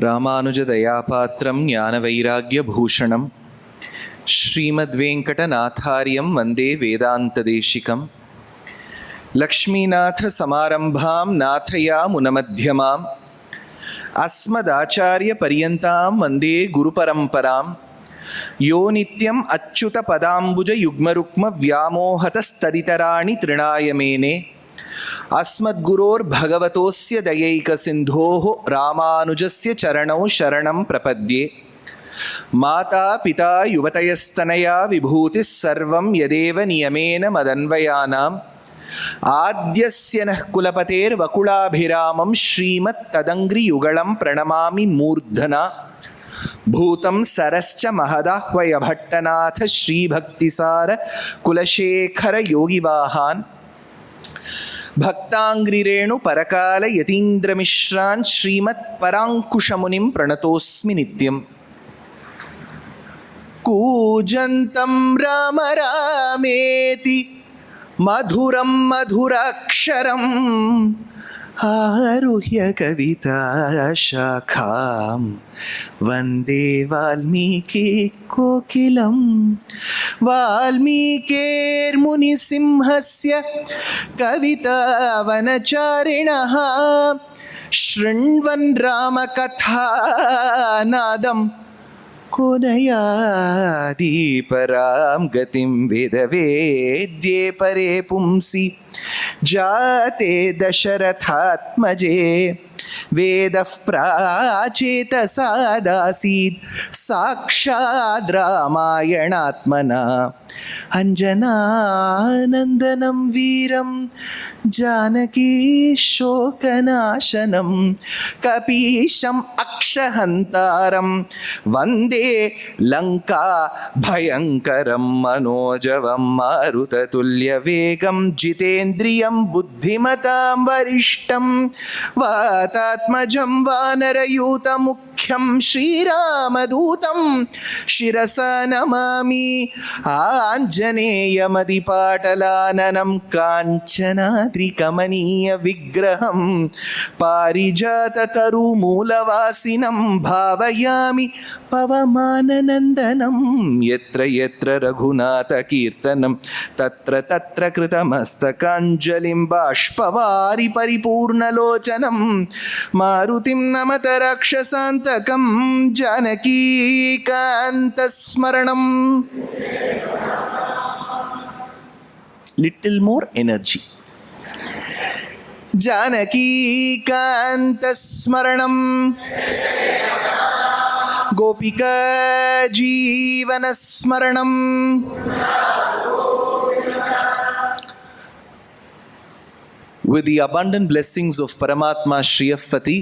ராமானுஜதயாபாத்திரம் ஞானவைராக்யபூஷணம் ஸ்ரீமத்வேங்கடநாதார்யம் வந்தே வேதாந்ததேசிகம் லக்ஷ்மீநாதசமாரம்பாம் நாதயாமுனமத்யமாம் அஸ்மதாச்சாரியபர்யந்தாம் வந்தே குருபரம்பராம் யோ நித்யம் அச்சுதபதாம்புஜயுக்மருக்ம வியாமோஹதஸ்ததிதராணி த்ரிணாயமேனே अस्मद्गुरोर्भगवतोस्य दयैकसिन्धोः रामानुजस्य चरणौ शरणं प्रपद्ये माता पिता युवतयस्तनया विभूतिः सर्वं यदेव नियमेन मदन्वयानाम् आद्यस्य नः कुलपतेर्वकुलाभिरामं श्रीमत्तदङ्घ्रियुगलं प्रणमामि मूर्धना भूतं सरश्च महदाह्वयभट्टनाथ श्रीभक्तिसार कुलशेखर योगिवाहान् भक्तांग्रिरेणु परकाल यतीन्द्रमिश्रान् श्रीमत्पराङ्कुशमुनिं प्रणतोऽस्मि नित्यम् कूजन्तं राम रामेति मधुरं मधुराक्षरम् आरुह्य कविताशाखां वन्दे वाल्मीकिकोकिलं वाल्मीकेर्मुनिसिंहस्य कवितावनचारिणः शृण्वन् रामकथानादं कोनयादि परां गतिं वेदवेद्ये परे पुंसि जाते दशरथात्मजे वेदः प्राचेतसादासीत् साक्षाद् रामायणात्मना अञ्जनानन्दनं वीरं जानकी शोकनाशनं कपीशम् अक्षहन्तारं वन्दे लङ्का भयङ्करं मनोजवं मारुततुल्यवेगं जितेन्द्रियं बुद्धिमतां वरिष्ठं वातात्मजं वानरयूतमुख्यं श्रीरामदूतं शिरसा नमामि आञ्जनेयमदिपाटलाननं काञ्चनाद्रिकमनीयविग्रहं पारिजाततरुमूलवासिनं भावयामि पवमाननन्दनं यत्र यत्र रघुनाथकीर्तनं तत्र तत्र कृतमस्तकाञ्जलिं बाष्पवारि परिपूर्णलोचनं मारुतिं नमत राक्षसान्तकं जानकीकान्तस्मरणम्. Little more energy. जानकीकान्तस्मरणं Gopika जीवनस्मरणं with the abundant blessings of Paramatma Shriyapati,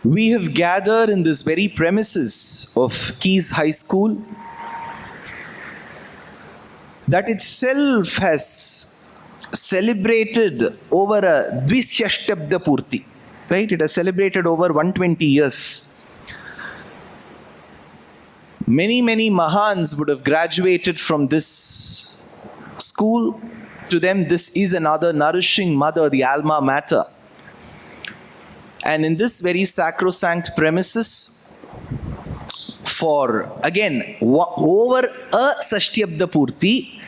we have gathered in this very premises of Keys High School that itself has celebrated over a Dushyanth Purti, right? It has celebrated over 120 years. Many Mahans would have graduated from this school. To them, this is another nourishing mother, the alma mater. And in this very sacrosanct premises, for again over a Sashtyabda Purti,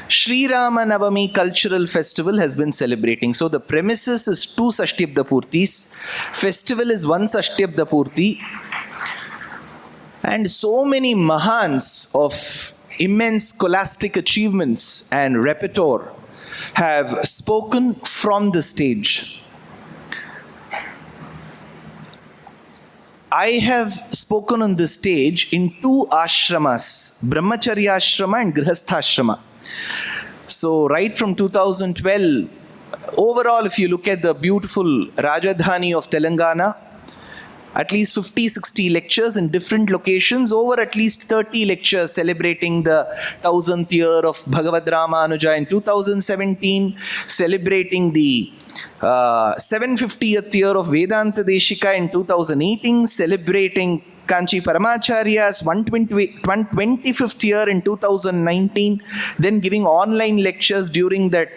Sri Rama Navami cultural festival has been celebrating. So the premises is 2 Sashtyabda Purtis, festival is 1 Sashtyabda Purti, and so many Mahans of immense scholastic achievements and repertoire have spoken from the stage. I have spoken on this stage in 2 ashramas, Brahmacharya Ashrama and Grihastha Ashrama. So right from 2012, overall if you look at the beautiful Rajadhani of Telangana, at least 50-60 lectures in different locations, over at least 30 lectures celebrating the 1000th year of Bhagavad Ramanuja in 2017, celebrating the 750th year of Vedanta Deshika in 2018, celebrating Kanchi Paramacharya's 125th year in 2019, then giving online lectures during that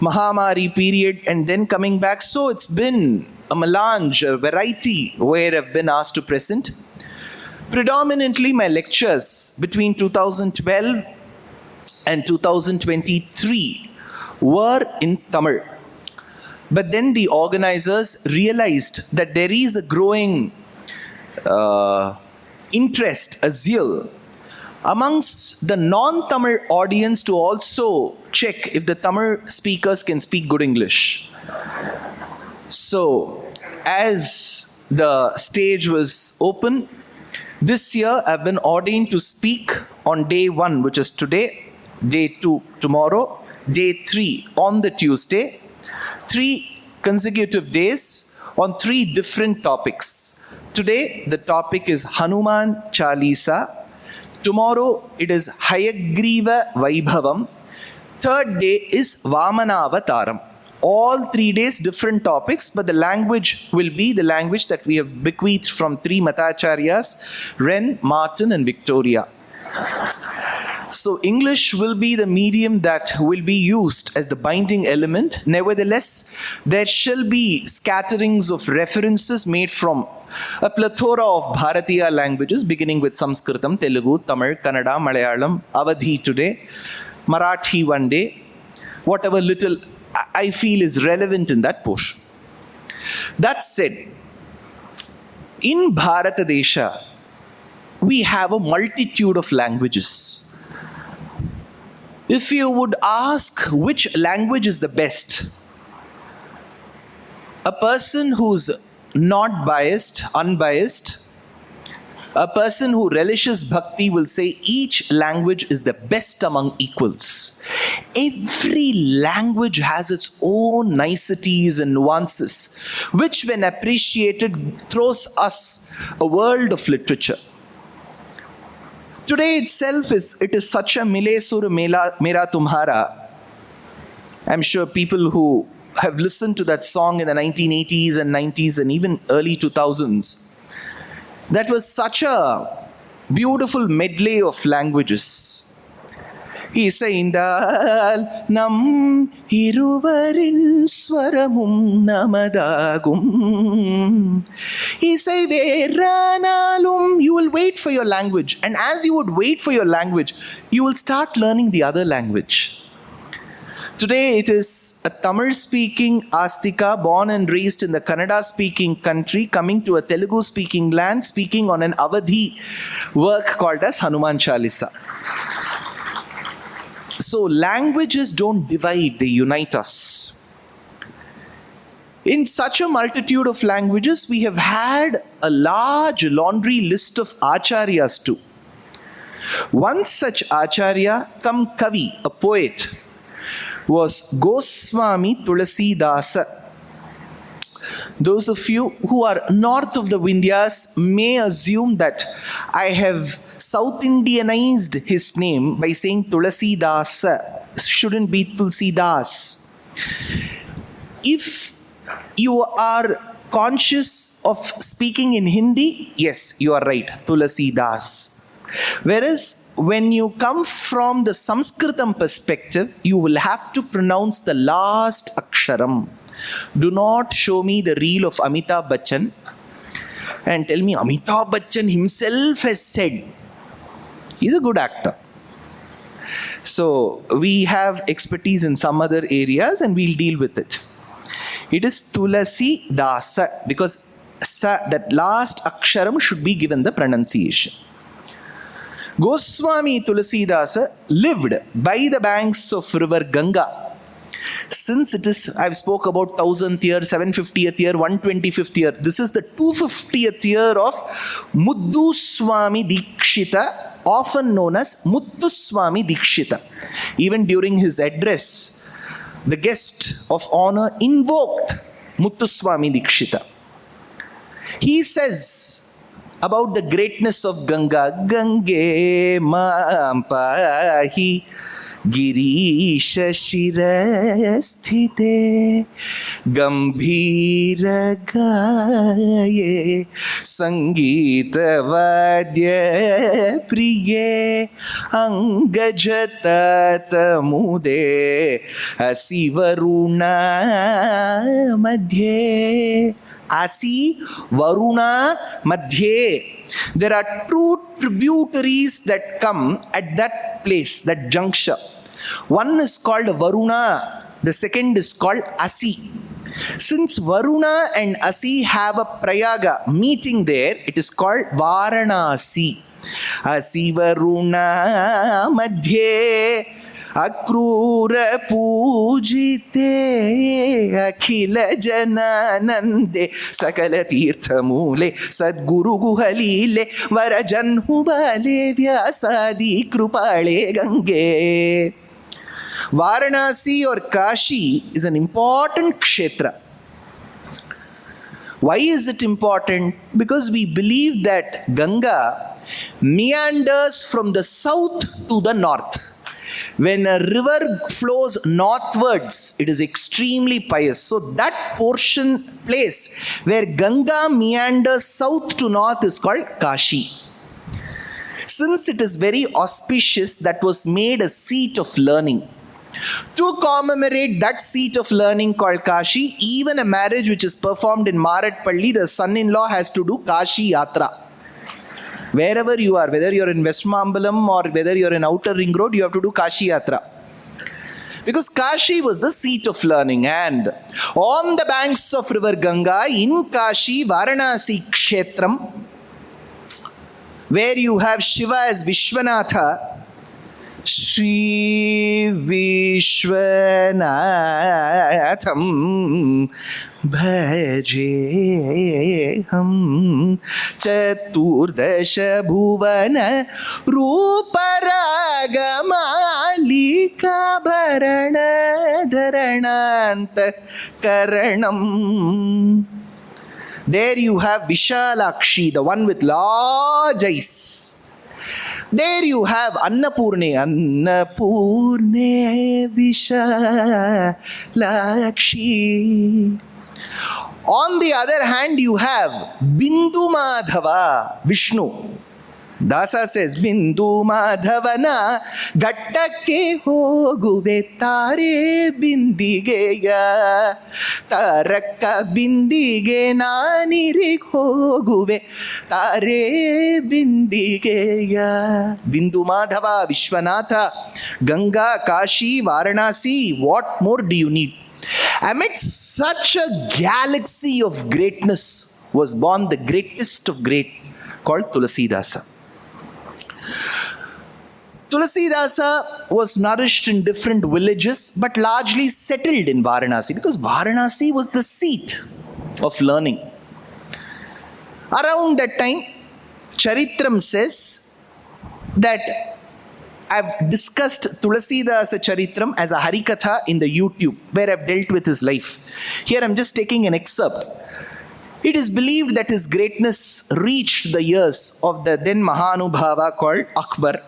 Mahamari period and then coming back. So it's been a melange, a variety where I've been asked to present. Predominantly, my lectures between 2012 and 2023 were in Tamil. But then the organizers realized that there is a growing interest, a zeal amongst the non-Tamil audience to also check if the Tamil speakers can speak good English. So, as the stage was open, this year I've been ordained to speak on day 1, which is today, day 2 tomorrow, day 3 on the Tuesday, 3 consecutive days on 3 different topics. Today the topic is Hanuman Chalisa. Tomorrow it is Hayagriva Vaibhavam. Third day is Vamanavataram. All 3 days different topics, but the language will be the language that we have bequeathed from 3 Matacharyas, Ren, Martin and Victoria. So English will be the medium that will be used as the binding element. Nevertheless, there shall be scatterings of references made from a plethora of Bharatiya languages, beginning with Sanskritam, Telugu, Tamil, Kannada, Malayalam, Awadhi today, Marathi one day, whatever little I feel is relevant in that portion. That said, in Bharata Desha, we have a multitude of languages. If you would ask which language is the best, a person who's not biased, unbiased, a person who relishes bhakti will say each language is the best among equals. Every language has its own niceties and nuances, which when appreciated throws us a world of literature. Today itself it is such a mile sur mera tumhara. I'm sure people who have listened to that song in the 1980s and 90s and even early 2000s, that was such a beautiful medley of languages. Isaindal nam iruvarin swaramum namadagum. Isai veranalum. You will wait for your language, and as you would wait for your language, you will start learning the other language. Today it is a Tamil-speaking Astika, born and raised in the Kannada-speaking country, coming to a Telugu-speaking land, speaking on an Awadhi work called as Hanuman Chalisa. So languages don't divide, they unite us. In such a multitude of languages, we have had a large laundry list of acharyas too. One such acharya, cum kavi, a poet, was Goswami Tulasi Dasa. Those of you who are north of the Vindhyas may assume that I have South Indianized his name by saying Tulasi Dasa. Shouldn't be Tulsi Das. If you are conscious of speaking in Hindi, yes, you are right, Tulasi Das. Whereas when you come from the Sanskritam perspective, you will have to pronounce the last aksharam. Do not show me the reel of Amitabh Bachchan and tell me Amitabh Bachchan himself has said. He's a good actor. So we have expertise in some other areas and we'll deal with it. It is Tulasi Dasa because that last aksharam should be given the pronunciation. Goswami Tulasi Dasa lived by the banks of river Ganga. Since it is, I've spoke about 1000th year, 750th year, 125th year. This is the 250th year of Muddu Swami Dikshita, often known as Muttu Swami Dikshita. Even during his address, the guest of honor invoked Muttu Swami Dikshita. He says about the greatness of Ganga, Gange Mampahi Girisha Shirasthite Gambhira Gaye Sangita Vadya Priye Angajata Mude Asivaruna Madhye. Asi, Varuna, Madhye. There are two tributaries that come at that place, that juncture. One is called Varuna, the second is called Asi. Since Varuna and Asi have a Prayaga meeting there, it is called Varanasi. Asi Varuna Madhye Akrura Pujite Akhila Jananande Sakala Tirtha Mule Sadguru Guhalile Varajanhu Bale Vyasadi Krupale Gange. Varanasi or Kashi is an important kshetra. Why is it important? Because we believe that Ganga meanders from the south to the north. When a river flows northwards, it is extremely pious. So that place where Ganga meanders south to north is called Kashi. Since it is very auspicious, that was made a seat of learning. To commemorate that seat of learning called Kashi, even a marriage which is performed in Maratpalli, the son-in-law has to do Kashi Yatra. Wherever you are, whether you're in West Mambalam or whether you're in Outer Ring Road, you have to do Kashi Yatra. Because Kashi was the seat of learning, and on the banks of river Ganga, in Kashi, Varanasi Kshetram, where you have Shiva as Vishwanatha, Shri Vishwanatham Bhajeham Chaturdasha Bhuvana Ruparagamalika Bharana Dharananta Karanam. There you have Vishalakshi, the one with large eyes. There you have Annapurne Vishalakshi. On the other hand, you have Bindu Madhava, Vishnu. Dasa says, Bindu Madhavana Gattake Hoguve Tare Bindigeya Tarakka Bindige Nanirig Hoguve Tare Bindigeya. Bindu Madhava, Vishwanatha, Ganga, Kashi, Varanasi, what more do you need? Amidst such a galaxy of greatness was born the greatest of great, called Tulasi Dasa. Tulasi Dasa was nourished in different villages but largely settled in Varanasi because Varanasi was the seat of learning. Around that time, Charitram says that I've discussed Tulasi Dasa Charitram as a Harikatha in the YouTube where I've dealt with his life. Here I'm just taking an excerpt. It is believed that his greatness reached the ears of the then Mahanubhava called Akbar.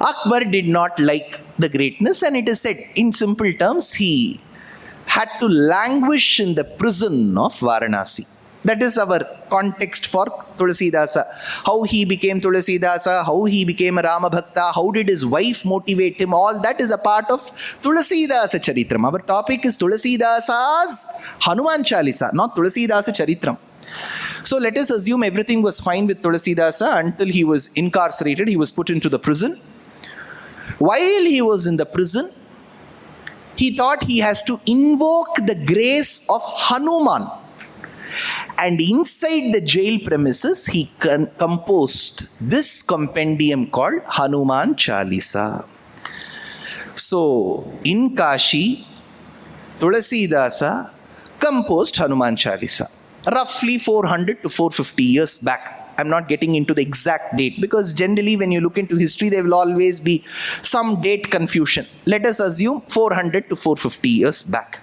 Akbar did not like the greatness, and it is said in simple terms he had to languish in the prison of Varanasi. That is our context for Tulasi Dasa. How he became Tulasi Dasa, how he became a Rama Bhakta, how did his wife motivate him, all that is a part of Tulasi Dasa Charitram. Our topic is Tulasi Dasa's Hanuman Chalisa, not Tulasi Dasa Charitram. So let us assume everything was fine with Tulasi Dasa until he was incarcerated, he was put into the prison. While he was in the prison, he thought he has to invoke the grace of Hanuman. And inside the jail premises, he composed this compendium called Hanuman Chalisa. So, in Kashi, Tulasi Dasa composed Hanuman Chalisa, roughly 400 to 450 years back. I'm not getting into the exact date because generally when you look into history, there will always be some date confusion. Let us assume 400 to 450 years back.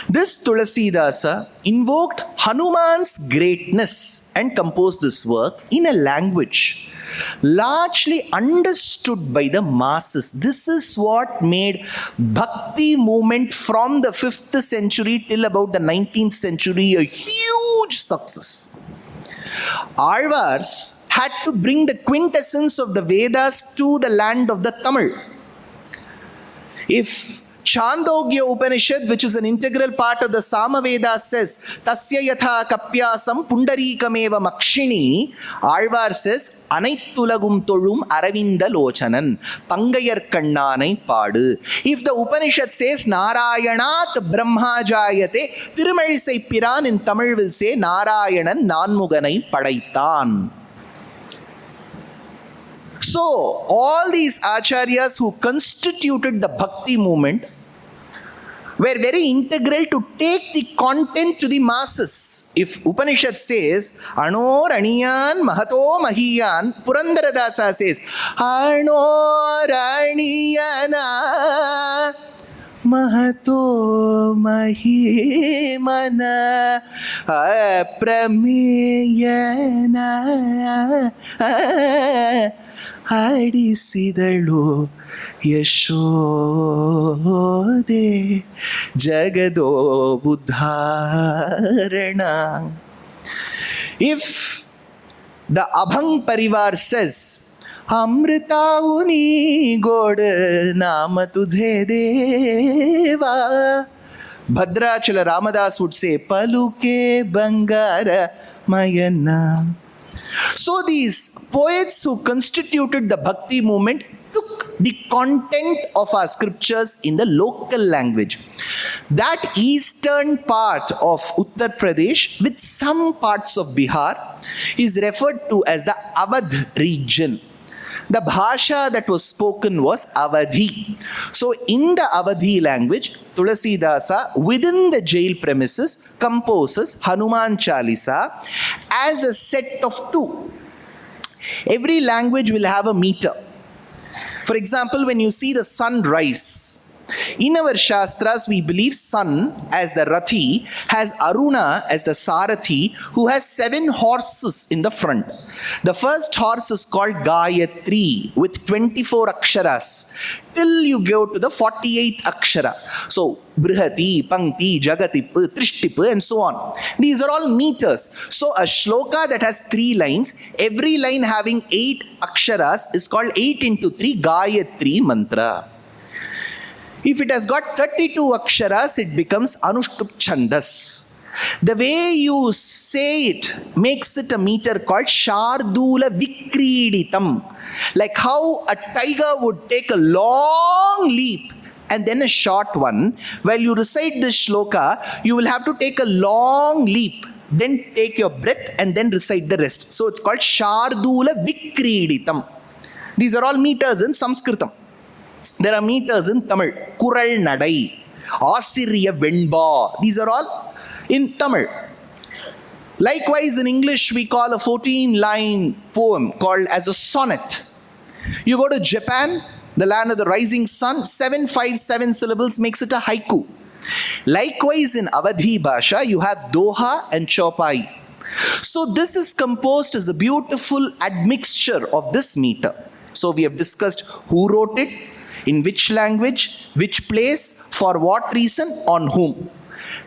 This Tulasi Dasa invoked Hanuman's greatness and composed this work in a language largely understood by the masses. This is what made Bhakti movement from the 5th century till about the 19th century a huge success. Alvars had to bring the quintessence of the Vedas to the land of the Tamil. If Chandogya Upanishad, which is an integral part of the Samaveda, says, Tasya yatha kapyasam pundarikameva makshini. Alvar says, Anaitulagum tolum aravinda lochanan, Pangayar kannanai paadu. If the Upanishad says, Narayanat Brahma jayate, Tirumalizai Piran in Tamil will say, Narayanan Nanmuganai padaitan. So, all these acharyas who constituted the bhakti movement were very integral to take the content to the masses. If Upanishad says, Anor Aniyan Mahato Mahiyan, Purandara Dasa says, Anor Aniyana Mahato Mahimana Aprameyana Adisidalu Yashode Jagado Buddharana. If the Abhang Parivar says, Amrita uni god nama tujhe deva, Bhadrachala Ramadas would say, Paluke Bangara Mayana. So these poets who constituted the bhakti movement took the content of our scriptures in the local language. That eastern part of Uttar Pradesh with some parts of Bihar is referred to as the Awadh region. The bhasha that was spoken was Awadhi. So in the Awadhi language, Tulasi Dasa within the jail premises composes Hanuman Chalisa as a set of two. Every language will have a meter. For example, when you see the sun rise, in our Shastras, we believe sun as the Rathi has Aruna as the Sarathi, who has 7 horses in the front. The first horse is called Gayatri with 24 aksharas till you go to the 48th akshara. So Brihati, Pankti, Jagatip, Trishtip and so on. These are all meters. So a shloka that has 3 lines, every line having 8 aksharas is called 8 into 3 Gayatri mantra. If it has got 32 aksharas, it becomes Anushtup Chandas. The way you say it makes it a meter called Shardula Vikriditam. Like how a tiger would take a long leap and then a short one. While you recite this shloka, you will have to take a long leap, then take your breath and then recite the rest. So it's called Shardula Vikriditam. These are all meters in Sanskritam. There are meters in Tamil. Kural Nadai, Asirya Venba. These are all in Tamil. Likewise, in English, we call a 14-line poem called as a sonnet. You go to Japan, the land of the rising sun, 757 syllables makes it a haiku. Likewise, in Awadhi Bhasha, you have Doha and Chaupai. So this is composed as a beautiful admixture of this meter. So we have discussed who wrote it, in which language, which place, for what reason, on whom.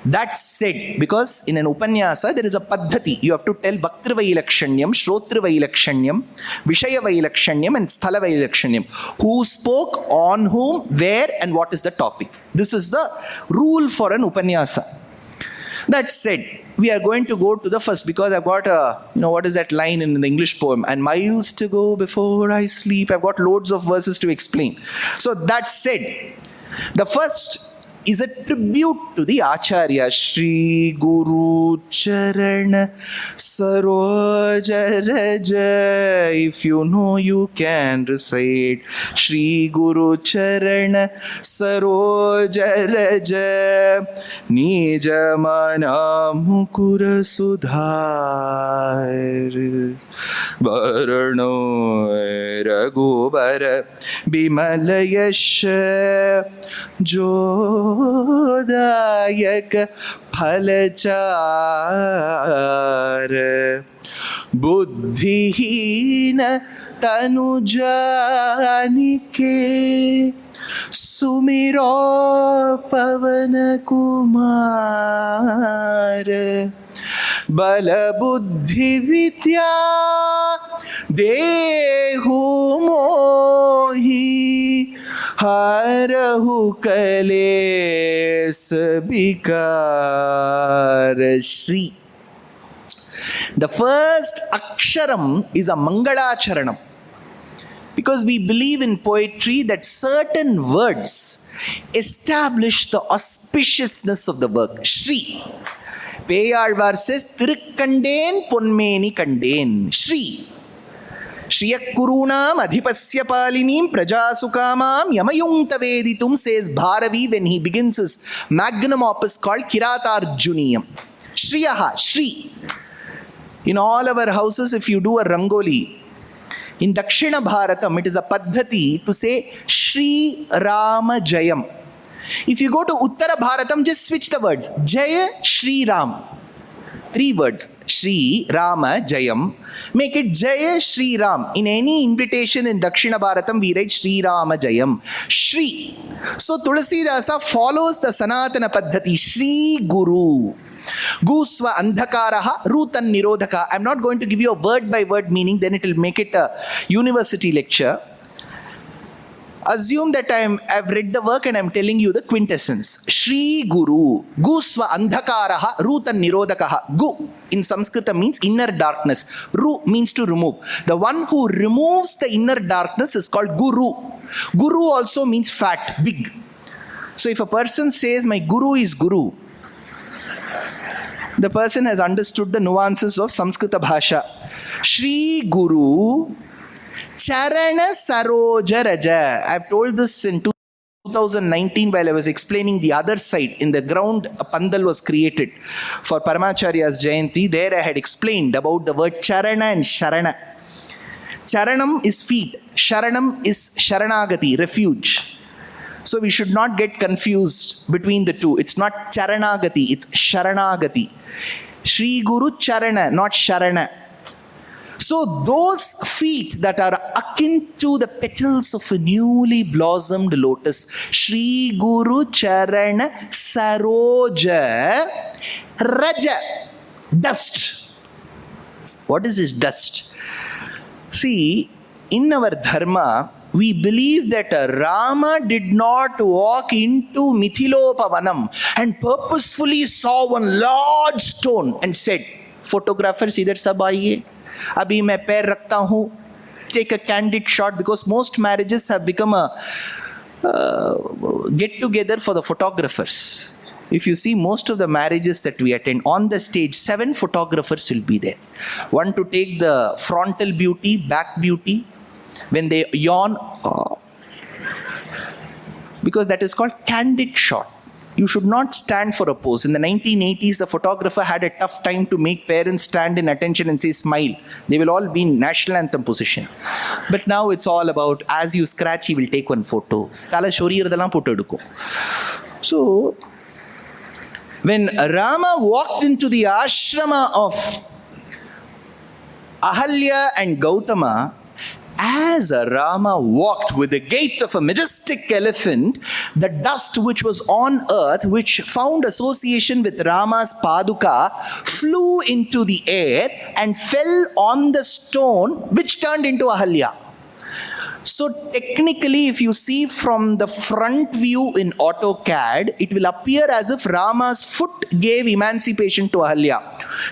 That said, because in an Upanyasa there is a paddhati. You have to tell Bhaktravailakshanyam, Shrotravailakshanyam, Vishayavailakshanyam and Sthalavailakshyam. Who spoke, on whom, where and what is the topic. This is the rule for an Upanyasa. That said, we are going to go to the first, because I've got what is that line in the English poem? And miles to go before I sleep. I've got loads of verses to explain. So that said, the first is a tribute to the Acharya. Shri Guru Charana Saroja Raja. If you know, you can recite. Shri Guru Charana Saroja Raja. Nija Mana Mukura Sudhar. Varano Raghubara Bimalayasha Jodayak Phalachar Buddhihina Tanujanike Sumiro Pavana Kumar Bala Buddhi Vidya Dehu Mohi Harahu kales bikar Shri. The first aksharam is a Mangalacharanam. Because we believe in poetry that certain words establish the auspiciousness of the work. Shri. Peyalvar says, Tirukkanden Ponmeni Kanden. Shri. Shriyakurunam Adhipasya Palinim Prajasukamam Yamayungta Veditum, says Bharavi when he begins his magnum opus called Kiratarjuniyam. Shriyaha, Shri. In all our houses, if you do a rangoli, in Dakshina Bharatam, it is a paddhati to say Shri Rama Jayam. If you go to Uttara Bharatam, just switch the words. Jaya Shri Ram. 3 words. Shri Rama Jayam. Make it Jaya Shri Ram. In any invitation in Dakshina Bharatam, we write Shri Rama Jayam. Shri. So Tulasi Dasa follows the Sanatana paddhati. Shri Guru. Gusva andhakaraha rutan nirodhaka. I'm not going to give you a word by word meaning, then it will make it a university lecture. Assume that I've read the work and I'm telling you the quintessence. Shri Guru. Gusva andhakaraha rutan nirodhakaha. Gu in Sanskrit means inner darkness. Ru means to remove. The one who removes the inner darkness is called Guru. Guru also means fat, big. So if a person says, my Guru is Guru, the person has understood the nuances of Samskrita Bhasha. Shri Guru Charana Saroja Raja. I've told this in 2019 while I was explaining the other side. In the ground, a pandal was created for Paramacharya's Jayanti. There I had explained about the word Charana and Sharana. Charanam is feet. Sharanam is Sharanagati, refuge. So we should not get confused between the two. It's not Charanagati, it's Sharanagati. Shri Guru Charana, not Sharana. So those feet that are akin to the petals of a newly blossomed lotus, Shri Guru Charana Saroja Raja, dust. What is this dust? See, in our dharma, we believe that Rama did not walk into Mithilopavanam and purposefully saw one large stone and said, photographers idhar sab aiye, abhi main pair rakhta hu, take a candid shot, because most marriages have become a get together for the photographers. If you see most of the marriages that we attend, on the stage 7 photographers will be there. One to take the frontal beauty, back beauty, when they yawn, because that is called candid shot. You should not stand for a pose. In the 1980s, the photographer had a tough time to make parents stand in attention and say smile. They will all be in national anthem position. But now it's all about, as you scratch, he will take one photo. So, when Rama walked into the ashrama of Ahalya and Gautama, as Rama walked with the gait of a majestic elephant, the dust which was on earth, which found association with Rama's paduka, flew into the air and fell on the stone, which turned into Ahalya. So technically, if you see from the front view in AutoCAD, it will appear as if Rama's foot gave emancipation to Ahalya.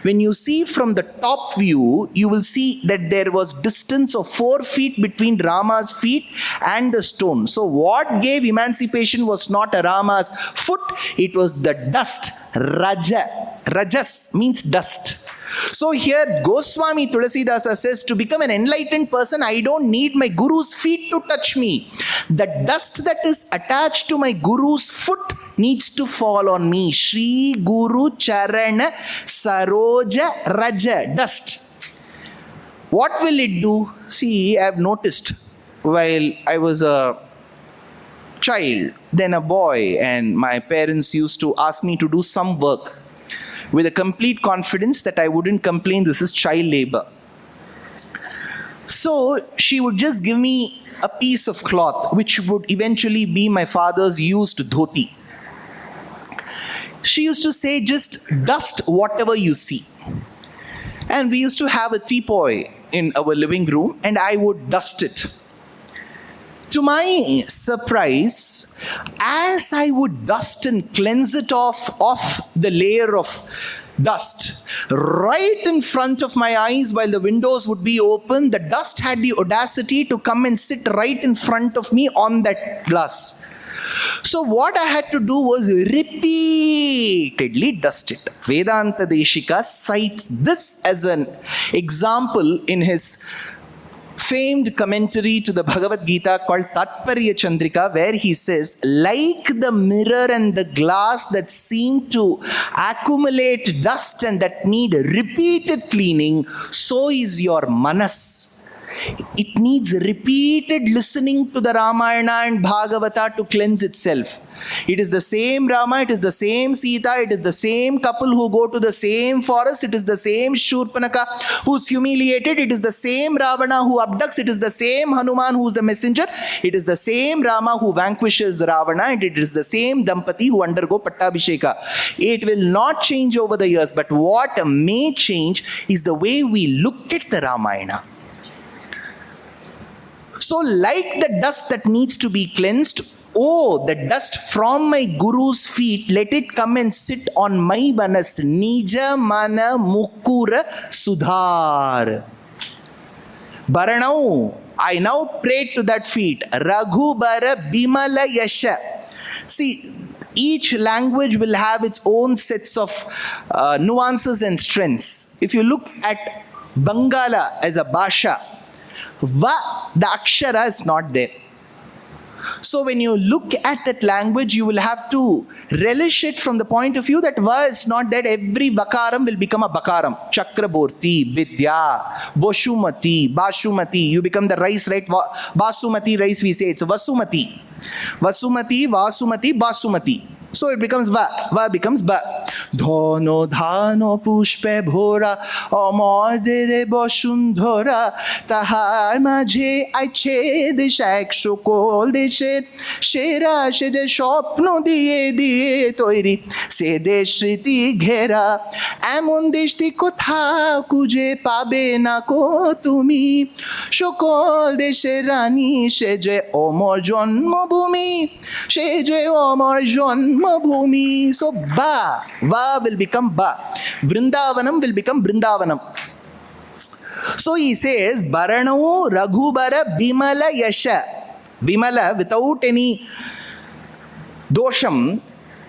When you see from the top view, you will see that there was distance of 4 feet between Rama's feet and the stone. So what gave emancipation was not Rama's foot, it was the dust. Rajas means dust. So here Goswami Tulasi Dasa says, to become an enlightened person, I don't need my Guru's feet to touch me. The dust that is attached to my Guru's foot needs to fall on me. Shri Guru Charana Saroja Raja, dust. What will it do? See, I have noticed while I was a child, then a boy, and my parents used to ask me to do some work with a complete confidence that I wouldn't complain, this is child labor. So she would just give me a piece of cloth, which would eventually be my father's used dhoti. She used to say, just dust whatever you see. And we used to have a teapoy in our living room, and I would dust it. To my surprise, as I would dust and cleanse it off the layer of dust, right in front of my eyes while the windows would be open, the dust had the audacity to come and sit right in front of me on that glass. So what I had to do was repeatedly dust it. Vedanta Deshika cites this as an example in his famed commentary to the Bhagavad Gita called Tatparya Chandrika, where he says, like the mirror and the glass that seem to accumulate dust and that need repeated cleaning, so is your manas. It needs repeated listening to the Ramayana and Bhagavata to cleanse itself. It is the same Rama, it is the same Sita, it is the same couple who go to the same forest, it is the same Shurpanaka who's humiliated, it is the same Ravana who abducts, it is the same Hanuman who's the messenger, it is the same Rama who vanquishes Ravana, and it is the same Dampati who undergo Pattabhisheka. It will not change over the years, but what may change is the way we look at the Ramayana. So like the dust that needs to be cleansed, oh, the dust from my Guru's feet, let it come and sit on my manas. Nija mana mukura sudhar. Baranau, I now prayed to that feet. Raghubara bimala yasha. See, each language will have its own sets of nuances and strengths. If you look at Bangala as a Bhasha, Va, the Akshara is not there. So when you look at that language, you will have to relish it from the point of view that Va is not that every Vakaram will become a Bakaram. Chakraborti, Vidya, Boshumati, Bashumati, you become the rice, right? Basumati rice, we say it's Vasumati. Vasumati, Vasumati, Basumati. So it becomes Va. Va becomes Ba. Dhono dhano pushpe bhora amor dere boshundhora tahar majhe aiche deshak shukol deshe shera sheje shopno diye diye toiri se deshriti ghera emon deshti kotha kuje pabe na ko tumi shukol deshe rani sheje omor jonmo bhumi sheje omor jonmo bhumi. So Ba, Va will become Ba. Vrindavanam will become Brindavanam. So he says, Baranau Raghubara Bimala Yasha. Bimala without any dosham.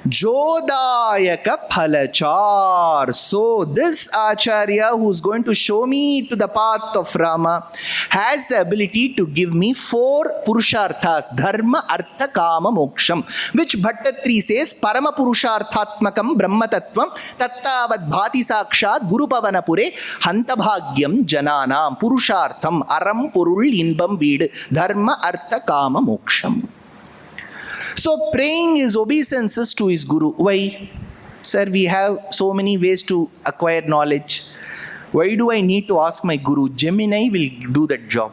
Jodayaka Phalachar. So this Acharya who's going to show me to the path of Rama has the ability to give me 4 Purusharthas, Dharma, Artha, Kama, Moksham, which Bhattatri says, Parama Purusharthatmakam Brahma Tattvam Tattavad Bhati Sakshat Guru Pavanapure Hantabhagyam Jananam Purushartham Aram Purul Inbam Vid Dharma, Artha, Kama, Moksham. So praying is obeisances to his Guru. Why? Sir, we have so many ways to acquire knowledge. Why do I need to ask my Guru? Gemini will do that job.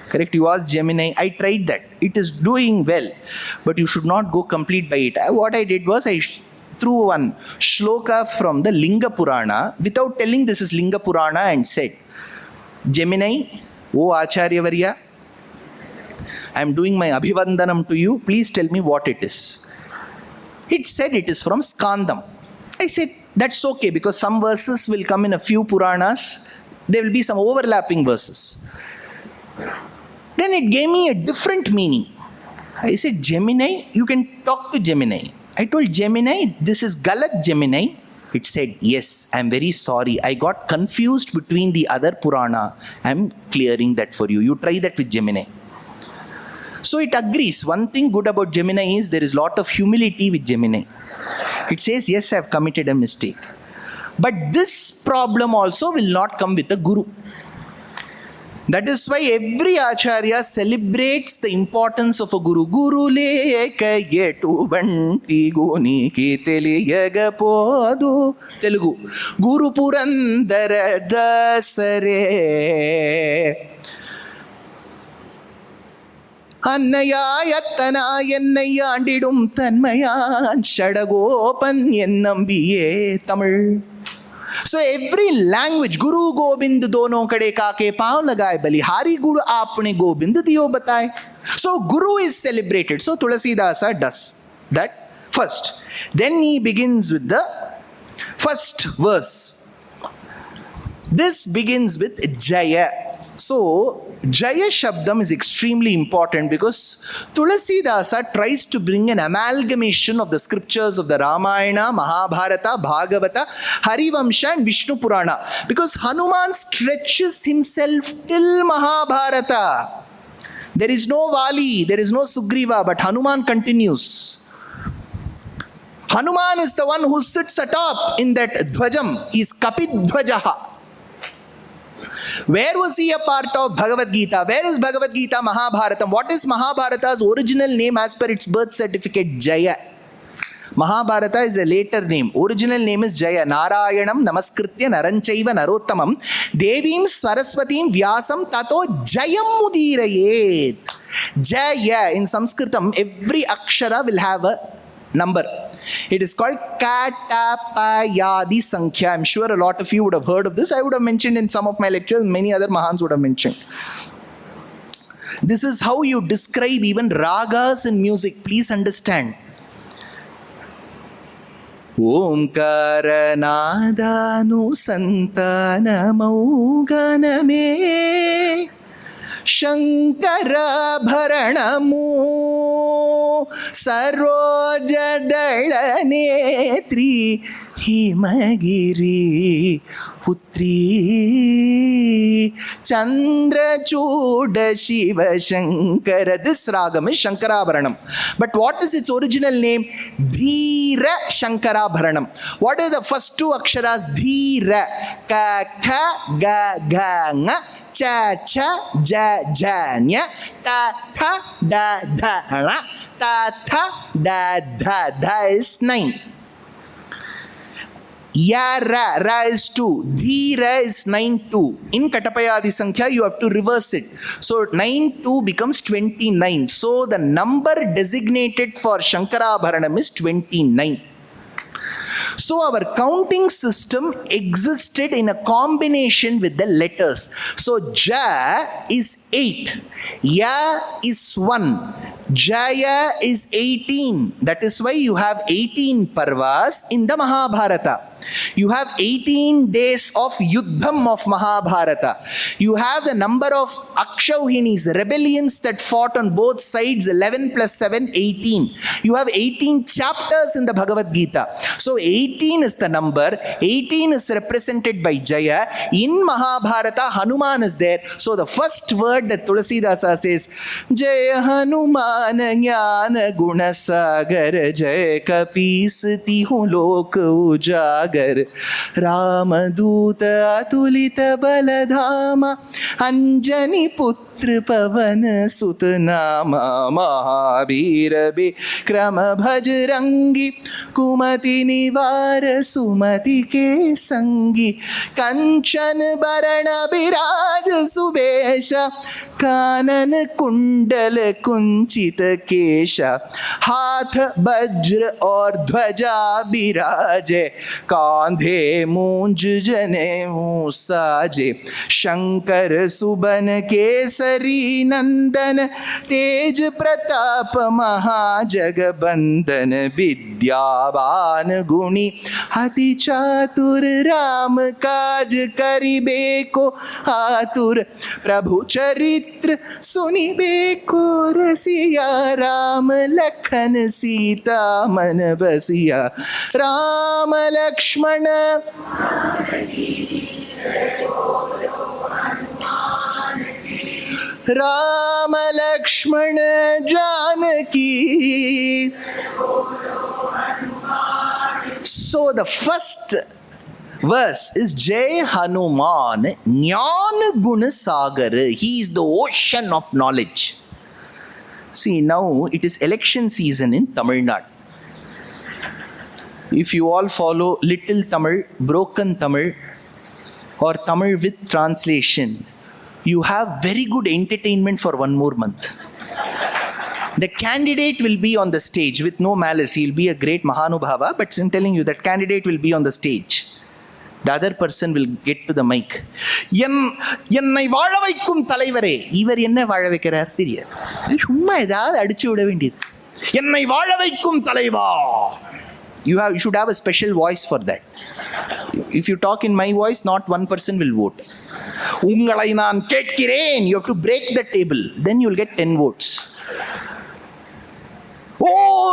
Correct? You ask Gemini. I tried that. It is doing well. But you should not go complete by it. What I did was I threw one shloka from the Linga Purana without telling this is Linga Purana and said, Gemini, O Acharya Varya, I am doing my Abhivandanam to you. Please tell me what it is. It said it is from Skandam. I said, that's okay because some verses will come in a few Puranas. There will be some overlapping verses. Then it gave me a different meaning. I said, Gemini, you can talk to Gemini. I told Gemini, this is Galat Gemini. It said, yes, I am very sorry. I got confused between the other Purana. I am clearing that for you. You try that with Gemini. So it agrees. One thing good about Gemini is there is a lot of humility with Gemini. It says, yes, I have committed a mistake. But this problem also will not come with a Guru. That is why every Acharya celebrates the importance of a Guru. Guru leka yetu vanti guni ki teliyaga podu. Telugu. Guru Purandara dasare. அன்னையாயத்தனா என்னை ஆண்டிடும் தன்மையான் ஷடகோபன் என் நம்பியே Tamil. So every language, Guru Gobind dono kade kaake pav lagaye, Balihari Guru aapne Gobind diyo bataye. So Guru is celebrated. So Tulasi Dasa does that first. Then he begins with the first verse. This begins with Jaya. So Jaya Shabdam is extremely important because Tulasi Dasa tries to bring an amalgamation of the scriptures of the Ramayana, Mahabharata, Bhagavata, Harivamsha and Vishnu Purana. Because Hanuman stretches himself till Mahabharata. There is no Vali, there is no Sugriva, but Hanuman continues. Hanuman is the one who sits atop in that Dhwajam. He is Kapit Dhwajaha. Where was he a part of Bhagavad Gita? Where is Bhagavad Gita Mahabharatam? What is Mahabharata's original name as per its birth certificate? Jaya. Mahabharata is a later name. Original name is Jaya. Narayanam Namaskritya Naranchaiva Narottamam Devim Saraswatim Vyasam Tato Jayam Mudirayet. Jaya in Sanskritam, every akshara will have a number. It is called Katapayadi Sankhya. I'm sure a lot of you would have heard of this. I would have mentioned in some of my lectures. Many other Mahans would have mentioned. This is how you describe even ragas in music. Please understand. Omkara nadanu santana mauganame Shankara Bharanamu Sarojadala Netri Himagiri Putri Chandra Chuda Shiva Shankara. This ragam is Shankara Bharanam. But what is its original name? Dhira Shankara Bharanam. What are the first two aksharas? Dhira. Ka, kha, ga, ga, nga. Cha, cha, ja, ja, nya, ta, tha, da, da, la, ta, tha, da, da, da is 9. Ya, ra, ra is 2. Dhira is 9, 2. In Katapayadi Sankhya, you have to reverse it. So 9, 2 becomes 29. So the number designated for Shankara Bharanam is 29. So our counting system existed in a combination with the letters. So Ja is 8, Ya is 1, Jaya is 18. That is why you have 18 parvas in the Mahabharata. You have 18 days of Yuddham of Mahabharata. You have the number of Akshauhinis, rebellions that fought on both sides, 11 plus 7, 18. You have 18 chapters in the Bhagavad Gita. So 18 is the number, 18 is represented by Jaya. In Mahabharata, Hanuman is there. So the first word that Tulasi Dasa says, Jaya Hanuman Jnana Gunasagar Jaya Kapisi Hu Lok Ujagar Ramaduta Atulita Baladhama Anjani Putra Pavana Sutanama Mahabhira Bikrama Bhajrangi Kumati Nivara Sumati Ke Sangi Kanchan Bharana Biraj Subesha Kanan Kundala Kunchita Kesha Hath Bajra or Dhwaja Biraje Kandhe Munj Jane Musaje Shankar Suban Kesari Nandan Tej Pratap Mahajagabandan Vidyavan Guni Hati Chatur Ram Kaj Karibeko Atur Prabhu Charit Suni Beko Rasiya Ram Lakhan Sita Man Basiya Ram Lakshmana Ram Lakshmana Janaki. So the first verse is Jai Hanuman Jnana Guna Sagar. He is the ocean of knowledge. See, now it is election season in Tamil Nadu. If you all follow Little Tamil, Broken Tamil, or Tamil with translation, you have very good entertainment for one more month. The candidate will be on the stage with no malice. He'll be a great Mahanubhava, but I'm telling you that candidate will be on the stage. The other person will get to the mic. என்னை வாழ வைக்கும் தலைவரே. இவர் என்ன வாழ வைக்கிறார் தெரியாது. சும்மா ஏதாவது அடிச்சு விட வேண்டியது. என்னை வாழ வைக்கும் தலைவா. You should have a special voice for that. If you talk in my voice, not one person will vote. உங்களை நான் கேட்கிறேன். You have to break the table. Then you will get 10 votes. Oh,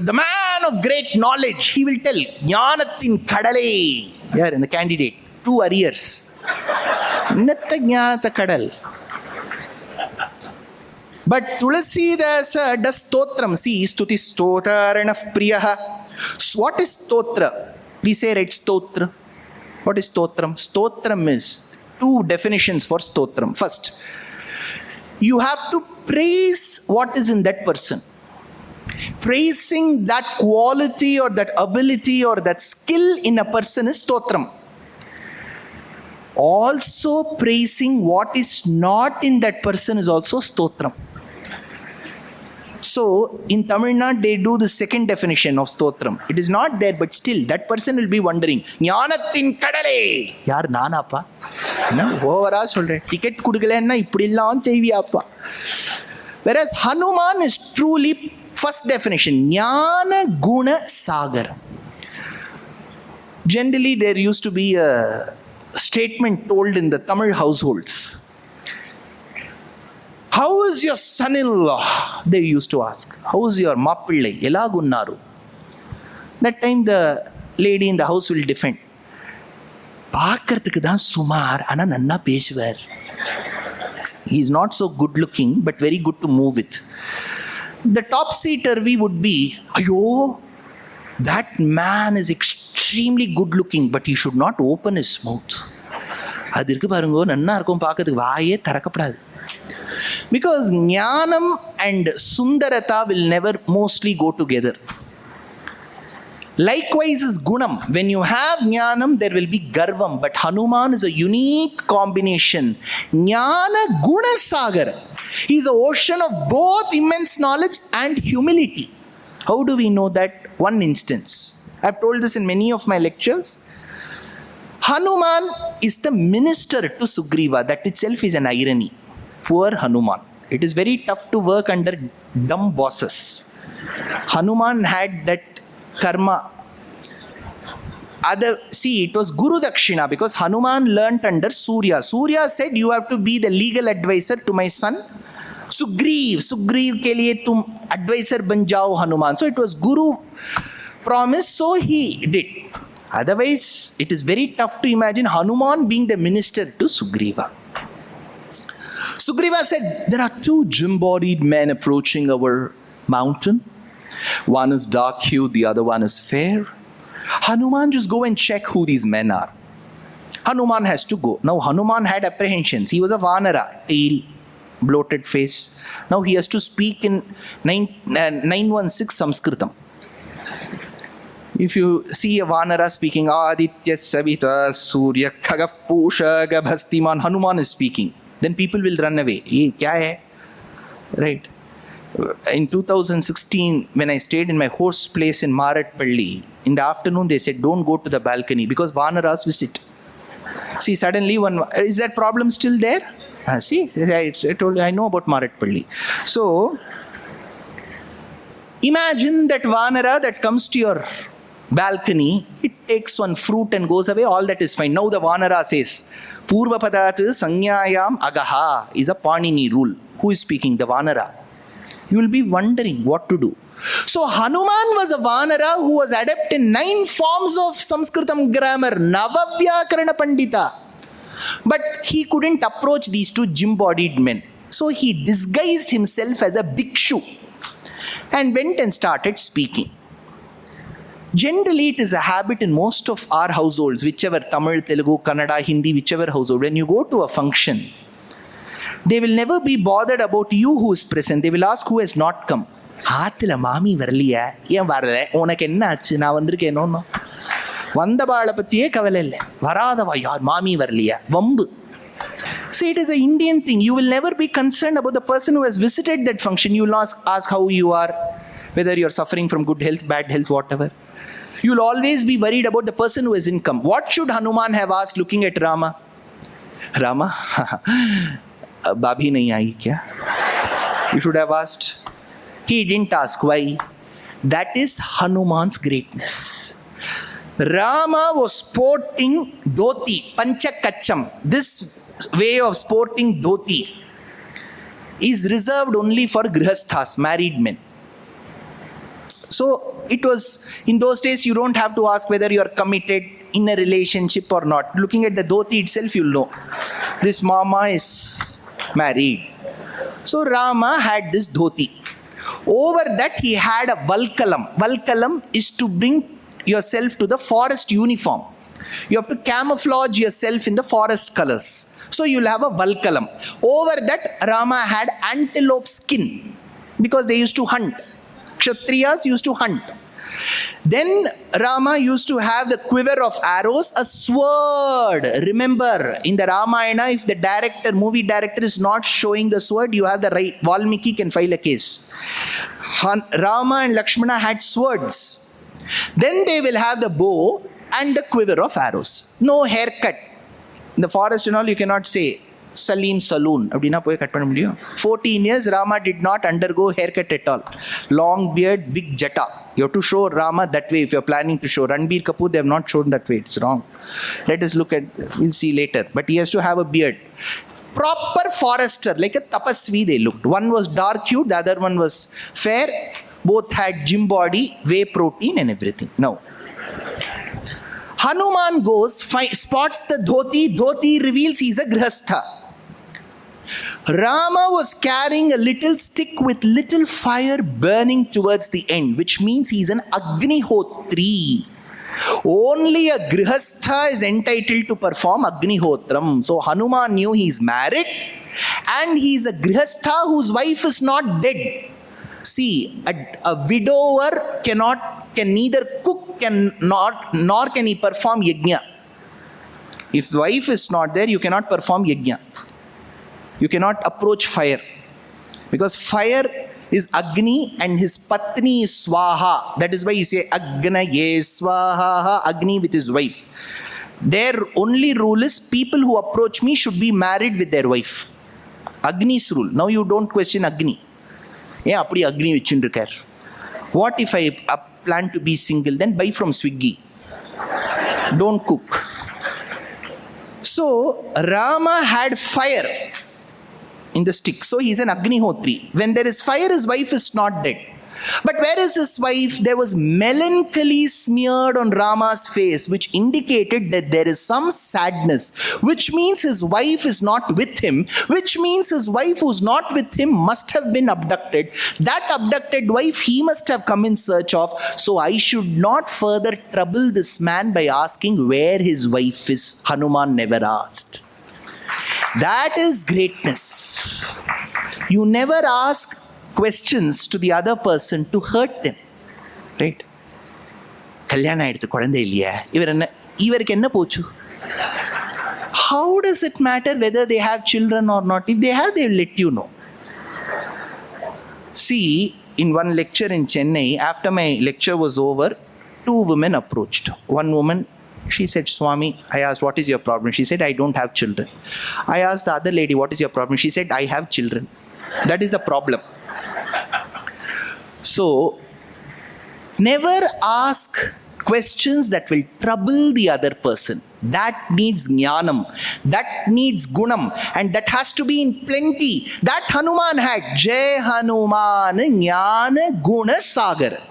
the man of great knowledge. He will tell. ஞானத்தின் கடலே. யார் இந்த candidate? 2 arrears. என்னத்த ஞானத்த கடல். But Tulasi Dasa does stotram. See, stuti stotarana priyaha. What is stotra? We say right stotra. What is stotram? Stotram is 2 definitions for stotram. First, you have to praise what is in that person. Praising that quality or that ability or that skill in a person is stotram. Also, praising what is not in that person is also stotram. So, in Tamil Nadu, they do the second definition of stotram. It is not there, but still, that person will be wondering, ஞானத்தின் கடலே. யார் நானாப்பா? என்ன ஓவரா சொல்றேன். Ticket கொடுக்கலன்னா இப்படிலாம் செய்வியாப்பா. Whereas Hanuman is truly first definition, ஞான குண சாகரம். Generally, there used to be a statement told in the Tamil households. How is your son-in-law? They used to ask. How is your mappillai? Elagunnaru. That time the lady in the house will defend. Paakradhukku dhaan sumar, ana nanna pesuvar. He is not so good looking, but very good to move with. The topsy turvy would be, ayo, that man is extremely good looking, but he should not open his mouth. அது இருக்கு பாருங்க, நன்னா இருக்கும் பார்க்கறதுக்கு, வாயே திறக்கப்படாது. Because Jnanam and Sundarata will never mostly go together. Likewise is Gunam. When you have Jnanam, there will be Garvam. But Hanuman is a unique combination. Jnana Guna Sagar. He is an ocean of both immense knowledge and humility. How do we know that? One instance. I have told this in many of my lectures. Hanuman is the minister to Sugriva. That itself is an irony. Poor Hanuman. It is very tough to work under dumb bosses. Hanuman had that karma. It was Guru Dakshina because Hanuman learnt under Surya. Surya said, you have to be the legal advisor to my son Sugriv. Sugriv ke liye tum advisor ban jao Hanuman. So it was Guru promise, so he did. Otherwise, it is very tough to imagine Hanuman being the minister to Sugriva. Sugriva said, there are 2 gym-bodied men approaching our mountain. One is dark-hued, the other one is fair. Hanuman, just go and check who these men are. Hanuman has to go. Now, Hanuman had apprehensions. He was a Vanara, tail, bloated face. Now, he has to speak in 916 Sanskritam. If you see a Vanara speaking, Aditya Savita Surya Khagah Pusha Gabhastiman, Hanuman is speaking. Then people will run away. Hey, kya hai? Right. In 2016, when I stayed in my host place in Maratpalli, in the afternoon they said, don't go to the balcony because Vanaras visit. See, suddenly is that problem still there? See, I told you, I know about Maratpalli. So, imagine that Vanara that comes to your balcony, it takes one fruit and goes away, all that is fine. Now the Vanara says, Purva Padat Sanyayam Agaha is a Panini rule. Who is speaking? The Vanara. You will be wondering what to do. So Hanuman was a Vanara who was adept in 9 forms of Sanskritam grammar, Navavyakarana Pandita. But he couldn't approach these 2 gym-bodied men. So he disguised himself as a bhikshu and went and started speaking. Generally, it is a habit in most of our households, whichever Tamil, Telugu, Kannada, Hindi, whichever household, when you go to a function, they will never be bothered about you who is present. They will ask who has not come. Haathila mami varliya, yen varala, unak enna achu, na vandirukeno. Vanda baala pathiye kavala illa. Varadava yaar mami varliya, vambu. See, it is an Indian thing. You will never be concerned about the person who has visited that function. You will ask how you are, whether you are suffering from good health, bad health, whatever. You'll always be worried about the person who has income. What should Hanuman have asked looking at Rama? Rama, Babhi nahi aayi kya? You should have asked. He didn't ask. Why? That is Hanuman's greatness. Rama was sporting dhoti, panchakacham. This way of sporting dhoti is reserved only for grihasthas, married men. So it was, in those days, you don't have to ask whether you are committed in a relationship or not. Looking at the dhoti itself, you'll know. This mama is married. So Rama had this dhoti. Over that, he had a valkalam. Valkalam is to bring yourself to the forest uniform. You have to camouflage yourself in the forest colors. So you'll have a valkalam. Over that, Rama had antelope skin because they used to hunt. Kshatriyas used to hunt. Then Rama used to have the quiver of arrows, a sword. Remember, in the Ramayana, if the movie director is not showing the sword, you have the right. Valmiki can file a case. Rama and Lakshmana had swords. Then they will have the bow and the quiver of arrows. No haircut. In the forest and all, you cannot say Salim Saloon. 14 years, Rama did not undergo haircut at all. Long beard, big jata. You have to show Rama that way if you're planning to show. Ranbir Kapoor, they have not shown that way. It's wrong. Let us look at, we'll see later. But he has to have a beard. Proper forester, like a tapasvi they looked. One was dark hued, the other one was fair. Both had gym body, whey protein and everything. Now, Hanuman goes, spots the dhoti. Dhoti reveals he's a grihastha. Rama was carrying a little stick with little fire burning towards the end, which means he's an Agnihotri. Only a grihastha is entitled to perform Agnihotram. So Hanuman knew he's married and he's a grihastha whose wife is not dead. See, a widower can neither cook nor can he perform yajna. If the wife is not there, you cannot perform yajna. You cannot approach fire. Because fire is Agni and his Patni is Swaha. That is why you say Agnaye Swaha, Agni with his wife. Their only rule is people who approach me should be married with their wife. Agni's rule. Now you don't question Agni. Yeah, apdi Agni vichindrukar. What if I plan to be single? Then buy from Swiggy. Don't cook. So Rama had fire in the stick. So he's an Agnihotri. When there is fire, his wife is not dead. But where is his wife? There was melancholy smeared on Rama's face, which indicated that there is some sadness, which means his wife is not with him, which means his wife who's not with him must have been abducted. That abducted wife he must have come in search of. So I should not further trouble this man by asking where his wife is. Hanuman never asked. That is greatness. You never ask questions to the other person to hurt them. Right? Kalyana eduthu kodandai illaya. Ivarku enna pochu? How does it matter whether they have children or not? If they have, they will let you know. See, in one lecture in Chennai, after my lecture was over, 2 women approached. One woman, she said, Swami, I asked, what is your problem? She said, I don't have children. I asked the other lady, what is your problem? She said, I have children. That is the problem. So, never ask questions that will trouble the other person. That needs jnanam. That needs gunam. And that has to be in plenty. That Hanuman had. Jai Hanuman Jnana Guna Sagar.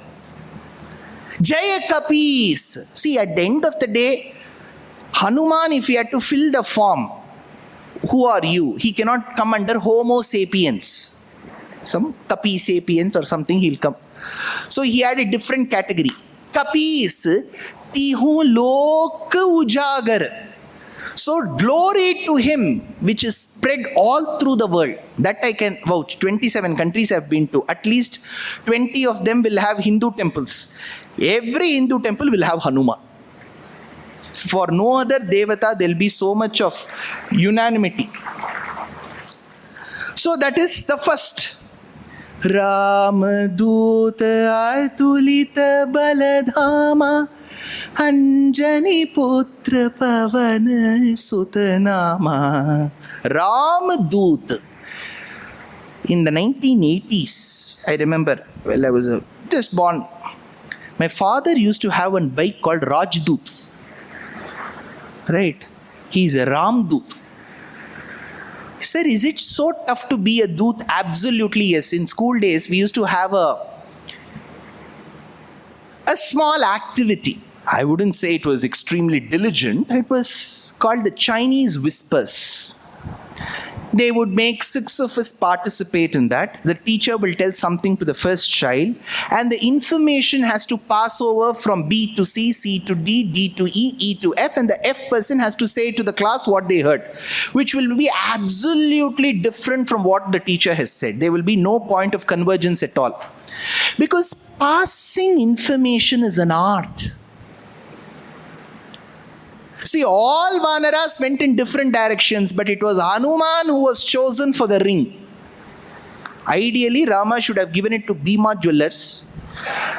Jaya Kapis. See, at the end of the day, Hanuman, if he had to fill the form, who are you? He cannot come under Homo sapiens. Some Kapi sapiens or something he'll come. So he had a different category. Kapis, Tihu Lok Ujagar. So glory to him, which is spread all through the world. That I can vouch. 27 countries I've been to. At least 20 of them will have Hindu temples. Every Hindu temple will have Hanuman. For no other Devata, there will be so much of unanimity. So that is the first. Ram Dut Atulita Baladhama Anjani Putra Pavan Sutanama. Ramdut. In the 1980s, I remember, I was just born. My father used to have one bike called Rajdut. Right? He's a Ramdut. Sir, is it so tough to be a Dut? Absolutely yes. In school days, we used to have a small activity. I wouldn't say it was extremely diligent. It was called the Chinese Whispers. They would make 6 of us participate in that. The teacher will tell something to the first child, and the information has to pass over from B to C, C to D, D to E, E to F, and the F person has to say to the class what they heard, which will be absolutely different from what the teacher has said. There will be no point of convergence at all. Because passing information is an art. See, all Vanaras went in different directions, but it was Hanuman who was chosen for the ring. Ideally, Rama should have given it to Bhima Jewelers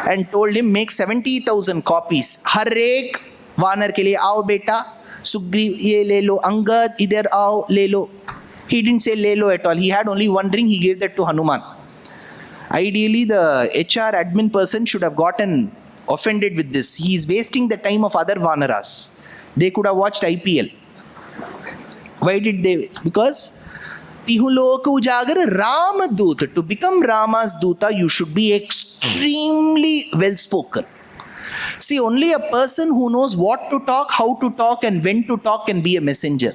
and told him, make 70,000 copies. Har ek Vanar ke liye aao beta, Sugriv ye le lo, Angad idhar aao le lo. He didn't say le lo at all. He had only one ring, he gave that to Hanuman. Ideally, the HR admin person should have gotten offended with this. He is wasting the time of other Vanaras. They could have watched IPL. Why did they? Because Tihuloka Ujagar Ramadut. To become Rama's Duta, you should be extremely well spoken. See, only a person who knows what to talk, how to talk, and when to talk can be a messenger.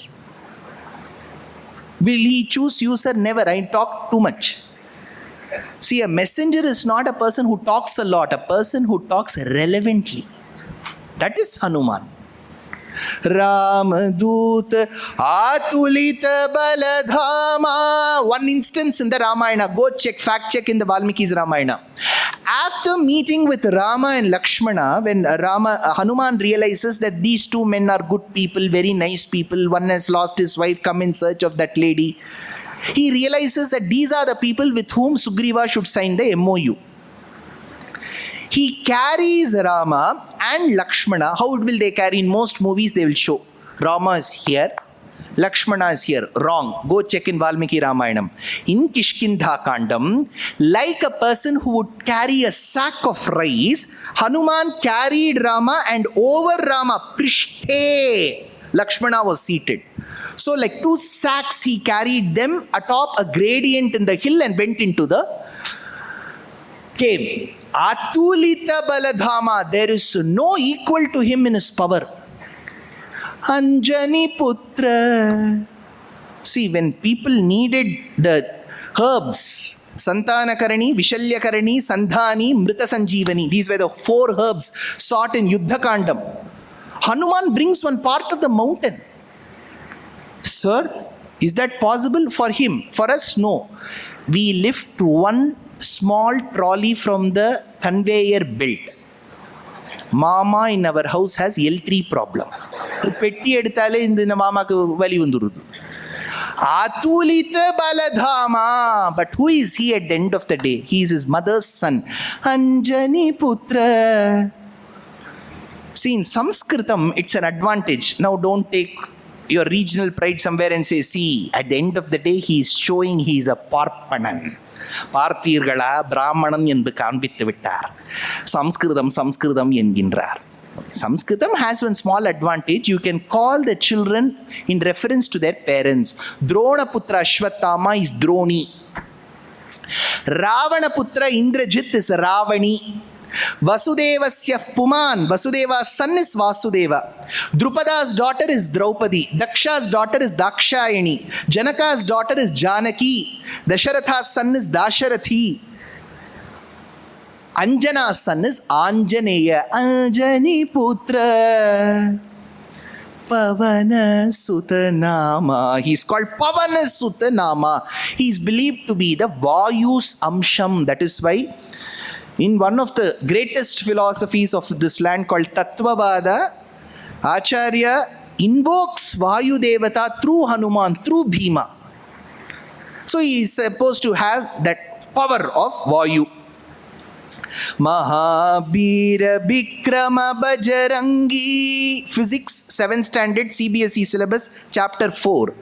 Will he choose you, sir? Never. I talk too much. See, a messenger is not a person who talks a lot, a person who talks relevantly. That is Hanuman. Ramadut Atulita Baladhama. One instance in the Ramayana. Go check, fact check in the Valmiki's Ramayana. After meeting with Rama and Lakshmana, when Hanuman realizes that these two men are good people, very nice people, one has lost his wife, come in search of that lady. He realizes that these are the people with whom Sugriva should sign the MOU. He carries Rama and Lakshmana. How will they carry? In most movies they will show Rama is here, Lakshmana is here. Wrong. Go check in Valmiki Ramayanam. In Kishkindha Kandam, like a person who would carry a sack of rice, Hanuman carried Rama, and over Rama, Prishthe, Lakshmana was seated. So like 2 sacks he carried them atop a gradient in the hill and went into the cave. Atulita Baladhama, there is no equal to him in his power. Anjani Putra. See, when people needed the herbs, Santanakarani, Vishalyakarani, Sandhani, Mrita Sanjeevani, these were the 4 herbs sought in Yuddha Kandam. Hanuman brings one part of the mountain. Sir, is that possible for him? For us, no. We lift one small trolley from the conveyor belt. Mama in our house has L3 problem. Petti edutale indha mama ku vali vandurudu. Atulita Baladhama. But who is he at the end of the day? He is his mother's son. Anjani Putra. See, in Sanskritam, it's an advantage. Now don't take your regional pride somewhere and say, see, at the end of the day, he is showing he is a Parpanan. Parthirgala, Brahmanan enbu kaanbittu vittar. Samskritam engindrar. Sanskritam has one small advantage. You can call the children in reference to their parents. Drona Putra Ashwatthama is Droni. Ravana Putra Indrajit is Ravani. Vasudevasya Puman, Vasudeva's son is Vasudeva. Drupada's daughter is Draupadi. Daksha's daughter is Dakshayani. Janaka's daughter is Janaki. Dasharatha's son is Dasharathi. Anjana's son is Anjaneya. Anjani Putra Pavana Sutanama. He is called Pavana Sutanama. He is believed to be the Vayus Amsham. That is why in one of the greatest philosophies of this land called Tattvavada, Acharya invokes Vayu Devata through Hanuman, through Bhima. So he is supposed to have that power of Vayu. Mahabira Bikrama Bajarangi. Physics 7th standard CBSE syllabus, chapter 4.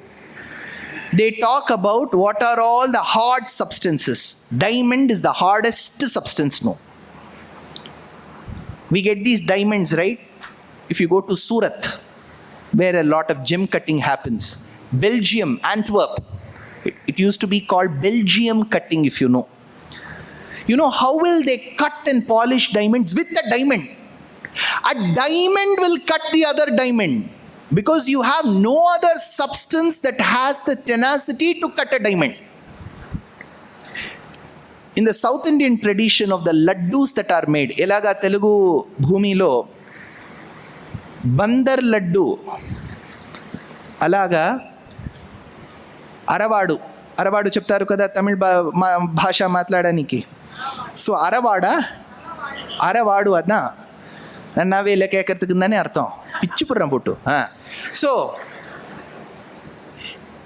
They talk about what are all the hard substances. Diamond is the hardest substance known. We get these diamonds, right? If you go to Surat, where a lot of gem cutting happens. Belgium, Antwerp. It used to be called Belgium cutting, if you know. You know how will they cut and polish diamonds? With a diamond. A diamond will cut the other diamond. Because you have no other substance that has the tenacity to cut a diamond. In the South Indian tradition of the laddus that are made, Elaga Telugu Bhumilo, Bandar Laddu, Alaga, Aravadu చెప్తారు కదా తమిళ భాష మాట్లాడడానికి. So అరవాడు అదన నన్నవే లెక్కేకర్తుకుందని అర్థం. పిచ్చిపుర్రం పుట్టు. So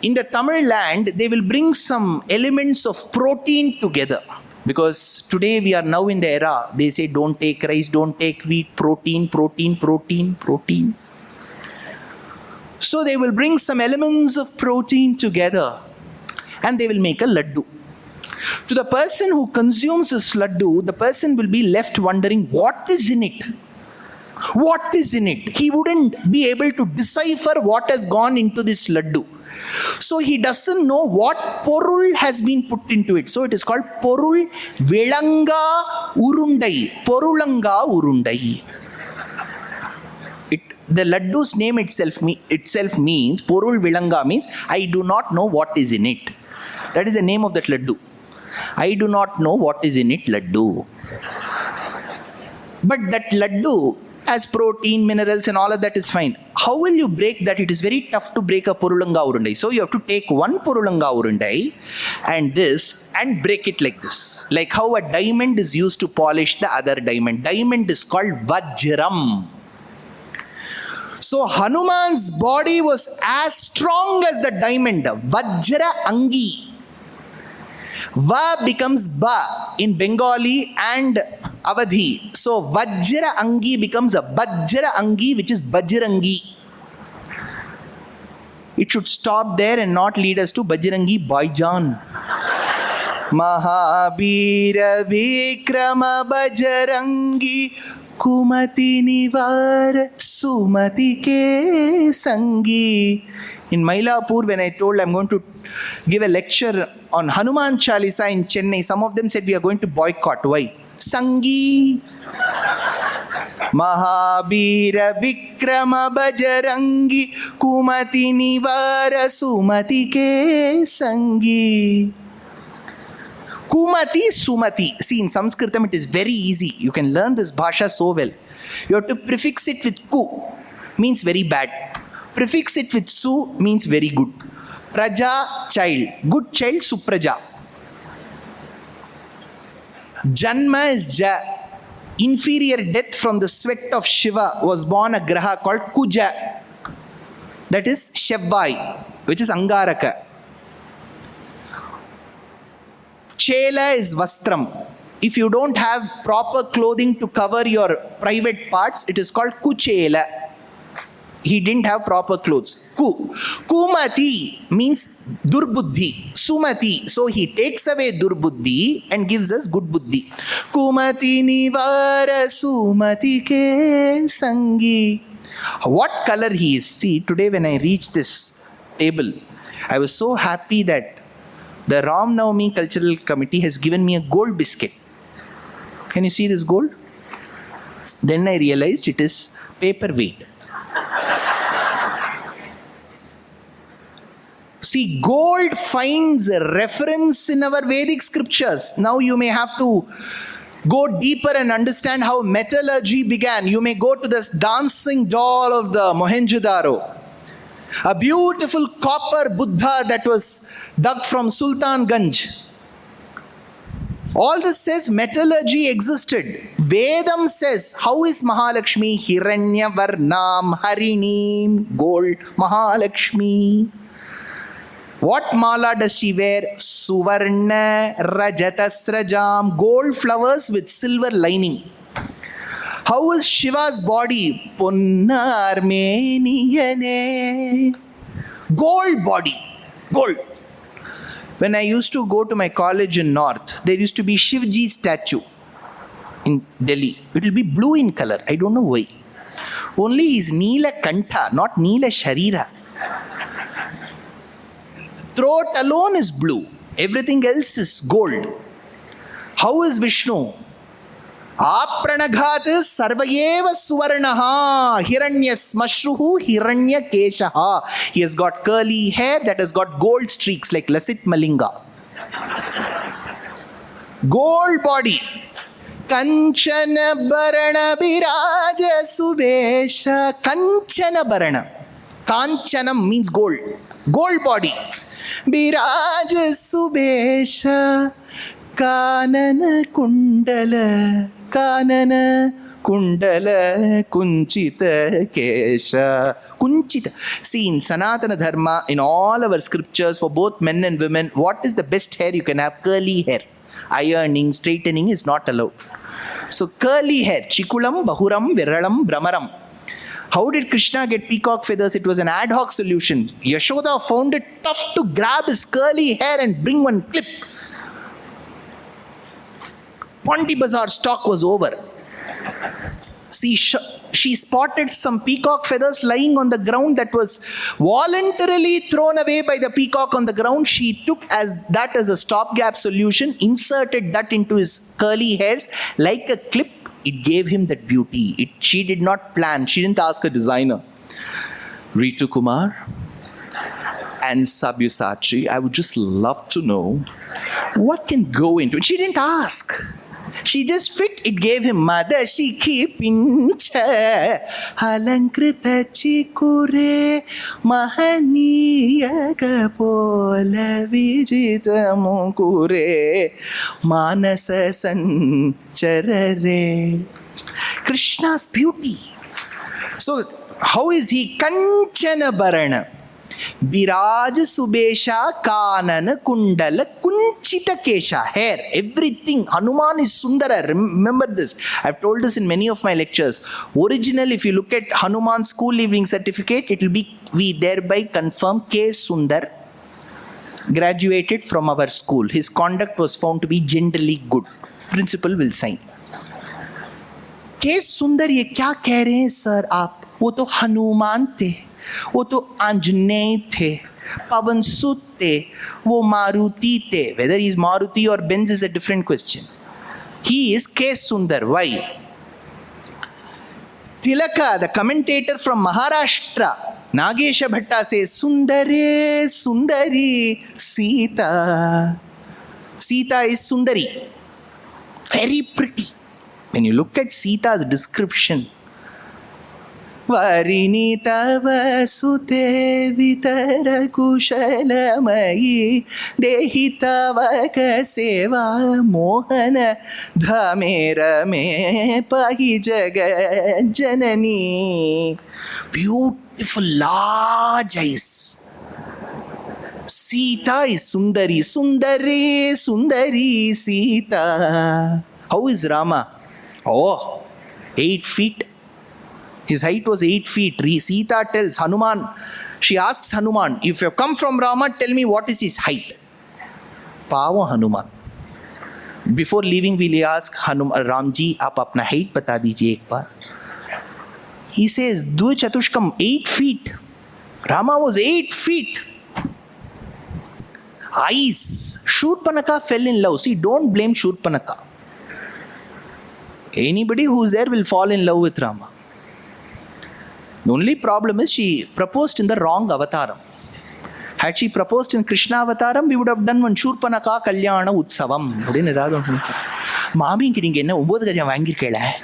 in the Tamil land, they will bring some elements of protein together. Because today we are now in the era, they say don't take rice, don't take wheat, protein. So they will bring some elements of protein together and they will make a laddu. To the person who consumes this laddu, the person will be left wondering what is in it. What is in it? He wouldn't be able to decipher what has gone into this laddu. So he doesn't know what porul has been put into it. So it is called porul velanga urundai. Porulanga urundai. The laddu's name itself means, porul velanga means, I do not know what is in it. That is the name of that laddu. I do not know what is in it, laddu. But that laddu has protein, minerals and all of that is fine. How will you break that? It is very tough to break a porulanga urundai. So you have to take one porulanga urundai and break it like this. Like how a diamond is used to polish the other diamond. Diamond is called vajram. So Hanuman's body was as strong as the diamond. Vajra Angi. Va becomes Ba in Bengali and Awadhi. So Vajra Angi becomes a Bajra Angi, which is Bajrangi. It should stop there and not lead us to Bajrangi Baijan. Mahabira Vikrama Bajrangi Kumati Nivar Sumati Ke Sangi. In Mylapore, when I told I'm going to give a lecture on Hanuman Chalisa in Chennai, some of them said we are going to boycott. Why? Sangi. Mahabira Vikrama Bajarangi Kumati Nivara Sumati Ke Sangi. Kumati, Sumati. See, in Sanskritam it is very easy. You can learn this bhasha so well. You have to prefix it with ku, means very bad. Prefix it with su, means very good. Praja, child. Good child, Supraja. Janma is ja. Inferior death from the sweat of Shiva was born a graha called Kuja. That is Shevvai, which is Angaraka. Chela is Vastram. If you don't have proper clothing to cover your private parts, it is called Kuchela. He didn't have proper clothes. Kumati means Durbuddhi. Sumati. So he takes away Durbuddhi and gives us good buddhi. Kumati Nivara Sumati Ke Sangi. What color he is. See, today when I reached this table, I was so happy that the Ram Navami Cultural Committee has given me a gold biscuit. Can you see this gold? Then I realized it is paperweight. See, gold finds a reference in our Vedic scriptures. Now you may have to go deeper and understand how metallurgy began. You may go to this dancing doll of the Mohenjo-daro. A beautiful copper Buddha that was dug from Sultanganj. All this says metallurgy existed. Vedam says, how is Mahalakshmi? Hiranya Varnam Harinim, gold, Mahalakshmi. What mala does she wear? Suvarna rajatasrajam, gold flowers with silver lining. How is Shiva's body? Ponnarmeniyane, gold body, gold. When I used to go to my college in North, there used to be Shivji statue in Delhi. It will be blue in color. I don't know why. Only his Neela Kantha, not Neela Sharira. Throat alone is blue. Everything else is gold. How is Vishnu? Apranaghat sarvayeva suvarnaha hiranyas mashruhu hiranyakeshaha. He has got curly hair that has got gold streaks like Lasit Malinga. Gold body. Kanchana Barana Biraja Subesha. Kanchana Barana. Kanchanam means gold. Gold body. Biraja Subesha. Kanana Kundala. Kanana Kundala Kunchita Kesha. Kunchita. See, in Sanatana Dharma, in all our scriptures for both men and women, what is the best hair you can have? Curly hair. Ironing, straightening is not allowed. So curly hair, chikulam, bahuram, viralam, brahmaram. How did Krishna get peacock feathers? It was an ad hoc solution. Yashoda found it tough to grab his curly hair and bring one clip. Ponti Bazaar stock was over. See, she spotted some peacock feathers lying on the ground that was voluntarily thrown away by the peacock on the ground. She took that as a stopgap solution, inserted that into his curly hairs like a clip. It gave him that beauty. She did not plan. She didn't ask a designer. Ritu Kumar and Sabyasachi, I would just love to know what can go into it. She didn't ask. She just fit. It gave him Madashiki Pincha Alankrita Chikure Mahaniyaga Pola Vijita Mukure Manasa Sancharare. Krishna's beauty. So, how is he? Kanchana Barana. Biraj Subesha Kanana Kundala Kunchita Kesha. Hair, everything. Hanuman is Sundara. Remember this. I've told this in many of my lectures. Original, if you look at Hanuman's school leaving certificate, it will be, we thereby confirm K. Sundar graduated from our school. His conduct was found to be generally good. Principal will sign. K. Sundar, ye kya keh rahe hain sir aap? वो तो हनुमान थे, वो तो आंजनेय थे, पवन सुत थे, वो मारुति थे. Whether he is Maruti or Benz is a different question. He is K. Sundar. Why? Tilaka, the commentator from Maharashtra, Nagesha Bhatta says, Sundare, Sundari, Sita. Sita is Sundari. Very pretty. When you look at Sita's description, Varinita vasute vitara kushalamayi dehita vakaseva mohana dhamera me pahi jaga janani. Beautiful large eyes. Sita is Sundari. Sundari, Sundari, Sita. How is Rama? Oh, 8 feet. His height was 8 feet. Sita tells Hanuman, she asks Hanuman, if you come from Rama, tell me what is his height. Pava Hanuman. Before leaving, will he ask Ramji, aap apna height bata dijiye ek baar. He says, Dui Chatushkam, 8 feet. Rama was 8 feet. Eyes. Shurpanaka fell in love. See, don't blame Shurpanaka. Anybody who's there will fall in love with Rama. The only problem is she proposed in the wrong avataram. Had she proposed in Krishna avataram, we would have done one Shurpanaka Kalyana Utsavam. Mami inki ninga enna 9 gajam vaangirkela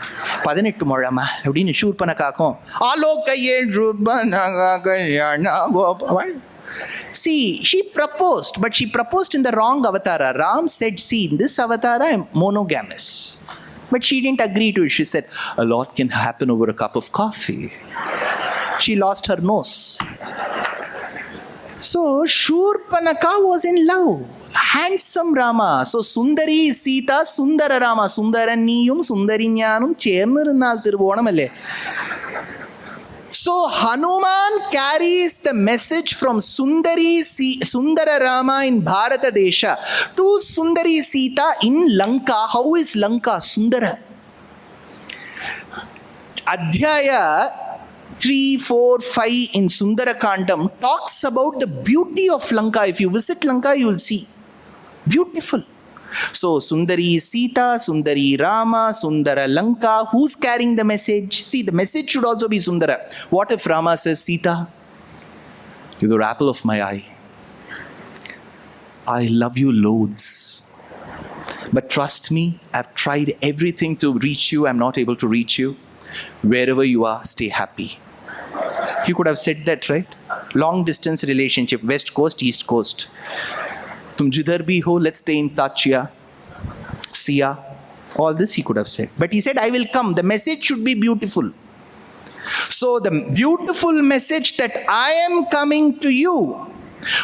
18 muழமா அப்படினு Shurpanakakum ஆலோகையே Shurpanaka Kalyana Gopal. See, she proposed, but she proposed in the wrong avatara. Ram said, see, in this avatara I am monogamous. But she didn't agree to it. She said, a lot can happen over a cup of coffee. She lost her nose. So Shurpanaka was in love. Handsome Rama. So Sundari Sita, Sundara Rama. Sundaraniyum, Sundarinyanum, Chernirunal Tiruvonamalle. So Hanuman carries the message from Sundara Rama in Bharata Desha to Sundari Sita in Lanka. How is Lanka? Sundara. Adhyaya 3, 4, 5 in Sundarakandam talks about the beauty of Lanka. If you visit Lanka, you will see. Beautiful. So Sundari Sita, Sundari Rama, Sundara Lanka. Who's carrying the message? See, the message should also be Sundara. What if Rama says, Sita, you're the apple of my eye. I love you loads. But trust me, I've tried everything to reach you. I'm not able to reach you. Wherever you are, stay happy. He could have said that, right? Long distance relationship, West Coast, East Coast. Tum jidhar bhi ho, let's stay in touch, ya. See ya. All this he could have said. But he said, I will come. The message should be beautiful. So the beautiful message that I am coming to you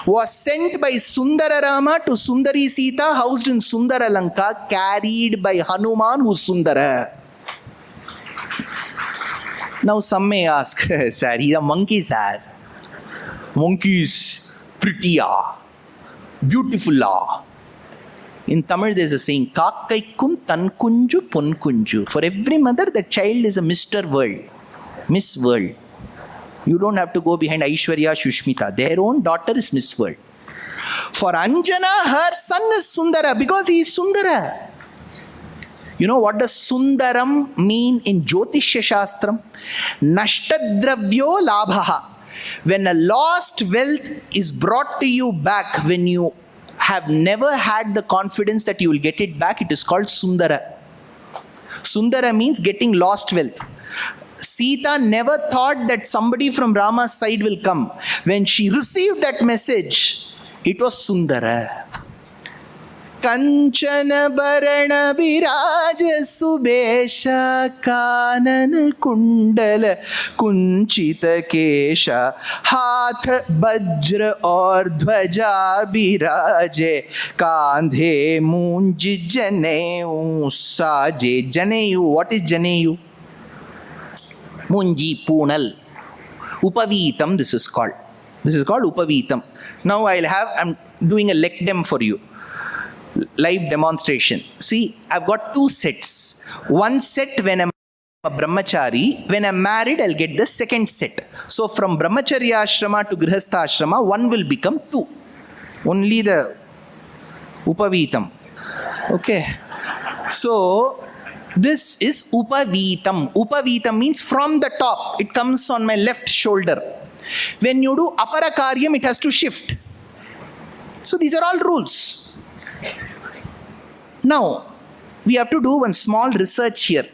was sent by Sundara Rama to Sundari Sita, housed in Sundara Lanka, carried by Hanuman, who's Sundara. Now some may ask, sir, he's a monkey, sir. Monkey is prettier, beautiful. In Tamil there's a saying, Kakaikum tankunju ponkunju. For every mother, the child is a Mr. World, Miss World. You don't have to go behind Aishwarya, Shushmita. Their own daughter is Miss World. For Anjana, her son is Sundara because he is Sundara. You know what does Sundaram mean in Jyotishya Shastram? Nashtadravyo labhaha. When a lost wealth is brought to you back, when you have never had the confidence that you will get it back, it is called Sundara. Sundara means getting lost wealth. Sita never thought that somebody from Rama's side will come. When she received that message, it was Sundara. Kanchana Bharana Viraja Subesha Kanana Kundala Kunchita Kesha Hath Bajra or Dhwaja Viraje Kandhe Munj Janeyu Saje. Janeyu, what is Janeyu? Munji Poonal. Upavitam, this is called. This is called Upavitam. Now I'm doing a lekdem for you. Live demonstration. See, I've got two sets. One set when I'm a brahmachari. When I'm married, I'll get the second set. So from brahmacharya ashrama to grihastha ashrama, one will become two. Only the upavitam. Okay. So this is upavitam. Upavitam means from the top. It comes on my left shoulder. When you do aparakaryam, it has to shift. So these are all rules. Now, we have to do one small research here.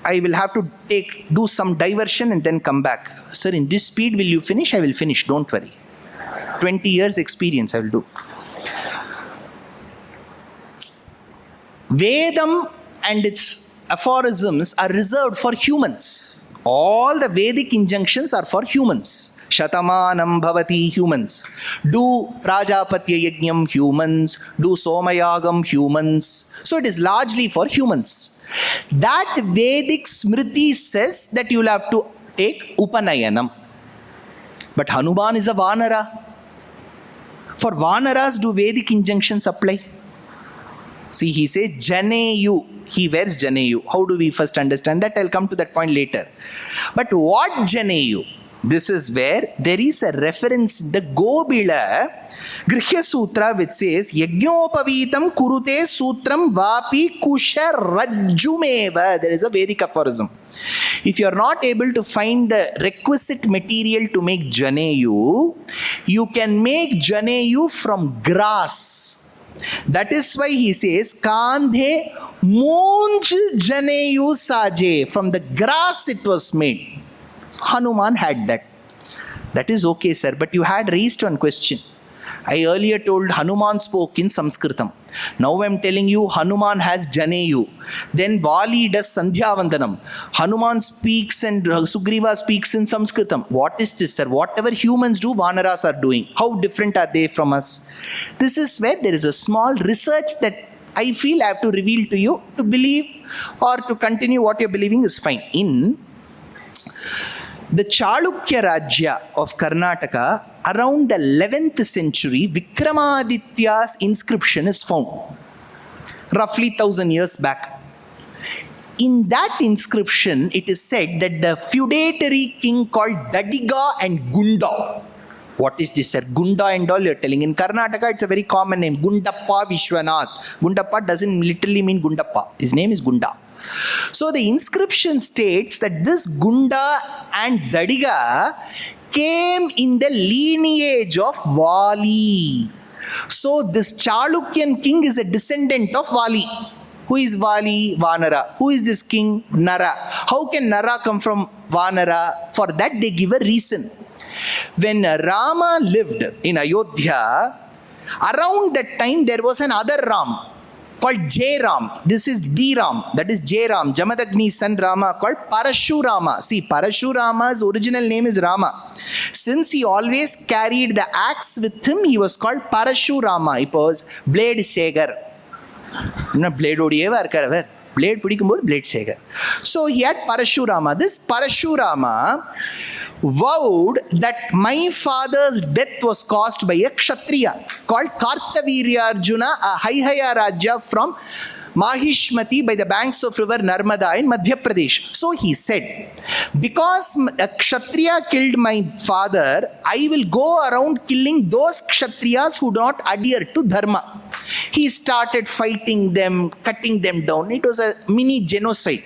I will have to do some diversion and then come back. Sir, in this speed, will you finish? I will finish, don't worry. 20 years experience I will do. Vedam and its aphorisms are reserved for humans. All the Vedic injunctions are for humans. Shatamanam bhavati, humans. Do Prajapatya Yajnam, humans. Do Somayagam, humans. So it is largely for humans. That Vedic Smriti says that you will have to take Upanayanam. But Hanuman is a Vanara. For Vanaras, do Vedic injunctions apply? See, he says Janeyu. He wears Janeyu. How do we first understand that? I'll come to that point later. But what Janeyu? This is where there is a reference in the Gobila Grihya Sutra which says Yajnopavitam kurute sutram vapi kusha rajjumeva. There is a Vedic aphorism. If you are not able to find the requisite material to make Janeyu, you can make Janeyu from grass. That is why he says Kandhe Munj Janeyu Saje. From the grass it was made. So Hanuman had that. That is okay, sir. But you had raised one question. I earlier told Hanuman spoke in Sanskritam. Now I'm telling you Hanuman has Janeyu. Then Vali does Sandhya Vandanam. Hanuman speaks and Sugriva speaks in Sanskritam. What is this, sir? Whatever humans do, Vanaras are doing. How different are they from us? This is where there is a small research that I feel I have to reveal to you. To believe or to continue what you're believing is fine. In the Chalukya Rajya of Karnataka, around the 11th century, Vikramaditya's inscription is found, roughly 1000 years back. In that inscription, it is said that the feudatory king called Dadiga and Gunda. What is this, sir? Gunda and all you're telling. In Karnataka, it's a very common name, Gundappa Vishwanath. Gundappa doesn't literally mean Gundappa. His name is Gunda. So the inscription states that this Gunda and Dadiga came in the lineage of Vali. So this Chalukyan king is a descendant of Vali. Who is Vali? Vanara. Who is this king? Nara. How can Nara come from Vanara? For that they give a reason. When Rama lived in Ayodhya, around that time there was another Ram called J Ram. This is D Ram, that is J Ram, Jamadagni's son Rama, called Parashurama. See, Parashurama's original name is Rama. Since he always carried the axe with him, he was called Parashurama. It was blade sager. Blade odiyeva irkaravar. Blade pidikumbodhu blade sager. So he had Parashurama. This Parashurama vowed that my father's death was caused by a Kshatriya called Kartavirya-Arjuna, a Haihaya Raja from Mahishmati by the banks of river Narmada in Madhya Pradesh. So he said, because a Kshatriya killed my father, I will go around killing those Kshatriyas who do not adhere to Dharma. He started fighting them, cutting them down. It was a mini genocide.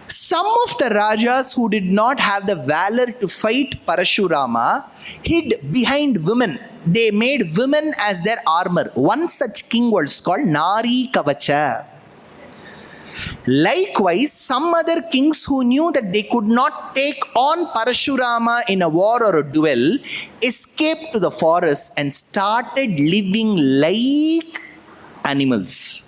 Some of the Rajas who did not have the valor to fight Parashurama hid behind women. They made women as their armor. One such king was called Nari Kavacha. Likewise, some other kings who knew that they could not take on Parashurama in a war or a duel escaped to the forest and started living like animals.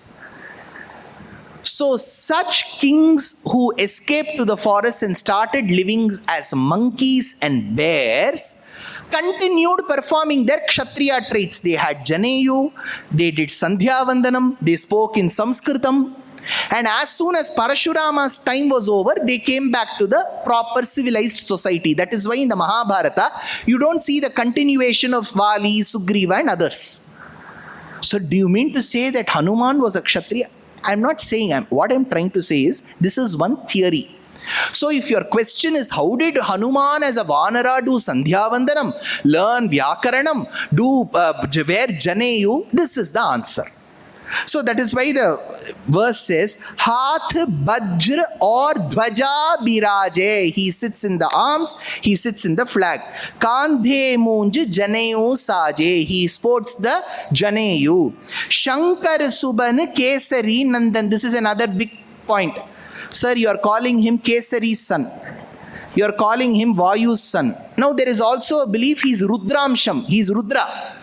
So such kings who escaped to the forest and started living as monkeys and bears continued performing their Kshatriya traits. They had Janeyu, they did Sandhya Vandanam, they spoke in Sanskritam. And as soon as Parashurama's time was over, they came back to the proper civilized society. That is why in the Mahabharata, you don't see the continuation of Vali, Sugriva and others. So do you mean to say that Hanuman was a Kshatriya? I'm not saying, what I'm trying to say is, this is one theory. So if your question is, how did Hanuman as a Vanara do Sandhya Vandanam, learn Vyakaranam, wear Janeyu, this is the answer. So that is why the verse says, Hath Bajra or Dvaja Biraje. He sits in the arms, he sits in the flag. Kandhe Munj Janeyu Saje. He sports the Janeyu. Shankar Suban Kesari Nandan. This is another big point. Sir, you are calling him Kesari's son. You are calling him Vayu's son. Now there is also a belief he is Rudramsham. He is Rudra.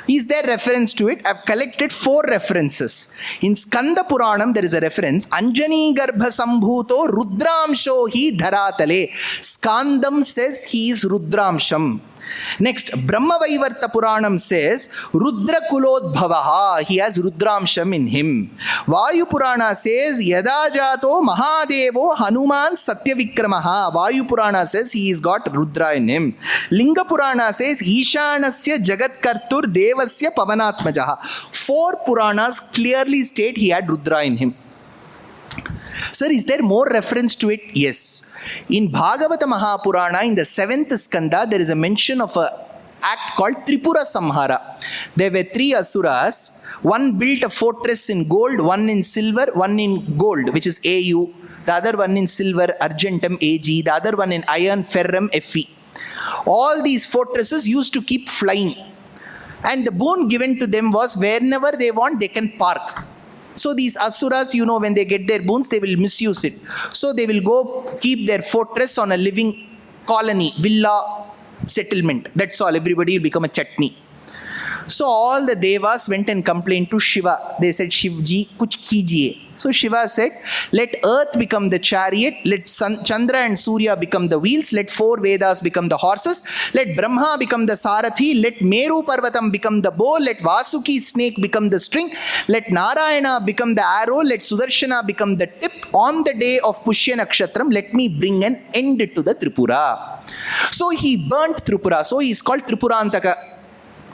Is there reference to it? I have collected 4 references. In Skanda Puranam, there is a reference. Anjani Garbha Sambhuto Rudramsho hi Dharatale. Skandam says he is Rudramsham. Next, Brahma Vaivarta Puranam says Rudra Kulodbhavaha. He has Rudramsham in him. Vayu Purana says Yada Jato Mahadevo Hanuman Satyavikramaha. Vayu Purana says he has got Rudra in him. Linga Purana says Ishanasya Jagatkartur Devasya Pavanatmajaha. 4 Puranas clearly state he had Rudra in him. Sir, is there more reference to it? Yes. In Bhagavata Mahapurana, in the 7th skanda, there is a mention of an act called Tripura Samhara. There were 3 asuras. One built a fortress in gold, one in silver, one in gold, which is AU. The other one in silver, Argentum, AG. The other one in iron, Ferrum, FE. All these fortresses used to keep flying. And the boon given to them was wherever they want, they can park. So these asuras, when they get their boons, they will misuse it. So they will go keep their fortress on a living colony, villa, settlement. That's all. Everybody will become a chutney. So all the devas went and complained to Shiva. They said, Shivji, kuch kijiye. So Shiva said, let earth become the chariot, let Chandra and Surya become the wheels, let 4 Vedas become the horses, let Brahma become the Sarathi, let Meru Parvatam become the bow, let Vasuki snake become the string, let Narayana become the arrow, let Sudarshana become the tip. On the day of Pushya Nakshatram, let me bring an end to the Tripura. So he burnt Tripura. So he is called Tripurantaka.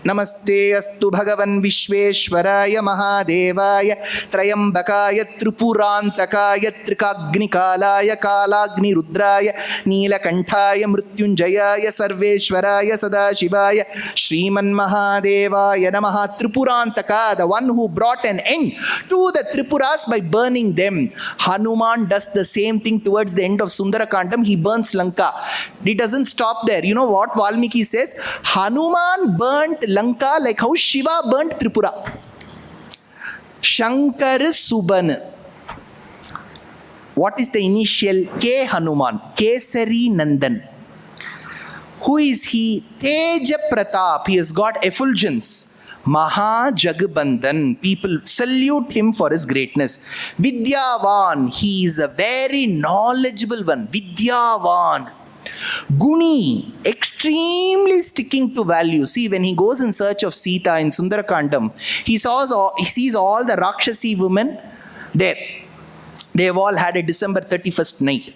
Namaste astu bhagavan Vishveshwaraya Mahadevaya Trayambakaya Tripurantakaya Trikagnikalaya Kalagni Rudraya Neelakantaya Mrityunjayaya Sarveshwaraya Sadashivaya Shriman Mahadevaya Namaha. Tripurantaka, the one who brought an end to the Tripuras by burning them. Hanuman does the same thing towards the end of Sundarakandam. He burns Lanka. He doesn't stop there. You know what Valmiki says? Hanuman burnt Lanka like how Shiva burnt Tripura. Shankar Suban. What is the initial? K Hanuman. Kesari Nandan. Who is he? Teja Pratap. He has got effulgence. Maha Jagabandhan. People salute him for his greatness. Vidyavan. He is a very knowledgeable one. Vidyavan. Guni, extremely sticking to value. See, when he goes in search of Sita in Sundarakandam, he sees all the Rakshasi women there. They have all had a December 31st night.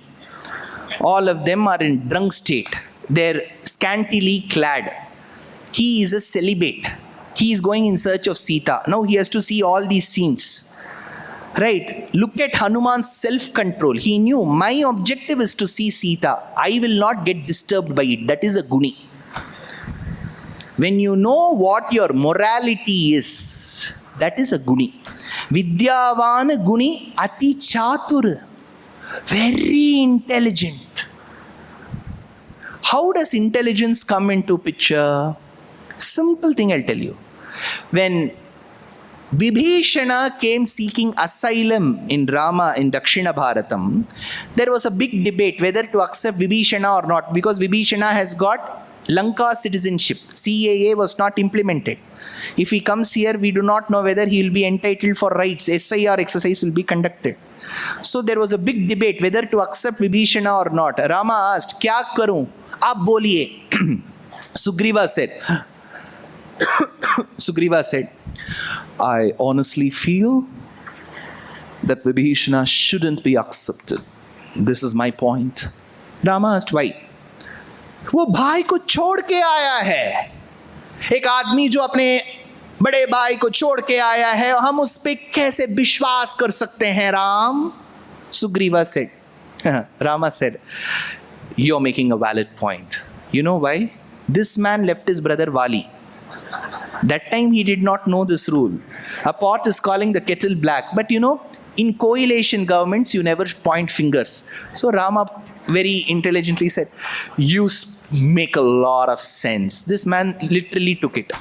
All of them are in drunk state. They're scantily clad. He is a celibate. He is going in search of Sita. Now he has to see all these scenes. Right, look at Hanuman's self-control. He knew my objective is to see Sita. I will not get disturbed by it. That is a guni. When you know what your morality is, that is a guni. Vidyavan guni ati chatur. Very intelligent. How does intelligence come into picture? Simple thing I'll tell you. When Vibhishana came seeking asylum in Rama in Dakshina Bharatam, there was a big debate whether to accept Vibhishana or not, because Vibhishana has got Lanka citizenship. CAA was not implemented. If he comes here, we do not know whether he will be entitled for rights. SIR exercise will be conducted. So there was a big debate whether to accept Vibhishana or not. Rama asked, Kya karoon? Aap boliye. Sugriva said, I honestly feel that Vibhishana shouldn't be accepted. This is my point. Rama asked, why? वो भाई को छोड़ के आया है. एक आदमी जो अपने बड़े भाई को छोड़ के आया है, हम उस पे कैसे विश्वास कर सकते हैं Ram? Sugriva said. Rama said, you're making a valid point. You know why? This man left his brother Vali. That time he did not know this rule. A pot is calling the kettle black. But you know, in coalition governments, you never point fingers. So Rama very intelligently said, you make a lot of sense. This man literally took it.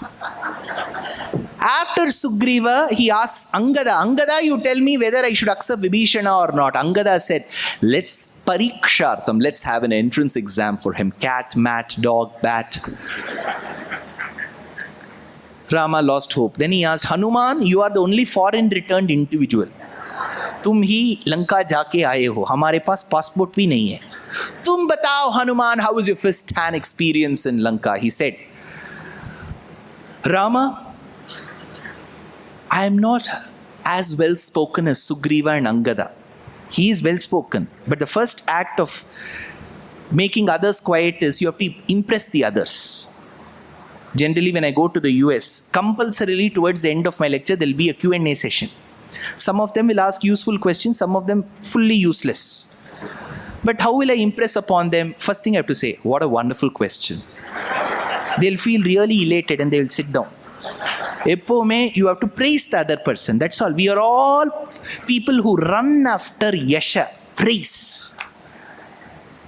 After Sugriva, he asks Angada, Angada, you tell me whether I should accept Vibhishana or not. Angada said, let's parikshartam, let's have an entrance exam for him. Cat, mat, dog, bat. Rama lost hope. Then he asked, Hanuman, you are the only foreign returned individual. तुम ही लंका जाके आए हो, हमारे पास passport भी नहीं है. तुम बताओ Hanuman, how was your first hand experience in Lanka? He said, Rama, I am not as well spoken as Sugriva and Angada. He is well spoken. But the first act of making others quiet is you have to impress the others. Generally, when I go to the US, compulsorily towards the end of my lecture, there will be a Q&A session. Some of them will ask useful questions, some of them fully useless. But how will I impress upon them? First thing I have to say, what a wonderful question. They'll feel really elated and they will sit down. You have to praise the other person. That's all. We are all people who run after yasha, praise.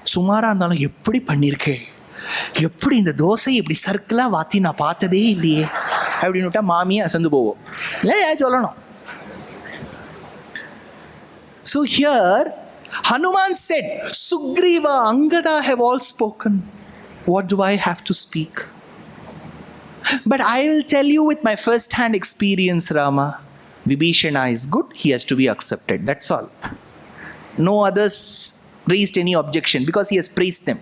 Sumara andalum eppadi pannirke. எப்படி இந்த தோசை இப்படி சர்க்கிளாக வாத்தி நான் பார்த்ததே இல்லையே அப்படின்னு விட்டா மாமியை அசந்து போவோம் இல்லையா சொல்லணும். So here Hanuman said, Sugriva, Angada have all spoken. What do I have to speak? But I will tell you with my first-hand experience, Rama, Vibhishana is good, he has to be accepted. That's all. No others raised any objection because he has praised them.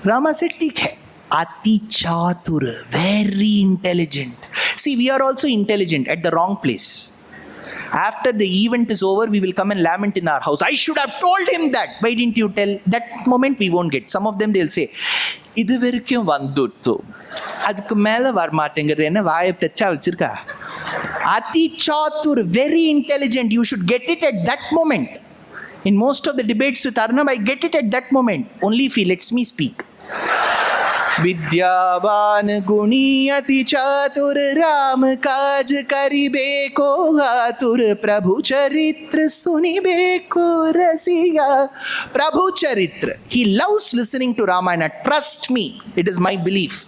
Rama said, "Theek hai." Ati chatur, very intelligent. See, we are also intelligent at the wrong place. After the event is over, we will come and lament in our house. I should have told him that. Why didn't you tell? That moment we won't get. Some of them they'll say, "Idu verikkum vanduttu. Adukku mela varmaatengirudhu enna vaaya pecha vechirka." Ati chatur, very intelligent. You should get it at that moment. In most of the debates with Arnab, I get it at that moment. Only if he lets me speak. विद्यावान गुणी अति चातुर राम काज करिबे को आतुर प्रभु चरित्र सुनिबे को रसिया. Prabhu Charitra. He loves listening to Ramayana. Trust me, it is my belief.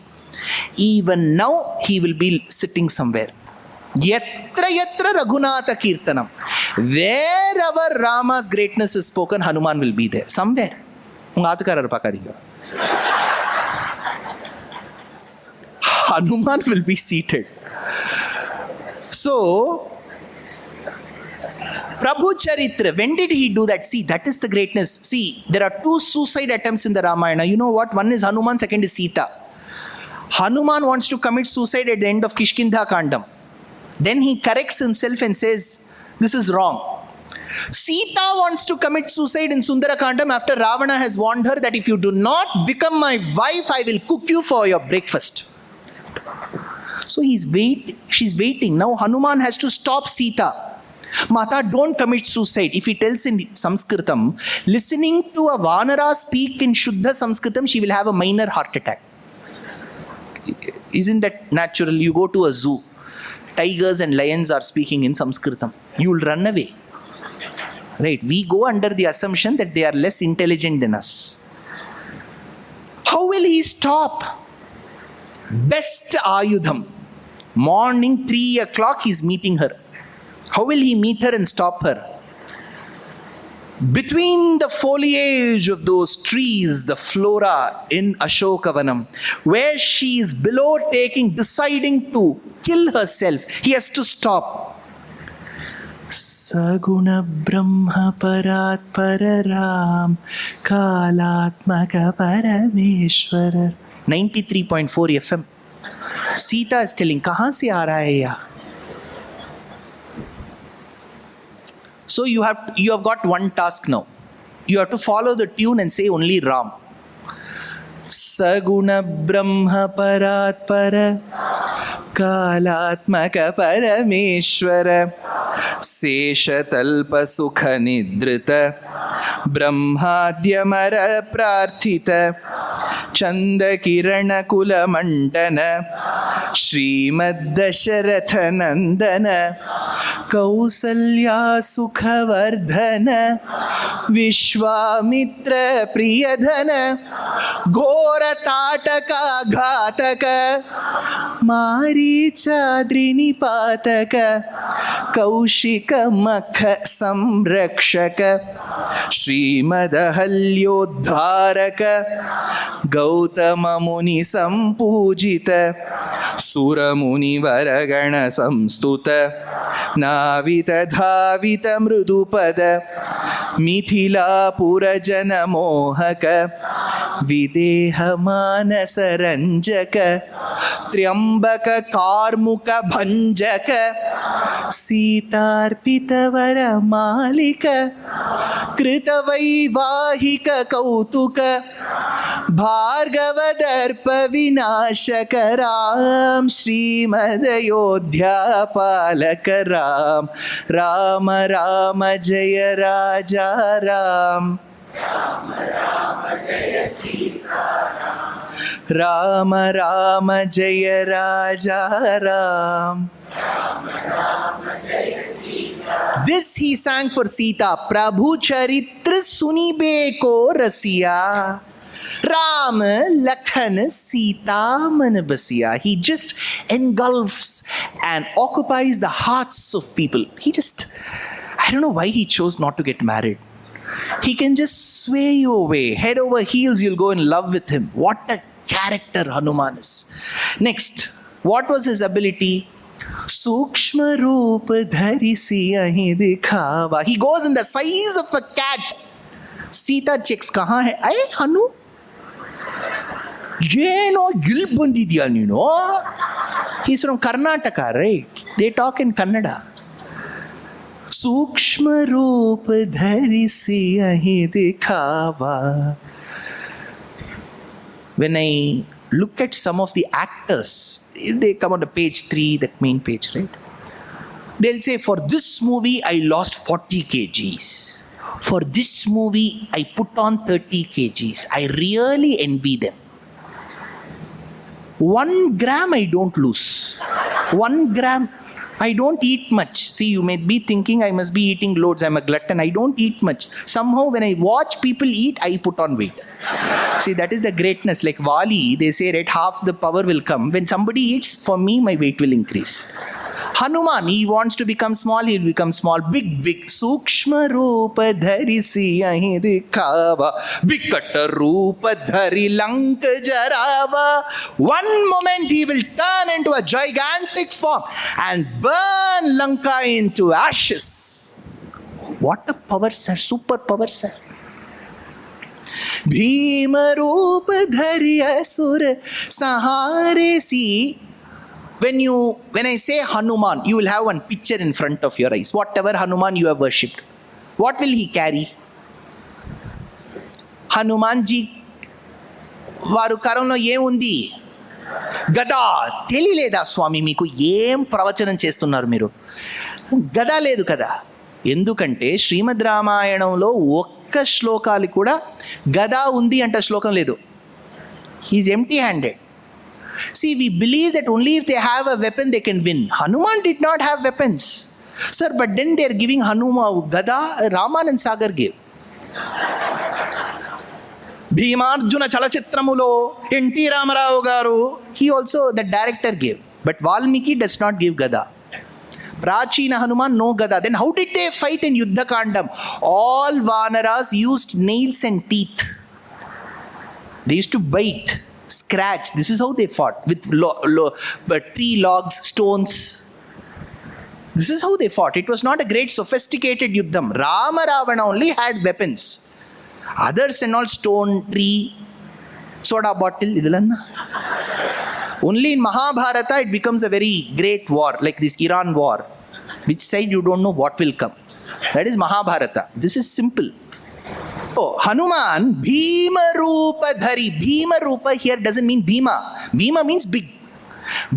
Even now, he will be sitting somewhere. Yatra yatra Raghunatha Kirtanam. Wherever Rama's greatness is spoken, Hanuman will be there. Somewhere. Hanuman will be seated. So, Prabhu Charitra, when did he do that? See, that is the greatness. See, there are 2 suicide attempts in the Ramayana. You know what? One is Hanuman, second is Sita. Hanuman wants to commit suicide at the end of Kishkindha Kandam. Then he corrects himself and says, this is wrong. Sita wants to commit suicide in Sundara Kandam after Ravana has warned her that if you do not become my wife, I will cook you for your breakfast. So she's waiting. Now Hanuman has to stop Sita. Mata, don't commit suicide. If he tells in Sanskritam, listening to a Vanara speak in Shuddha Sanskritam, she will have a minor heart attack. Isn't that natural? You go to a zoo. Tigers and lions are speaking in Sanskritam. You will run away. Right? We go under the assumption that they are less intelligent than us. How will he stop? Best Ayudham. Morning 3 o'clock he's meeting her. How will he meet her and stop her? Between the foliage of those trees, the flora in Ashokavanam, where she is below deciding to kill herself, he has to stop. Saguna Brahma Parat Pararam Kalatmaka Parameshwarar. 93.4 FM. Sita is telling, kahan se aa raha hai ya? So you have got one task now. You have to follow the tune and say only Ram. Saguna Brahma Parat Para Kalatmaka Parameshwara Seshatalpa Sukha Nidrita Brahmadyamara Prarthita Chanda Kirana Kula Mandana Srimad Dasharatha Nandana Kausalya Sukhavardhana Vishwamitra Priyadhana Ghora Tataka Ghataka Marichadrini Pataka Kaushika Makha Samrakshaka Srimadahalyodharaka Gautama Muni Sampujita Sura Muni Varagana Samstuta Navita Dhavita Mrudupada Mithila Purajana Mohaka Videha Manasa Ranjaka Triambaka Karmuka Bhanjaka Sitarpita Vara Malika Kritavaivahika Kautuka Bhargava Darpa Vinashaka Ram Srimad Ayodhya Palaka Ram Rama Rama Jaya Raja Ram Rama Rama Jaya Sita Ram Rama Rama Jaya Raja Ram Rama Rama Jaya Sita. This he sang for Sita. Prabhu Charitra Sunibe ko Rasiya Ram Lakhan Sita Manabasiya. He just engulfs and occupies the hearts of people. I don't know why he chose not to get married. He can just sway you away. Head over heels, you'll go in love with him. What a character Hanuman is. Next, what was his ability? Sukshma roop dhari siyahi dikhava. He goes in the size of a cat. Sita checks, kahan hai? Ay, Hanu? Yeno gil bandidiya nino. He's from Karnataka, right? They talk in Kannada. Sukshma roop dhari siyahi dikhava. When I look at some of the actors, they come on the page 3, that main page, right? They'll say, for this movie, I lost 40 kgs. For this movie, I put on 30 kgs. I really envy them. 1 gram I don't lose. 1 gram. I don't eat much. See, you may be thinking I must be eating loads. I'm a glutton. I don't eat much. Somehow when I watch people eat, I put on weight. See, that is the greatness. Like Wali, they say, right, half the power will come. When somebody eats, for me, my weight will increase. Hanuman, he wants to become small, he'll become small. Big, big. Sukshma roopa dhari siyahi dikhava. Bikata roopa dhari lanka jarava. One moment he will turn into a gigantic form and burn Lanka into ashes. What a power, sir. Super power, sir. Bhima roopa dhari asura sahare. See, when I say Hanuman, you will have one picture in front of your eyes. Whatever Hanuman you have worshipped, what will he carry? Hanumanji varu karanlo em undi? Gada. Telileda Swami meeku em pravachanam chestunnaru meeru? Gada ledu kada. ఎందుకంటే శ్రీమద్ రామాయణంలో ఒక్క శ్లోకాలు కూడా గదా ఉంది అంటే శ్లోకం లేదు. He's empty handed. See, we believe that only if they have a weapon they can win. Hanuman did not have weapons. Sir, but then they are giving Hanuman Gada, Ramanand Sagar gave. Bhimarjuna Chalachitramulo, N.T. Ramarao Garu, he also, the director gave. But Valmiki does not give Gada. Prachina Hanuman, no Gada. Then how did they fight in Yuddha Kandam? All Vanaras used nails and teeth. They used to bite, scratch. This is how they fought, with tree logs, stones. This is how they fought. It was not a great sophisticated yuddham. Rama Ravana only had weapons. Others and all, stone, tree, soda bottle. Only in Mahabharata it becomes a very great war, like this Iran war. Which side you don't know what will come. That is Mahabharata. This is simple. Oh, Hanuman, Bhima Rupa Dhari. Bhima Rupa here doesn't mean Bhima. Bhima means big.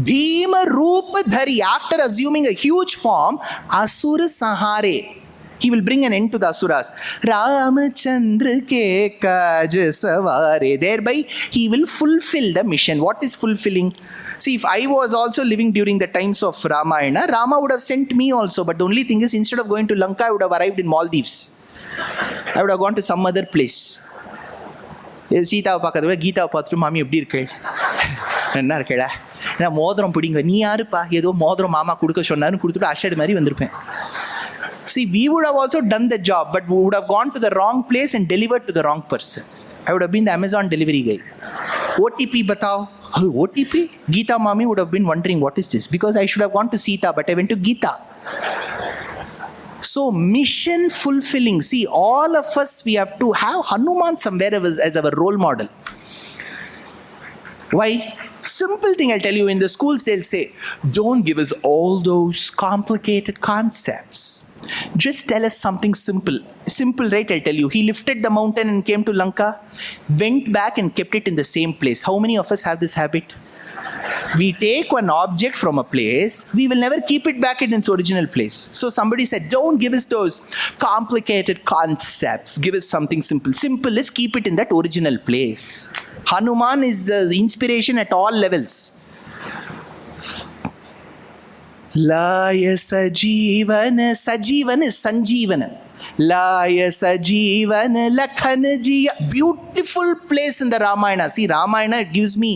Bhima Rupa Dhari. After assuming a huge form, Asura Sahare. He will bring an end to the Asuras. Ramachandra ke kaj savare. Thereby, he will fulfill the mission. What is fulfilling? See, if I was also living during the times of Ramayana, Rama would have sent me also. But the only thing is, instead of going to Lanka, I would have arrived in Maldives. I would have gone to some other place. சீதாவை பார்க்கறத விட கீதாவை பார்த்துட்டு மாமி எப்படி இருக்கு, என்ன இருக்கடா, நான் மோதிரம் பிடிங்க, நீ யாருப்பா, ஏதோ மோதிரம் மாமா கொடுக்க சொன்னாருன்னு கொடுத்துட்டு அஷடு மாதிரி வந்திருப்பேன். See, we would have also done the job, but we would have gone to the wrong place and delivered to the wrong person. I would have been the Amazon delivery guy. OTP batao. OTP? Geeta Mami would have been wondering, what is this? Because I should have gone to Sita, but I went to Geeta. So, mission fulfilling. See, all of us, we have to have Hanuman somewhere as our role model. Why? Simple thing I'll tell you, in the schools they'll say, don't give us all those complicated concepts. Just tell us something simple. Simple, right? I'll tell you. He lifted the mountain and came to Lanka, went back and kept it in the same place. How many of us have this habit? We take one object from a place, we will never keep it back in its original place. So somebody said, don't give us those complicated concepts. Give us something simple. Simple is keep it in that original place. Hanuman is the inspiration at all levels. Laya Sajivana. Sajivana is Sanjeevana. Laya Sajivana Lakhana Jiya. Beautiful place in the Ramayana. See, Ramayana gives me,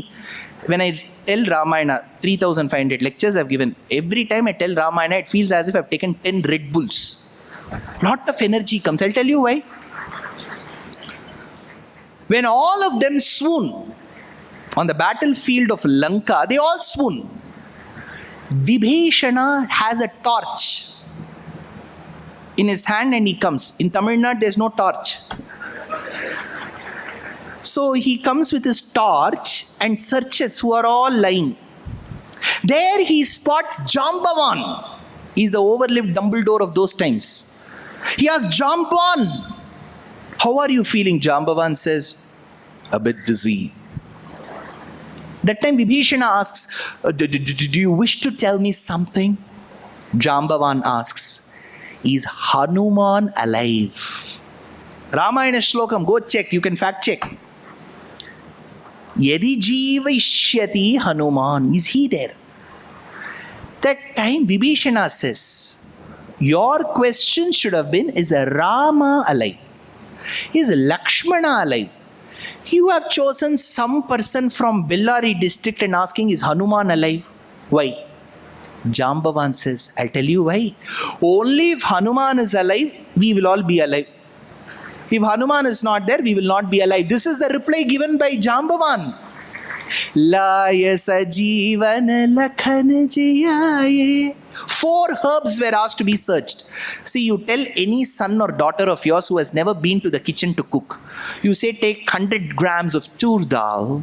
when I tell Ramayana, 3,500 lectures I've given. Every time I tell Ramayana, it feels as if I've taken 10 Red Bulls. Lot of energy comes. I'll tell you why. When all of them swoon on the battlefield of Lanka, they all swoon. Vibhishana has a torch in his hand and he comes. In Tamil Nadu, there's no torch. So he comes with his torch and searches who are all lying. There he spots Jambavan. He's the overlived Dumbledore of those times. He asks Jambavan, how are you feeling? Jambavan says, a bit dizzy. That time Vibhishana asks, do you wish to tell me something? Jambavan asks, is Hanuman alive? Ramayana Shlokam, go check, you can fact check. Yadi jivaishyati Hanuman, is he there? That time Vibhishana says, your question should have been, is Rama alive? Is Lakshmana alive? You have chosen some person from Bellary district and asking, is Hanuman alive? Why? Jambavan says, I'll tell you why. Only if Hanuman is alive, we will all be alive. If Hanuman is not there, we will not be alive. This is the reply given by Jambavan. Laya sajivan lakhan jiyaye. 4 herbs were asked to be searched. See, you tell any son or daughter of yours who has never been to the kitchen to cook, you say take 100 grams of tur dal.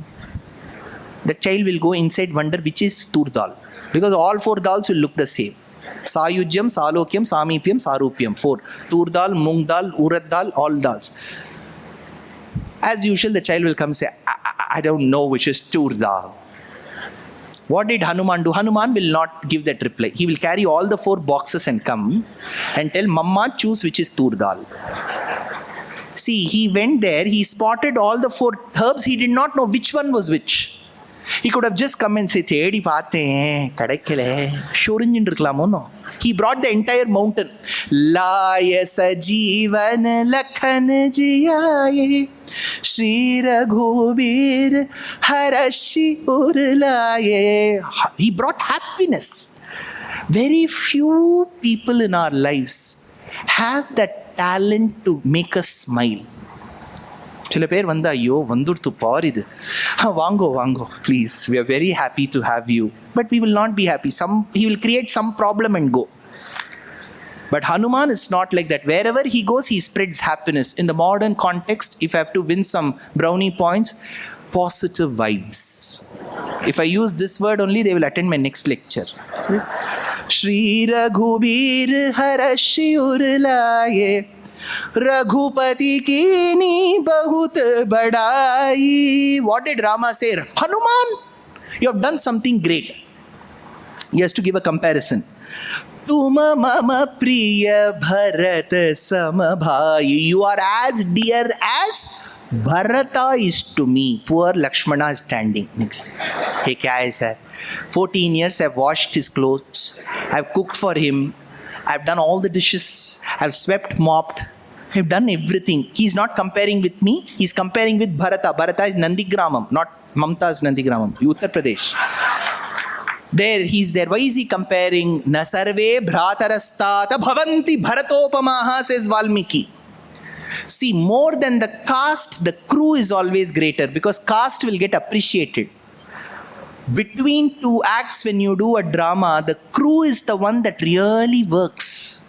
The child will go inside, wonder which is tur dal. Because all 4 dals will look the same. Sayujyam, Salokyam, Samipyam, Sarupyam. 4. Tur dal, Mung dal, Urad dal, all dals. As usual, the child will come say, I don't know which is tur dal. What did Hanuman do? Hanuman will not give that reply. He will carry all the 4 boxes and come and tell Mamma, choose which is tur dal. See, he went there, he spotted all the 4 herbs, he did not know which one was which. He could have just come and said, Thedi paathe, kadaikale, shorinjin irukalamo no. He brought the entire mountain. Laya sajivan lakhan jiyaye, Shri Raghubir harashi urlaye. He brought happiness. Very few people in our lives have that talent to make us smile. சில பேர் வந்து ஐயோ வந்துடுத்து பார் இது வாங்கோ வாங்கோ please we are very happy to have you, but we will not be happy. He will create some problem and go. But Hanuman is not like that. Wherever he goes, he spreads happiness. In the modern context, if I have to win some brownie points, positive vibes. If I use this word only, they will attend my next lecture. Shri Raghubir harashi urlaye, Raghupati kini bahut badai. What did Rama say? Hanuman, you have done something great. He has to give a comparison. Tuma mama priya bharat samabhai. You are as dear as Bharata is to me. Poor Lakshmana is standing next. Hey, kya hai sir? 14 years I've washed his clothes. I've cooked for him. I've done all the dishes. I've swept, mopped. I've done everything. He's not comparing with me. He's comparing with Bharata. Bharata is Nandigramam, not Mamta's Nandigramam, Uttar Pradesh. There, he's there. Why is he comparing? Na sarve bhratarastata bhavanti bharatopamaha, says Valmiki. See, more than the caste, the crew is always greater, because caste will get appreciated. Between 2 acts, when you do a drama, the crew is the one that really works.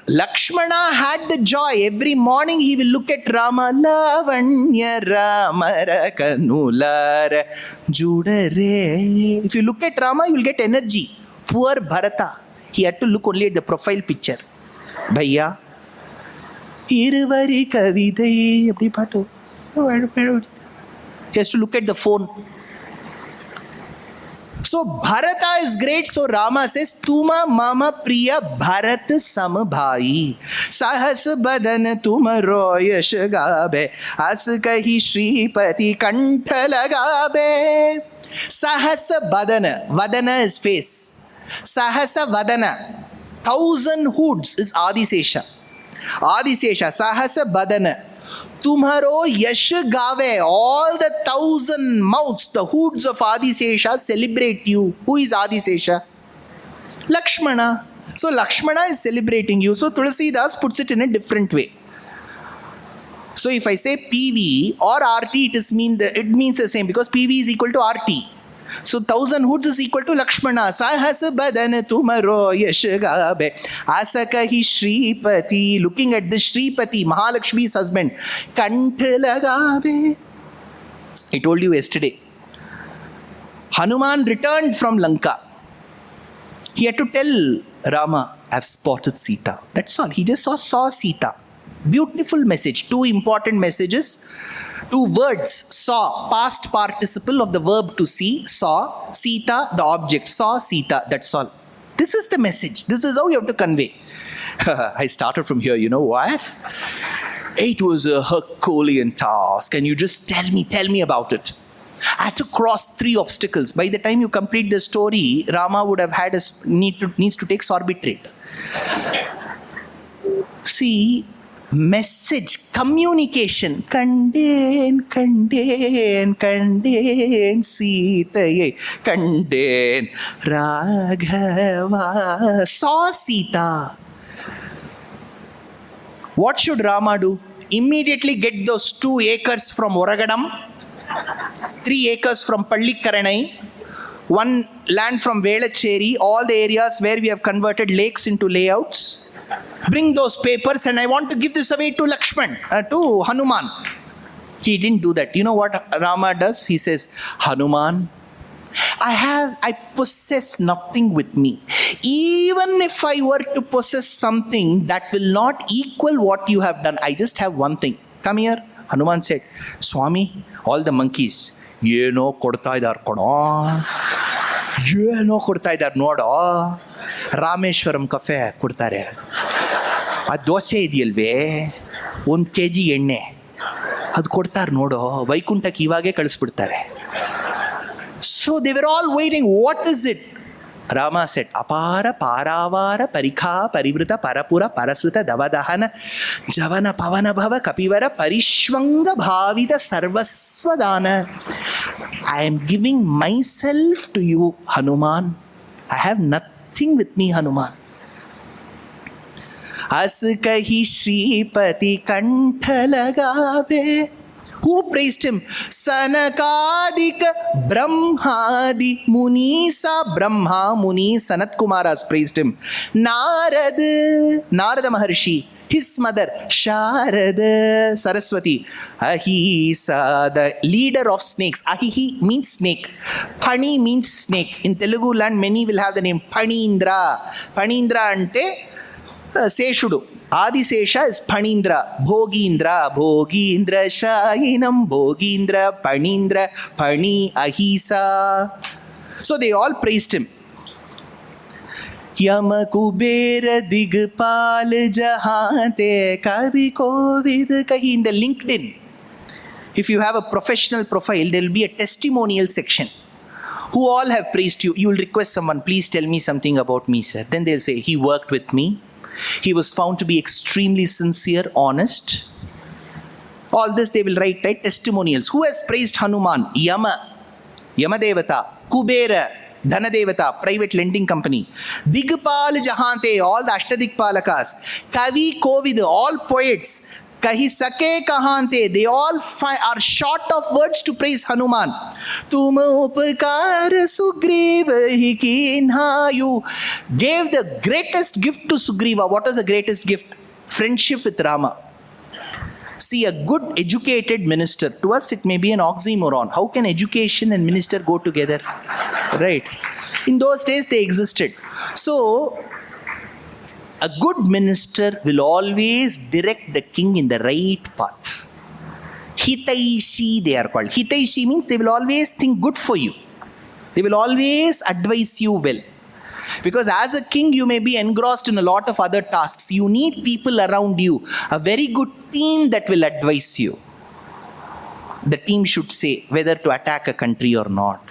Lakshmana had the joy. Every morning he will look at Rama. Lavanya Ramara Kanulara Judare. If you look at Rama, you will get energy. Poor Bharata, he had to look only at the profile picture. Bhaiya, Iruvari Kavidai, apdi paatu. He has to look at the phone. So Bharata is great. So Rama says, Tuma mama priya Bharat samabhai, sahas badan tumaro yash gabe, as kahi Shripati kantha lagabe. Sahas badana, vadana is face. Sahasa vadana, 1,000 hoods is Adisesha. Adisesha, sahasa badana. Tumharo yash gave, all the 1,000 mouths, the hoods of Adisesha celebrate you. Who is Adisesha? Lakshmana. So Lakshmana is celebrating you. So Tulasi Das puts it in a different way. So if I say PV or RT, it means the same, because PV is equal to RT. So 1,000 hoods is equal to Lakshmana. Sahas badan tumaro yash gabe. Asakahi Shripati. Looking at the Shripati, Mahalakshmi's husband. Kant lagabe. I told you yesterday. Hanuman returned from Lanka. He had to tell Rama, I've spotted Sita. That's all. He just saw Sita. Beautiful message. Two important messages. Two words. Saw, past participle of the verb to see. Saw. Sita, the object. Saw Sita. That's all. This is the message. This is how you have to convey. I started from here. You know what? It was a Herculean task. And you just tell me about it. I had to cross 3 obstacles. By the time you complete the story, Rama would have had needs to take sorbitrate. See, message, communication. Kanden Sitaye. Kanden Raghava. Saw Sita. What should Rama do? Immediately get those 2 acres from Oragadam, 3 acres from Pallikkaranai, 1 land from Velacheri, all the areas where we have converted lakes into layouts. Bring those papers and I want to give this away to to Hanuman. He didn't do that. You know what Rama does? He says, Hanuman, I possess nothing with me. Even if I were to possess something, that will not equal what you have done. I just have one thing. Come here. Hanuman said, Swami, all the monkeys, ಏನೋ ಕೊಡ್ತಾ ಇದ್ದಾರೆ ಕಣೋ, ಏನೋ ಕೊಡ್ತಾ ಇದ್ದಾರೆ ನೋಡೋ, ರಾಮೇಶ್ವರಂ ಕಫೆ ಕೊಡ್ತಾರೆ, ಆ ದೋಸೆ ಇದೆಯಲ್ವೇ 1 kg ಎಣ್ಣೆ ಅದು ಕೊಡ್ತಾರೆ ನೋಡೋ, ವೈಕುಂಠಕ್ಕೆ ಇವಾಗೇ ಕಳಿಸ್ಬಿಡ್ತಾರೆ. So they were all waiting. What is it? Rama said, Apara Paravara Parikha Parivrita Parapura Parasrita Davadahana Javana Pavana Bhava Kapivara Parishwanga Bhavita Sarvaswadana. I am giving myself to you, Hanuman. I have nothing with me, Hanuman. Asakahi Shripati Kanthalagave. Who praised him? Sanakadika Brahmadi Munisa. Brahma, Muni, Sanat Kumaras praised him. Narada Maharshi, his mother, Sharada Saraswati. Ahisa, the leader of snakes. Ahihi means snake. Pani means snake. In Telugu land, many will have the name Panindra. Panindra ante Seshudu. Adisesha is Panindra, Bhogindra, Bhogindra Shayinam, Bhogindra, Panindra, Pani, Ahisa. So they all praised him. Yama Kubera Digpal Jahante Kabi Kovid Kahi. In the LinkedIn, if you have a professional profile, there will be a testimonial section. Who all have praised you? You will request someone, please tell me something about me, sir. Then they'll say, he worked with me. He was found to be extremely sincere, honest. All this they will write testimonials. Who has praised Hanuman? Yama Devata, Kubera, Dhanadevata, private lending company. Digpal Jahante, all the Ashtadikpalakas. Kavi Kovid, all poets. Kahi Sake Kahante, they all are short of words to praise Hanuman. Tuma upakar Sugriva hikinha. You gave the greatest gift to Sugriva. What was the greatest gift? Friendship with Rama. See, a good educated minister, to us it may be an oxymoron. How can education and minister go together? Right? In those days they existed. So, a good minister will always direct the king in the right path. Hitaishi they are called. Hitaishi means they will always think good for you. They will always advise you well. Because as a king, you may be engrossed in a lot of other tasks. You need people around you, a very good team that will advise you. The team should say whether to attack a country or not.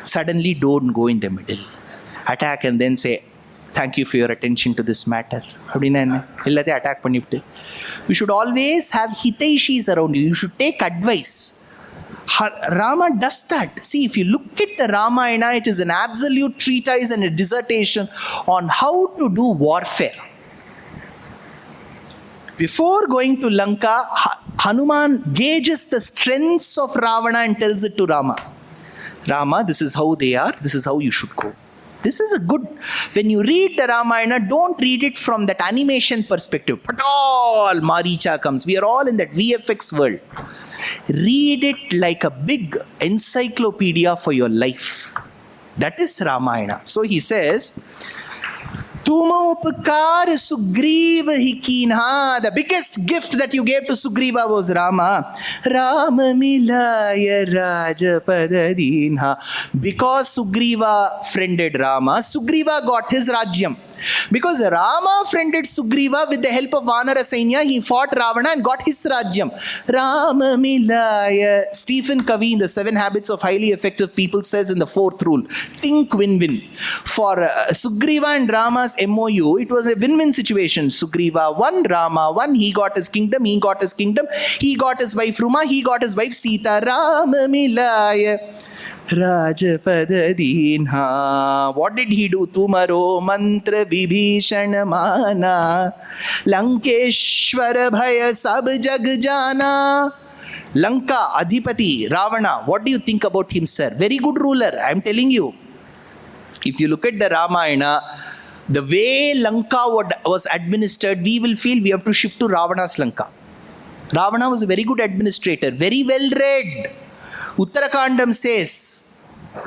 Suddenly don't go in the middle. Attack and then say, thank you for your attention to this matter. Attack pannittu. You should always have hitaishis around you. You should take advice. Rama does that. See, if you look at the Ramayana, it is an absolute treatise and a dissertation on how to do warfare. Before going to Lanka, Hanuman gauges the strengths of Ravana and tells it to Rama. Rama, this is how they are, this is how you should go. This is a good, when you read the Ramayana, don't read it from that animation perspective. Patal, Maricha comes. We are all in that VFX world. Read it like a big encyclopedia for your life. That is Ramayana. So he says, Tumopkar Sugriva Hikinha. The biggest gift that you gave to Sugriva was Rama. Rama Milaya Rajapadadinha. Because Sugriva friended Rama, Sugriva got his Rajyam. Because Rama friended Sugriva with the help of Vanara Sainya, he fought Ravana and got his Rajyam. Rama Milaya. Stephen Covey in the 7 Habits of Highly Effective People says in the 4th rule, think win-win. For Sugriva and Rama's MOU, it was a win-win situation. Sugriva won, Rama won, he got his kingdom, he got his kingdom, he got his wife Ruma, he got his wife Sita. Rama Milaya Rajapadadinha. What did he do? Tumaro mantra vibhishana mana, Lankeshwara bhaya sab jag jana. Lanka, Adhipati, Ravana, what do you think about him, sir? Very good ruler, I am telling you. If you look at the Ramayana, the way Lanka was administered, we will feel we have to shift to Ravana's Lanka. Ravana was a very good administrator, very well read. Uttarakandam says,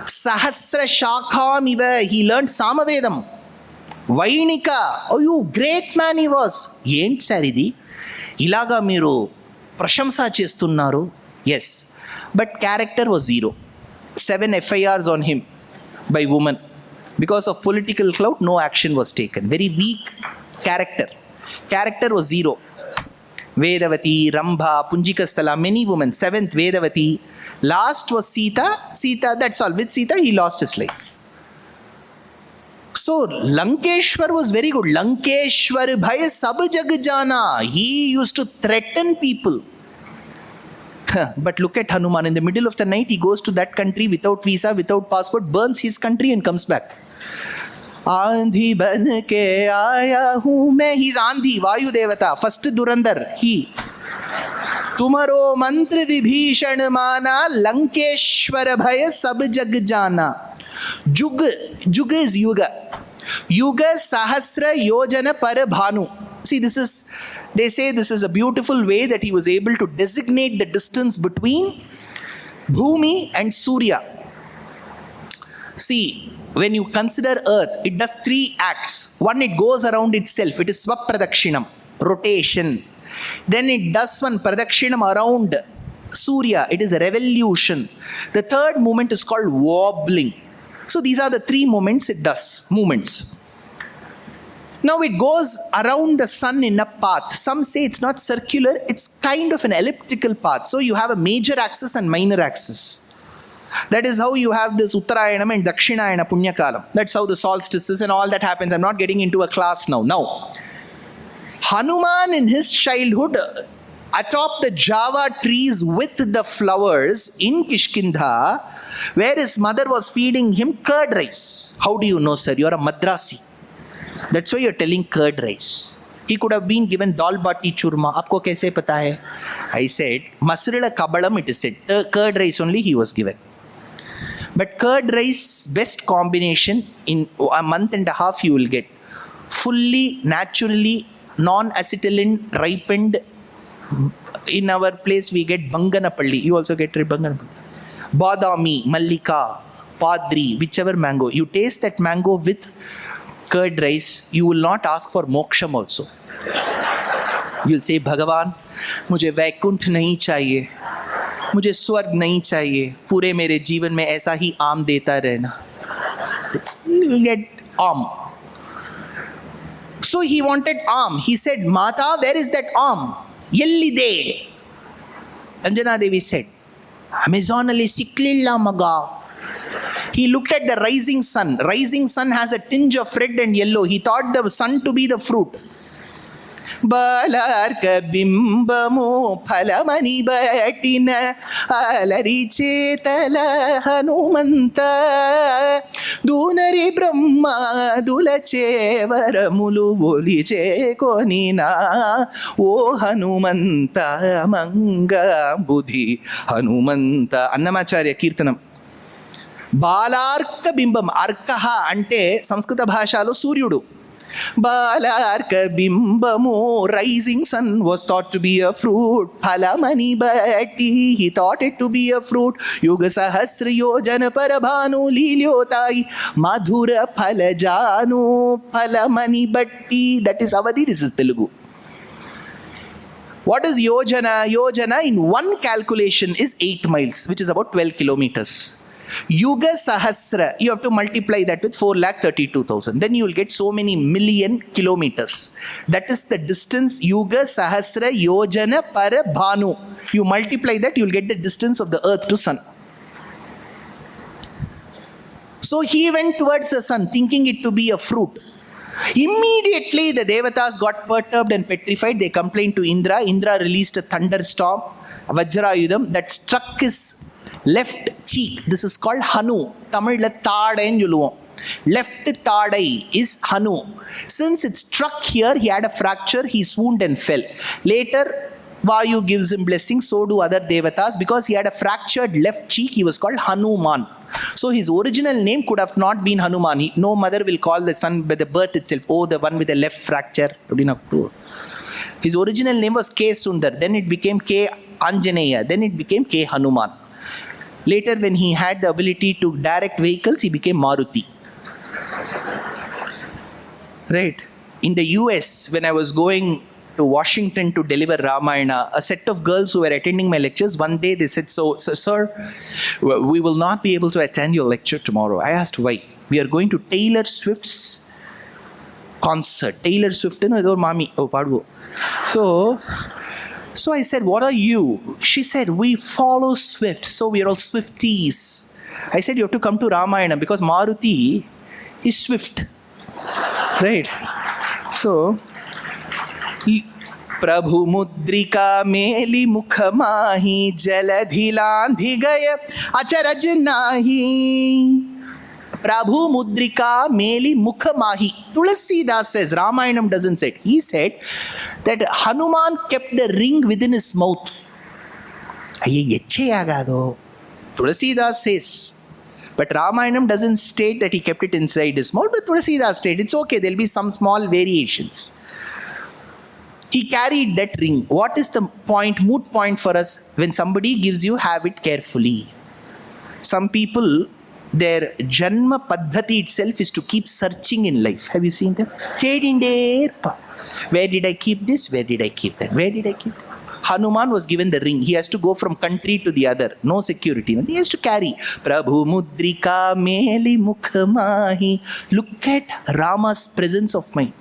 Sahasra Shakham iva, he learned Samavedam. Vainika, oh you great man he was. Yent saridi, ilaga miru prashamsa chestunnaru. Yes, but character was 0. 7 FIRs on him by women. Because of political clout, no action was taken. Very weak character. Character was 0. Vedavati, Rambha, Punjikasthala, many women. 7th Vedavati. Last was Sita. Sita, that's all. With Sita, he lost his life. So, Lankeshwar was very good. Lankeshwar bhai sab jag jana. He used to threaten people. But look at Hanuman. In the middle of the night, he goes to that country without visa, without passport, burns his country and comes back. Andhi ban ke aaya hu main. He's Andhi, Vayu Devata. First Durandar, he. Tumaro mantra vibhishan mana, Lankeshwara bhaya sab jag jana. Jug is Yuga. Yuga Sahasra Yojana Para Bhanu. See, they say this is a beautiful way that he was able to designate the distance between Bhumi and Surya. See, when you consider Earth, it does 3 acts. One, it goes around itself. It is Swapradakshina, rotation. Then it does one Pradakshinam around Surya. It is a revolution. The third movement is called wobbling. So these are the 3 movements movements. Now it goes around the sun in a path. Some say it's not circular, it's kind of an elliptical path. So you have a major axis and minor axis. That is how you have this Uttarayanam and Dakshinayana Punyakalam. That's how the solstices and all that happens. I'm not getting into a class now. Now, Hanuman in his childhood atop the Java trees with the flowers in Kishkindha, where his mother was feeding him curd rice. How do you know, sir? You're a Madrasi. That's why you're telling curd rice. He could have been given dal bati churma. Aapko kaise pata hai? I said, Masrila Kabalam, it is said. The curd rice only he was given. But curd rice, best combination, in a month and a half you will get. Fully, naturally, non-acetylene, ripened. In our place we get Banganapalli. You also get Banganapalli. Badami, Mallika, Padri, whichever mango. You taste that mango with curd rice, you will not ask for moksham also. You'll say, Bhagavan, मुझे वैकुंठ नहीं चाहिए, मुझे स्वर्ग नहीं चाहिए, पूरे मेरे जीवन में ऐसा ही आम देता रहना. You'll get आम. So he wanted आम. He said, Mata, where is that आम? Yellide. Anjana Devi said, Amazonali siklilla maga. He looked at the rising sun. Rising sun has a tinge of red and yellow. He thought the sun to be the fruit. బాలార్క బింబము ఫలమని బట్టిన అలరి చేతల హనుమంత దూనరి బ్రహ్మాదుల చేవరములు ఒలిచే కొనినా ఓ హనుమంత మంగబుధి హనుమంత. అన్నమాచార్య కీర్తనం. బాలార్క బింబం, అర్క అంటే సంస్కృత భాషలో సూర్యుడు. బాలార్క బింబము, rising sun was thought to be a fruit. Phalamani batti, he thought it to be a fruit. Yuga sahasra yojana parabhanu lilyotai madhura phalajanu phalamani batti. That is Avadi, this is Telugu. What is yojana? Yojana in one calculation is 8 miles, which is about 12 kilometers. Yuga Sahasra, you have to multiply that with 4,32,000. Then you will get so many million kilometers. That is the distance. Yuga Sahasra Yojana Parabhanu. You multiply that, you will get the distance of the earth to sun. So he went towards the sun thinking it to be a fruit. Immediately the Devatas got perturbed and petrified. They complained to Indra. Indra released a thunderstorm, Vajrayudham, that struck his left cheek. This is called Hanu. Tamil Tadai Yuluvam. Left Tadai is Hanu. Since it struck here, he had a fracture, he swooned and fell. Later, Vayu gives him blessing, so do other Devatas. Because he had a fractured left cheek, he was called Hanuman. So his original name could have not been Hanuman. No mother will call the son by the birth itself, oh, the one with the left fracture. His original name was K. Sundar. Then it became K. Anjaneya. Then it became K. Hanuman. Later, when he had the ability to direct vehicles, he became Maruti. Right. In the US, when I was going to Washington to deliver Ramayana, a set of girls who were attending my lectures, one day they said, so, sir, we will not be able to attend your lecture tomorrow. I asked why. We are going to Taylor Swift's concert. Taylor Swift, mami. Oh, pardon. So I said, what are you? She said, we follow Swift, so we are all Swifties. I said, you have to come to Ramayana because Maruti is Swift. Right? So, Prabhu Mudrika Meli Mukhamahi Jaladhilandhi Gaya Acharaj Nahi. Prabhu Mudrika Meli Mukhamahi. Tulasi Dasa says, Ramayanam doesn't say it. He said that Hanuman kept the ring within his mouth. Tulasi Dasa says. But Ramayanam doesn't state that he kept it inside his mouth, but Tulasi Dasa stated it's okay, there will be some small variations. He carried that ring. What is the point, moot point for us? When somebody gives you, have it carefully. Some people, their janma paddhati itself is to keep searching in life. Have you seen them? Where did I keep this? Where did I keep that? Where did I keep that? Hanuman was given the ring. He has to go from country to the other. No security. He has to carry. Prabhu Mudrika Meli Mukhamahi. Look at Rama's presence of mind.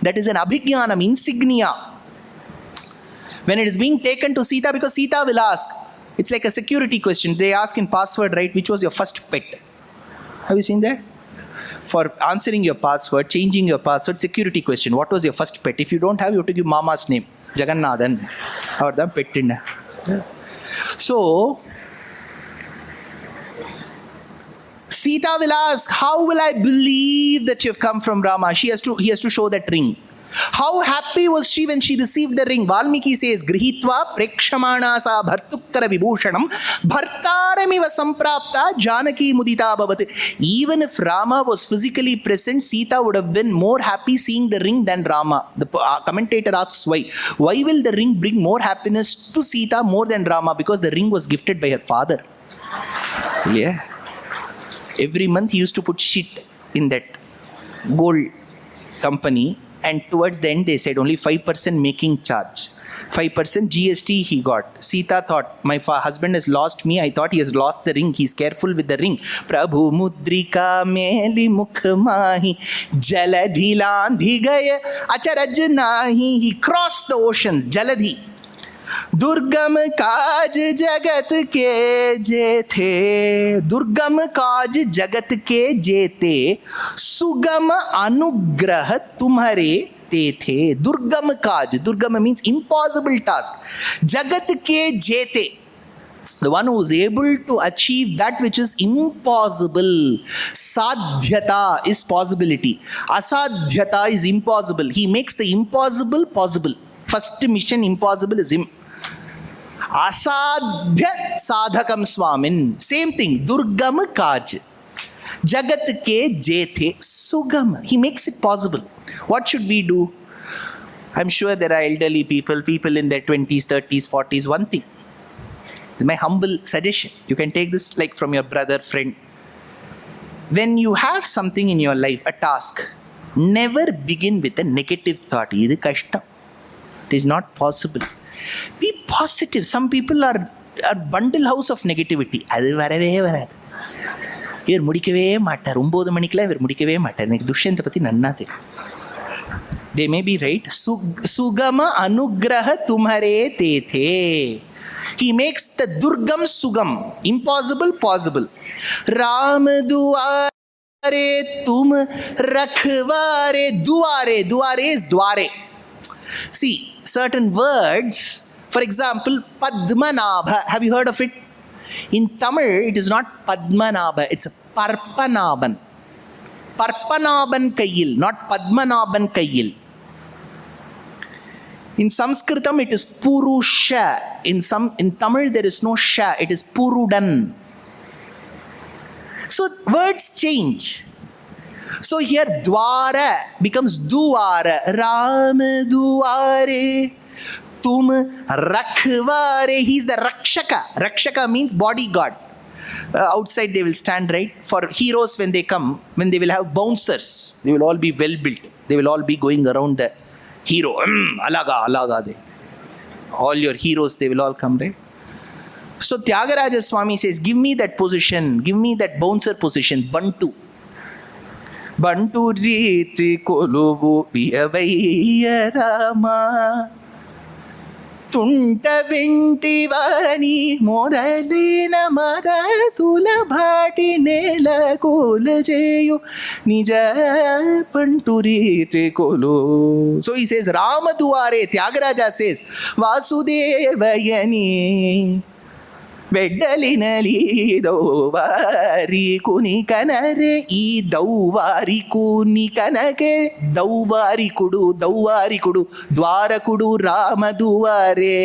That is an abhigyanam, insignia. When it is being taken to Sita, because Sita will ask, it's like a security question. They ask in password, right, which was your first pet? Have you seen that? For answering your password, changing your password, security question. What was your first pet? If you don't have, you have to give mama's name. Jagannathan. Or the pet. So, Sita will ask, how will I believe that you have come from Rama? He has to show that ring. How happy was she when she received the ring? Valmiki says, Grihitva prekshamana sa bhartukkara vibhushanam bhartaramiva samprapta janaki mudita bhavat. Even if Rama was physically present, Sita would have been more happy seeing the ring than Rama. The commentator asks why. Why will the ring bring more happiness to Sita more than Rama? Because the ring was gifted by her father. Yeah. Every month he used to put shit in that gold company. And towards the end, they said only 5% making charge. 5% GST he got. Sita thought, my husband has lost me. I thought he has lost the ring. He's careful with the ring. Prabhu Mudrika Meli Mukhamahi Jaladhilandhi Gaya Acharaj Nahi. He crossed the oceans. Jaladhi. दुर्गम काज जगत के जेते, दुर्गम काज जगत के जेते, सुगम अनुग्रह तुम्हारे te. Durgam kaj. Durgam means impossible task. Jagat ke jete. The one who is able to achieve that which is impossible. Sadhyata is possibility. Asadhyata is impossible. He makes the impossible possible. First mission impossible is him. Asadhya sadhakam swamin. Same thing. Durgam kaj. Jagat ke jethe sugam. He makes it possible. What should we do? I'm sure there are elderly people in their 20s, 30s, 40s. One thing. My humble suggestion. You can take this like from your brother, friend. When you have something in your life, a task, never begin with a negative thought. Idu kashtam. It is not possible. Be positive. Some people are bundle house of negativity. Adu varave varadu. இவர் முடிக்கவே மாட்டார் 9 மணிக்கெல்லாம் இவர் முடிக்கவே மாட்டார் எனக்கு துஷ்யந்தை பற்றி நன்னா தெரியும் they may be right sugama anugraha tumhare tethe he makes the durgam sugam impossible possible ram duare tum rakhware duare is dware see certain words for example padmanabha have you heard of it in Tamil, it is not Padmanabha, it's Parpanaban. Parpanaban Kayil, not Padmanaban Kayil. In Sanskritam, it is Purusha. In Tamil, there is no Sha, it is Purudan. So, words change. So, here, Dwara becomes Duara. Ram Duare. Tum rakhware. He's the rakshaka. Rakshaka means bodyguard. Outside they will stand, right? For heroes when they come, when they will have bouncers, they will all be well built. They will all be going around the hero. Alaga. All your heroes, they will all come, right? So Tyagaraja Swami says, give me that position. Give me that bouncer position. Bantu. Bantu riti koluvu piyavaiya Rama. ತುಂಟ ವಿಂಟಿವಾನಿ ಮೊದಲಿನ ಮದ ತುಲ ಭಾಟಿ ನೇಲ ಕೋಲಜೆಯು ನಿಜ ಪಂಟುರೀತಿ ಕೋಲು so he says Ramaduare Tyagaraja says Vasudevayani ಬೆಡ್ಡಲಿನಲಿ ದೌವಾರಿ ಕುನಿ ಕನರೆ ಈ ದೌವಾರಿ ಕುನಿ ಕನಗೆ ದೌವಾರಿ ಕುಡು ದ್ವಾರ ಕುಡು ರಾಮ ದುವಾರೆ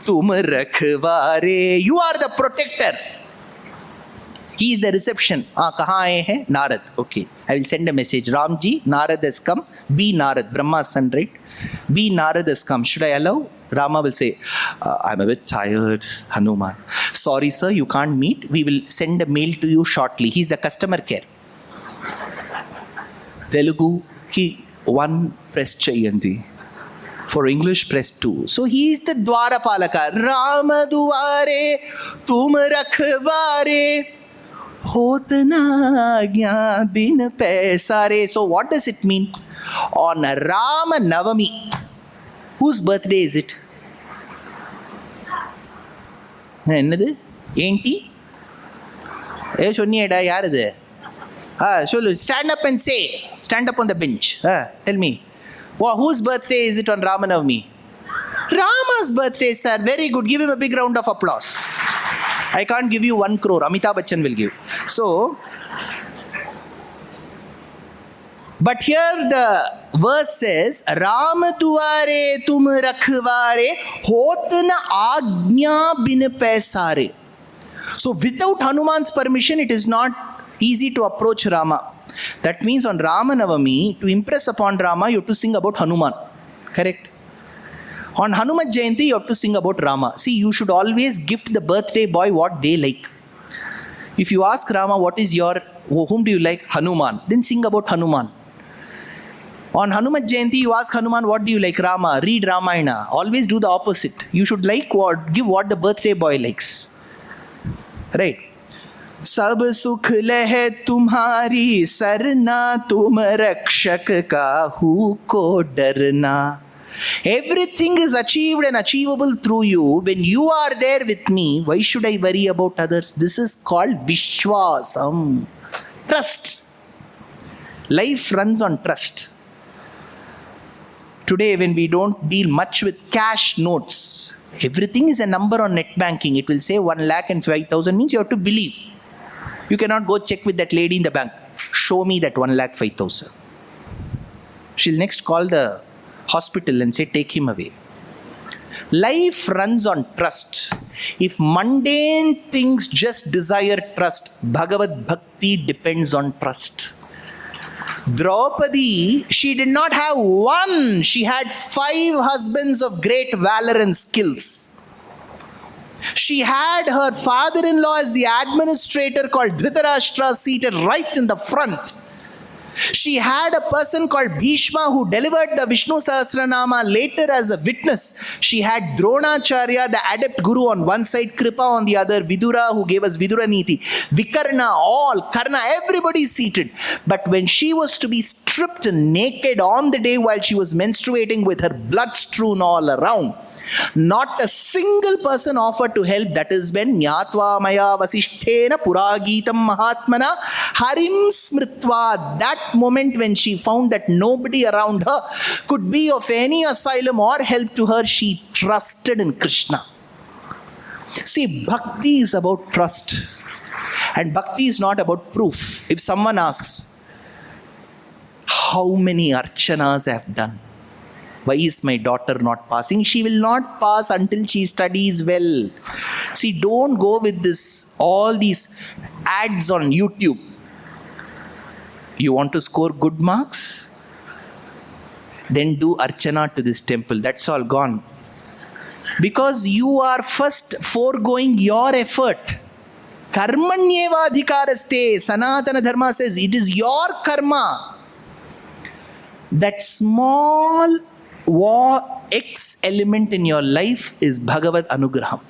ತುಮ ರಖವಾರೆ you are the protector he is the reception kahan aaye hain Narad okay I will send a message Ramji Narad has come be Narad Brahma's son right be Narad has come should I allow Rama will say I'm a bit tired Hanuman sorry sir you can't meet we will send a mail to you shortly he's the customer care Telugu ki 1 press chayandi for English press 2 so he is the Dwarapalaka Rama Duare tum rakhware होत ना आज्ञा बिन पैसारे so what does it mean on Rama Navami whose birthday is it என்னது ஏன்டி சொன்னியடா யார் இது சொல்லு stand up and say stand up on the bench tell me whose birthday is it on Rama Navami Rama's birthday sir very good give him a big round of applause I can't give you 1 crore. Amitabh Bachchan will give. So, but here the verse says, Ram tuare tum rakhware hot na agnya bin paisare. So, without Hanuman's permission, it is not easy to approach Rama. That means on Rama Navami, to impress upon Rama, you have to sing about Hanuman. Correct? On Hanuman Jayanti, you have to sing about Rama. See, you should always gift the birthday boy what they like. If you ask Rama, whom do you like? Hanuman. Then sing about Hanuman. On Hanuman Jayanti, you ask Hanuman, what do you like? Rama. Read Ramayana. Always do the opposite. You should give what the birthday boy likes. Right? सब सुख लह तुम्हारी सरना तुम रक्षक काहू को डरना Everything is achieved and achievable through you. When you are there with me, why should I worry about others? This is called Vishwasam. Trust. Life runs on trust. Today, when we don't deal much with cash notes, everything is a number on net banking. It will say 1,05,000 means you have to believe. You cannot go check with that lady in the bank. Show me that 1,05,000. She'll next call the hospital and say, take him away. Life runs on trust. If mundane things just desire trust, Bhagavad Bhakti depends on trust. Draupadi, she did not have one. She had 5 husbands of great valor and skills. She had her father-in-law as the administrator called Dhritarashtra seated right in the front. She had a person called Bhishma who delivered the Vishnu Sahasranama later as a witness. She had Dronacharya, the adept guru on one side, Kripa on the other, Vidura who gave us Vidura Niti, Vikarna, all, Karna, everybody seated. But when she was to be stripped naked on the day while she was menstruating with her blood strewn all around, not a single person offered to help. That is when Nyatva Maya Vasishtena Puragitam Mahatmana Harim Smritva. That moment when she found that nobody around her could be of any asylum or help to her, she trusted in Krishna. See, bhakti is about trust. And bhakti is not about proof. If someone asks, how many archanas I have done? Why is my daughter not passing? She will not pass until she studies well. See, don't go with all these ads on YouTube. You want to score good marks? Then do archana to this temple. That's all gone. Because you are first foregoing your effort. Karmanyeva adhikaraste. Sanatana Dharma says it is your karma. That small X element in your life is Bhagavad Anugraham.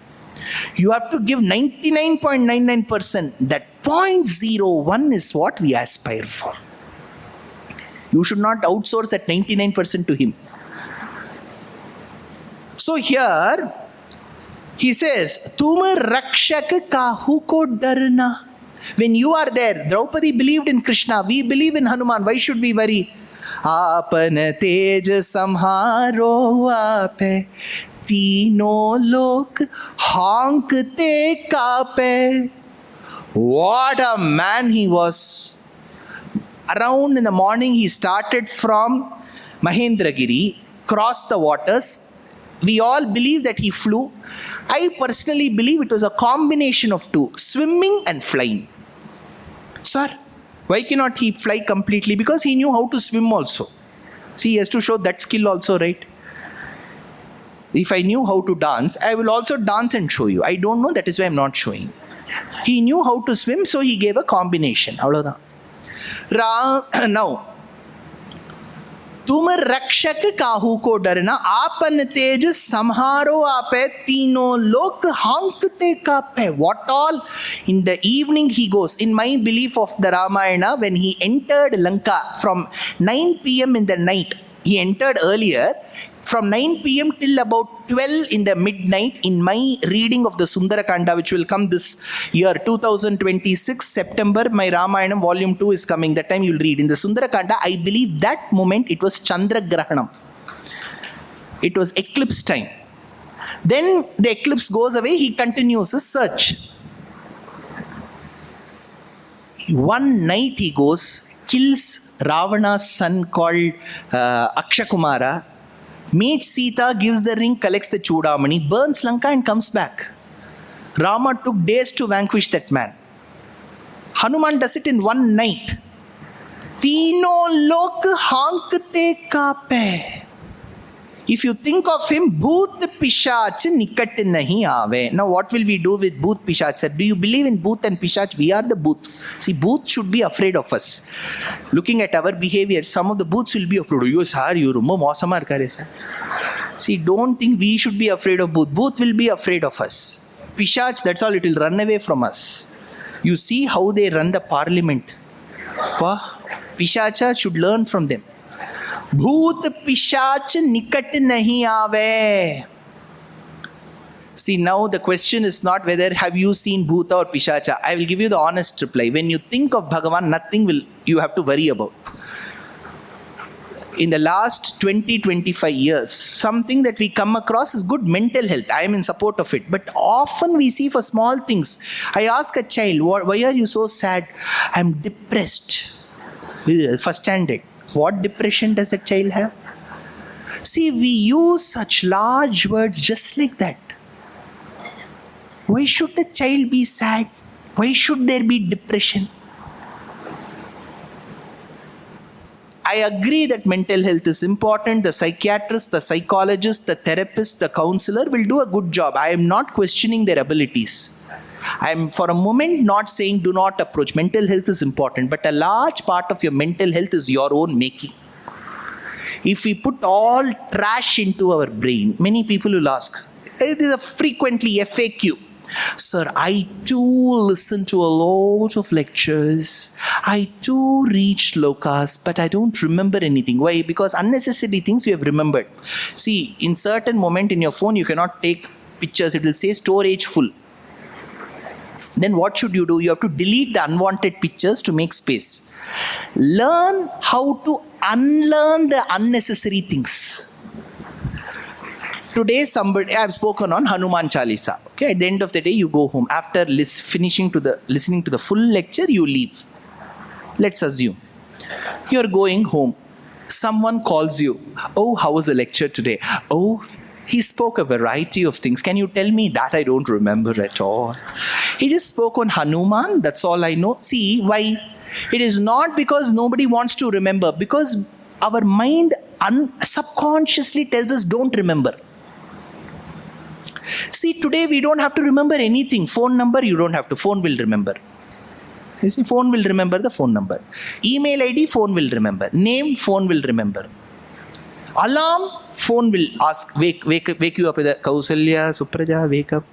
You have to give 99.99%. That 0.01 is what we aspire for. You should not outsource that 99% to him. So here, he says, Tum rakshak kahu ko darna. When you are there, Draupadi believed in Krishna. We believe in Hanuman. Why should we worry? आपन तेज संहारो आपे तीनों लोक हांकते कापे. What a man he was. Around in the morning he started from Mahendragiri, crossed the waters. We all believe that he flew. I personally believe it was a combination of two, swimming and flying. Sir, why cannot he fly completely? Because he knew how to swim also. See, he has to show that skill also, right? If I knew how to dance, I will also dance and show you. I don't know, that is why I'm not showing. He knew how to swim, so he gave a combination. Now, तुम रक्षक काहू को डरना आपन तेज संहारो आपे तीनों लोक हांकते कापे. What all? In the evening he goes. In my belief of the Ramayana, when he entered Lanka from 9 p.m. in the night, he entered earlier. From 9 p.m. till about 12 in the midnight, in my reading of the Sundarakanda, which will come this year, 2026, September, my Ramayana volume 2 is coming. That time you'll read. In the Sundarakanda, I believe that moment it was Chandra Grahanam. It was eclipse time. Then the eclipse goes away, he continues his search. One night he goes, kills Ravana's son called Akshakumara, meets Sita, gives the ring, collects the Chudamani, burns Lanka and comes back. Rama took days to vanquish that man. Hanuman does it in one night. Tino lok hankte kape. If you think of him, Bhoot Pishach nikat nahi aave. Now what will we do with Bhoot Pishach? Do you believe in Bhoot and Pishach? We are the Bhoot. See, Bhoot should be afraid of us. Looking at our behavior, some of the Bhoots will be afraid. You sir, you rumma mausamar kare sir. See, don't think we should be afraid of Bhoot. Bhoot will be afraid of us. Pishach, that's all, it will run away from us. You see how they run the parliament. Pishacha should learn from them. Bhoot Pishach nikat nahi aave. See, now the question is not whether have you seen Bhoota or Pishacha. I will give you the honest reply. When you think of Bhagavan, nothing will you have to worry about. in the last 20-25 years, something that we come across is good mental health. I am in support of it. But often we see for small things. I ask a child, why are you so sad? I'm depressed. First standard. What depression does the child have? See, we use such large words just like that. Why should the child be sad? Why should there be depression? I agree that mental health is important. The psychiatrist, the psychologist, the therapist, the counselor will do a good job. I am not questioning their abilities. I am for a moment not saying do not approach. Mental health is important, but a large part of your mental health is your own making. If we put all trash into our brain, many people will ask, it is a frequently FAQ. Sir, I too listen to a lot of lectures. I too read shlokas, but I don't remember anything. Why? Because unnecessary things you have remembered. See, in certain moment in your phone, you cannot take pictures. It will say storage full. Then what should you do? You have to delete the unwanted pictures to make space. Learn how to unlearn the unnecessary things. Today, I've spoken on Hanuman Chalisa. Okay, at the end of the day, you go home. After listening to the full lecture, you leave. Let's assume you're going home. Someone calls you. Oh, how was the lecture today? Oh, he spoke a variety of things. Can you tell me that? I don't remember at all. He just spoke on Hanuman. That's all I know. See, why? It is not because nobody wants to remember. Because our mind subconsciously tells us don't remember. See, today we don't have to remember anything. Phone number, you don't have to. Phone will remember. You see, phone will remember the phone number. Email ID, phone will remember. Name, phone will remember. Alarm, phone will ask, wake you up with a Kausalya, Supraja, wake up.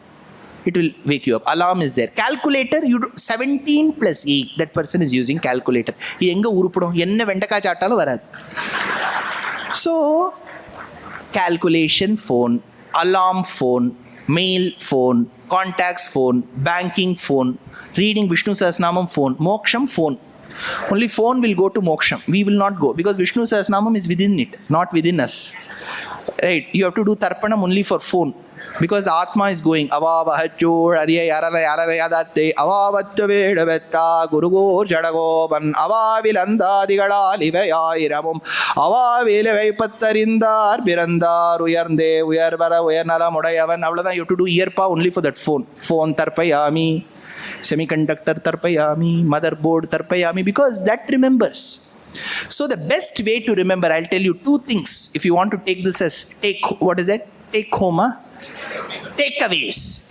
It will wake you up. Alarm is there. Calculator, 17 plus 8. That person is using calculator. So, calculation phone, alarm phone, mail phone, contacts phone, banking phone, reading Vishnu Sahasranamam phone, moksham phone. Only phone will go to moksham. We will not go because Vishnu Sahasranamam is within it, not within us. Right? You have to do tarpanam only for phone because the Atma is going. Avavahachur, Ariya Yarala Yarala Yadate, Avavattaveda Gurugo Jadagoban, Avavilanda Digada Livaya Iramum, Avavile Patarindar, Birandar, Uyarnde, Uyarbara, Uyanala Modayavan, Avlada. You have to do earpa only for that phone. Phone Tarpayami, semiconductor Tarpayami, motherboard Tarpayami, because that remembers. So the best way to remember, I'll tell you two things. If you want to take this as take home, takeaways.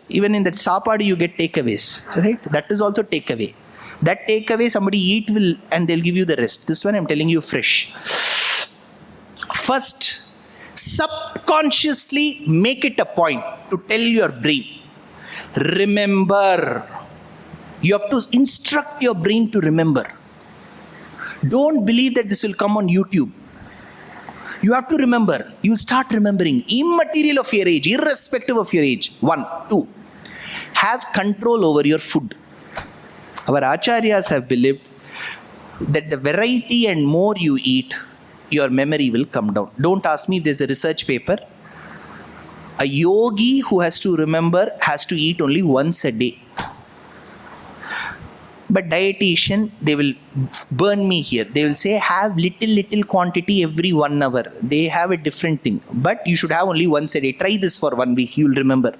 Even in that sapadi you get takeaways, right? That is also takeaway. That takeaway somebody eat will and they'll give you the rest. This one I'm telling you fresh. First, subconsciously make it a point to tell your brain, remember. You have to instruct your brain to remember. Don't believe that this will come on YouTube. You have to remember. You'll start remembering. Immaterial of your age, irrespective of your age. 1, 2. Have control over your food. Our acharyas have believed that the variety and more you eat, your memory will come down. Don't ask me if there's a research paper. A yogi who has to remember has to eat only once a day. But dietitian, they will burn me here. They will say have little quantity every 1 hour. They have a different thing. But you should have only once a day. Try this for 1 week. You will remember.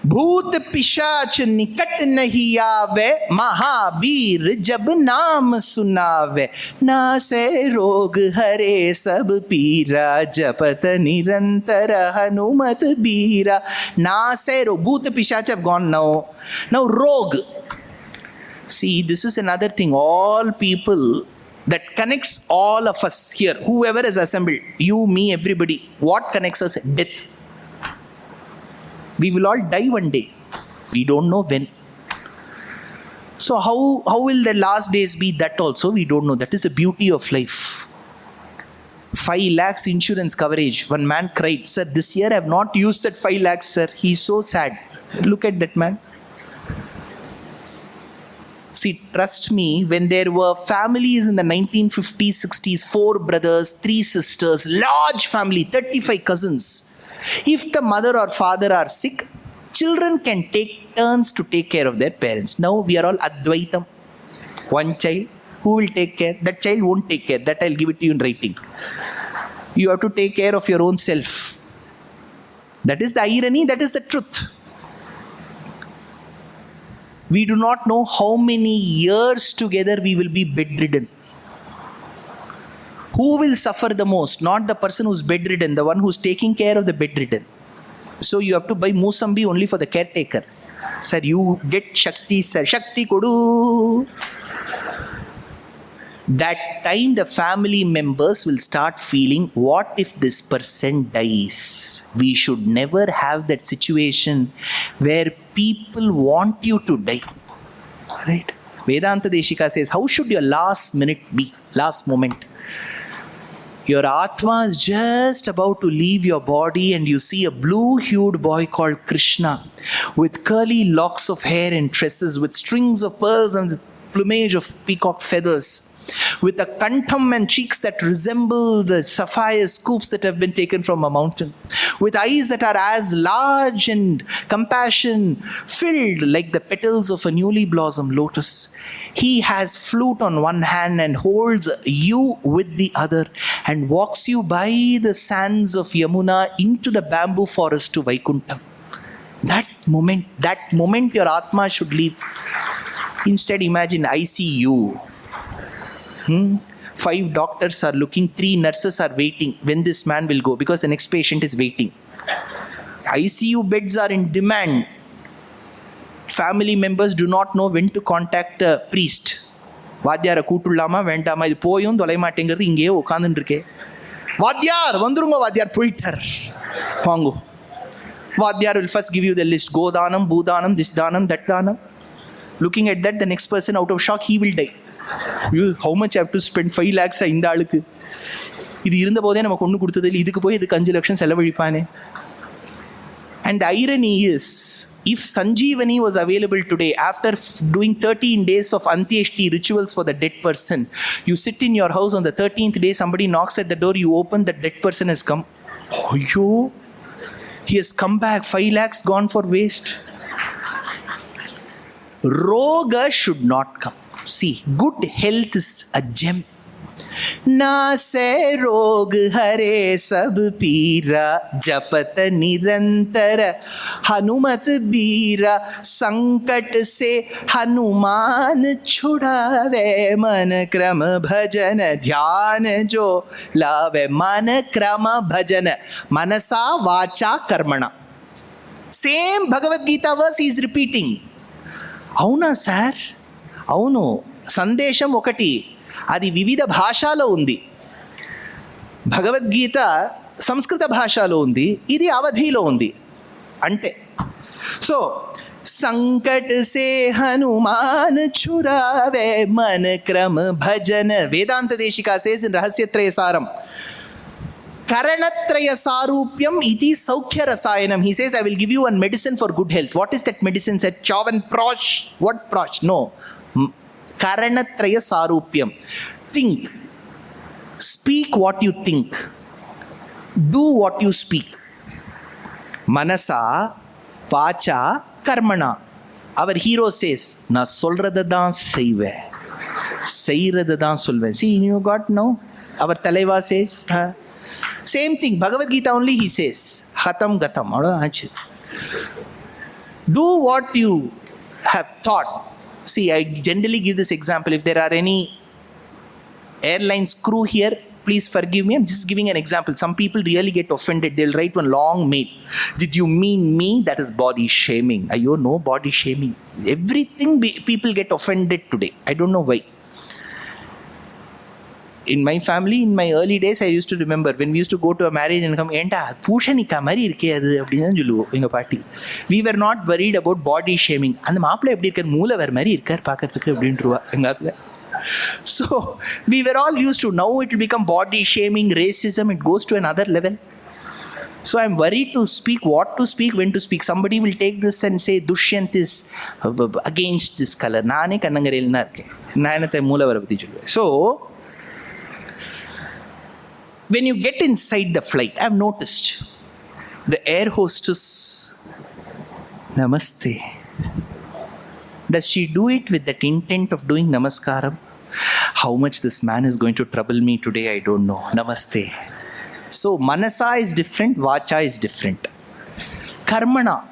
भूत पिशाच निकट नहीं आवे, महावीर जब नाम सुनावे, नासे रोग हरे सब पीरा, जपत निरंतर हनुमत बीरा. नासे रोग, भूत पिशाच have gone now. Now rog. See, this is another thing. All people that connects all of us here, whoever is assembled, you, me, everybody, what connects us? Death. We will all die one day. We don't know when. So how will the last days be? That also we don't know. That is the beauty of life. 5 lakhs insurance coverage. One man cried, sir, this year I have not used that 5 lakhs, sir. He is so sad. Look at that man. See, trust me, when there were families in the 1950s, 60s, 4 brothers, 3 sisters, large family, 35 cousins. If the mother or father are sick, children can take turns to take care of their parents. Now we are all Advaitam. One child, who will take care? That child won't take care. That I'll give it to you in writing. You have to take care of your own self. That is the irony, that is the truth. We do not know how many years together we will be bedridden. Who will suffer the most? Not the person who's bedridden, the one who's taking care of the bedridden. So you have to buy Musambi only for the caretaker. Sir, you get Shakti, sir. Shakti Kodu. That time the family members will start feeling, what if this person dies? We should never have that situation where people want you to die. Right? Vedanta Deshika says, how should your last minute be? Last moment. Your Atma is just about to leave your body and you see a blue-hued boy called Krishna with curly locks of hair and tresses, with strings of pearls and the plumage of peacock feathers, with a kantham and cheeks that resemble the sapphire scoops that have been taken from a mountain, with eyes that are as large and compassion filled like the petals of a newly blossomed lotus. He has flute on one hand and holds you with the other and walks you by the sands of Yamuna into the bamboo forest to Vaikuntham. That moment your Atma should leave. Instead, imagine ICU. 5 doctors are looking, 3 nurses are waiting when this man will go, because the next patient is waiting. ICU beds are in demand. Family members do not know when to contact the priest. வாத்தியாரை கூட்டுள்ளாமா வேண்டாமா, இது போயும் தொலை மாட்டேங்கிறது, இங்கேயே உட்காந்துட்டு இருக்கே. வாத்தியார் வந்துருங்க, வாத்தியார் போயிட்டார், வாங்கோ. Vadyar will first give you the list. Godanam, Bhudanam, this Danam, that Danam. Looking at that, the next person out of shock, he will die. How much I have to spend? 5 lakhs இந்த ஆளுக்கு. இது இருந்த போதே நமக்கு ஒன்று கொடுத்தது இல்லை, இதுக்கு போய் இதுக்கு 5 லட்சம் செலவழிப்பானே. And the irony is, if Sanjeevani was available today, after doing 13 days of Antyeshti rituals for the dead person, you sit in your house on the 13th day, somebody knocks at the door, you open, the dead person has come. Oh, he has come back, 5 lakhs gone for waste. Roga should not come. See, good health is a gem. ना से रोग हरे सब पीरा, जपत निरंतर हनुमत बीरा, संकट से हनुमान छुड़ावे, मन क्रम भजन ध्यान जो लावे. मन क्रम भजन, मनसा वाचा कर्मणा. Same Bhagavad Gita verse he is repeating. అవునా సార్? అవును, సందేశం ఒకటి, అది వివిధ భాషలో ఉంది. భగవద్గీత సంస్కృత భాషలో ఉంది, ఇది అవధిలో ఉంది. అంటే సో संकट से हनुमान छुड़ावे, मन क्रम भजन. वेदांत देशिका says in रहस्यत्रय Saram, Karanatraya sarupyam iti saukhya rasayanam. He says, I will give you one medicine for good health. What is that medicine? Said Chavan Prosh. What Prosh? No. Karanatraya sarupyam. Think. Speak what you think. Do what you speak. Manasa, vacha, karmana. Our hero says, na solradadaan seive. Seiradadaan solve. See, you got now? Our Talaiva says, same thing. Bhagavad Gita only he says, Hatam Gatam. Do what you have thought. See, I generally give this example. If there are any airlines crew here, please forgive me. I'm just giving an example. Some people really get offended. They'll write one long mail. Did you mean me? That is body shaming. No body shaming. Everything people get offended today. I don't know why. In my family, in my early days, I used to remember when we used to go to a marriage and come, Enda, Pushanika Mari irke adu appadina solluvo enga paati. We were not worried about body shaming. And maapla eppadi irkar moola ver mari irkar paakradhukku appdinruva enga aapla. So we were all used to. Now it will become body shaming, racism. It goes to another level. So I'm worried to speak, what to speak, when to speak. Somebody will take this and say, Dushyanth is against this color. Naane kannangaril na irken. Naanatha moola varapati solluven. So, when you get inside the flight, I've noticed the air hostess, Namaste. Does she do it with that intent of doing Namaskaram? How much this man is going to trouble me today, I don't know. Namaste. So, Manasa is different, Vacha is different. Karmana,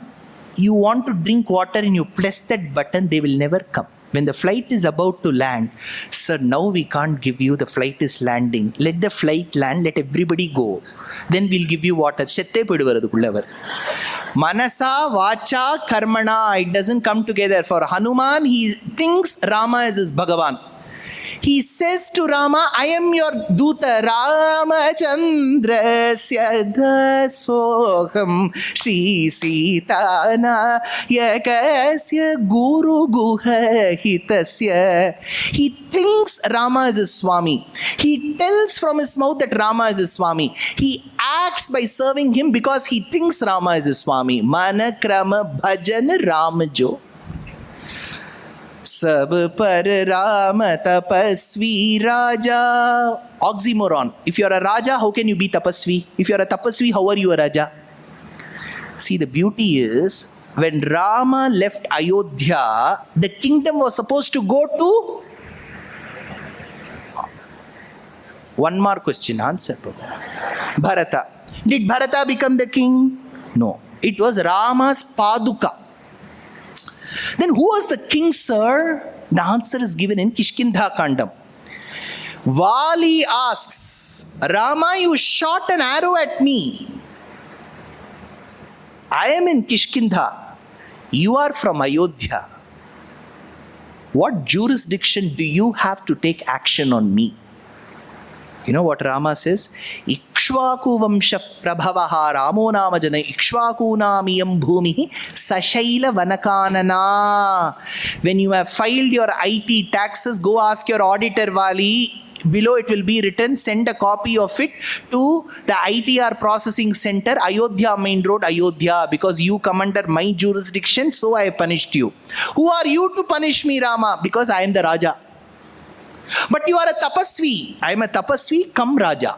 you want to drink water and you press that button, they will never come. When the flight is about to land, sir, now we can't give you, the flight is landing. Let the flight land, let everybody go. Then we'll give you water. Manasa, Vacha, Karmana, it doesn't come together. For Hanuman, he thinks Rama is his Bhagavan. He says to Rama, I am your Duta, Ramachandrasya dasoham Shri Sitana yakasya guru guha hitasya. He thinks Rama is his Swami. He tells from his mouth that Rama is his Swami. He acts by serving him because he thinks Rama is his Swami. Mana krama bhajan Ramajo. Sab par Rama tapasvi Raja. Oxymoron. If you are a Raja, how can you be tapasvi? If you are a tapasvi, how are you a Raja? See, the beauty is, when Rama left Ayodhya, the kingdom was supposed to go to... One more question, answer. Bharata. Did Bharata become the king? No. It was Rama's Paduka. Then who was the king, sir? The answer is given in Kishkindha Kandam. Vali asks, Rama, you shot an arrow at me. I am in Kishkindha. You are from Ayodhya. What jurisdiction do you have to take action on me? You know what Rama says? Ikshvaku vamsha prabhavaha Ramo nama jana Ikshvaku namiyam bhumihi sashaila vanakanana. When you have filed your IT taxes, go ask your auditor Vali. Below it will be written, send a copy of it to the ITR processing center, Ayodhya Main Road, Ayodhya, because you come under my jurisdiction, so I punished you. Who are you to punish me, Rama? Because I am the Raja. But you are a tapasvi. I am a tapasvi, come Raja.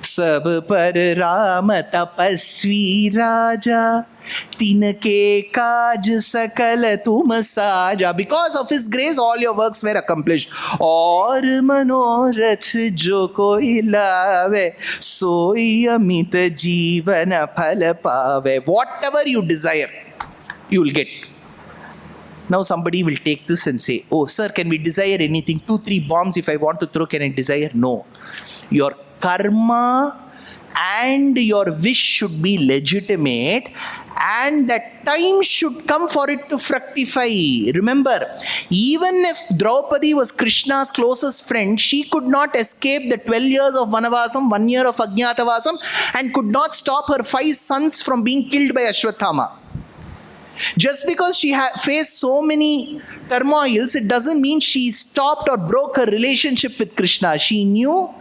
Sab par Rama tapasvi Raja, tinke kaj sakal tum saja. Because of his grace, all your works were accomplished. Aur manorath jo koi lave, soi amit jeevan phal paave. Whatever you desire, you will get. Now somebody will take this and say, oh sir, can we desire anything? 2-3 bombs if I want to throw, can I desire? No. Your karma and your wish should be legitimate, and that time should come for it to fructify. Remember, even if Draupadi was Krishna's closest friend, she could not escape the 12 years of Vanavasam, 1 year of Ajnatavasam, and could not stop her 5 sons from being killed by Ashwathama. Just because she faced so many turmoils, it doesn't mean she stopped or broke her relationship with Krishna. She knew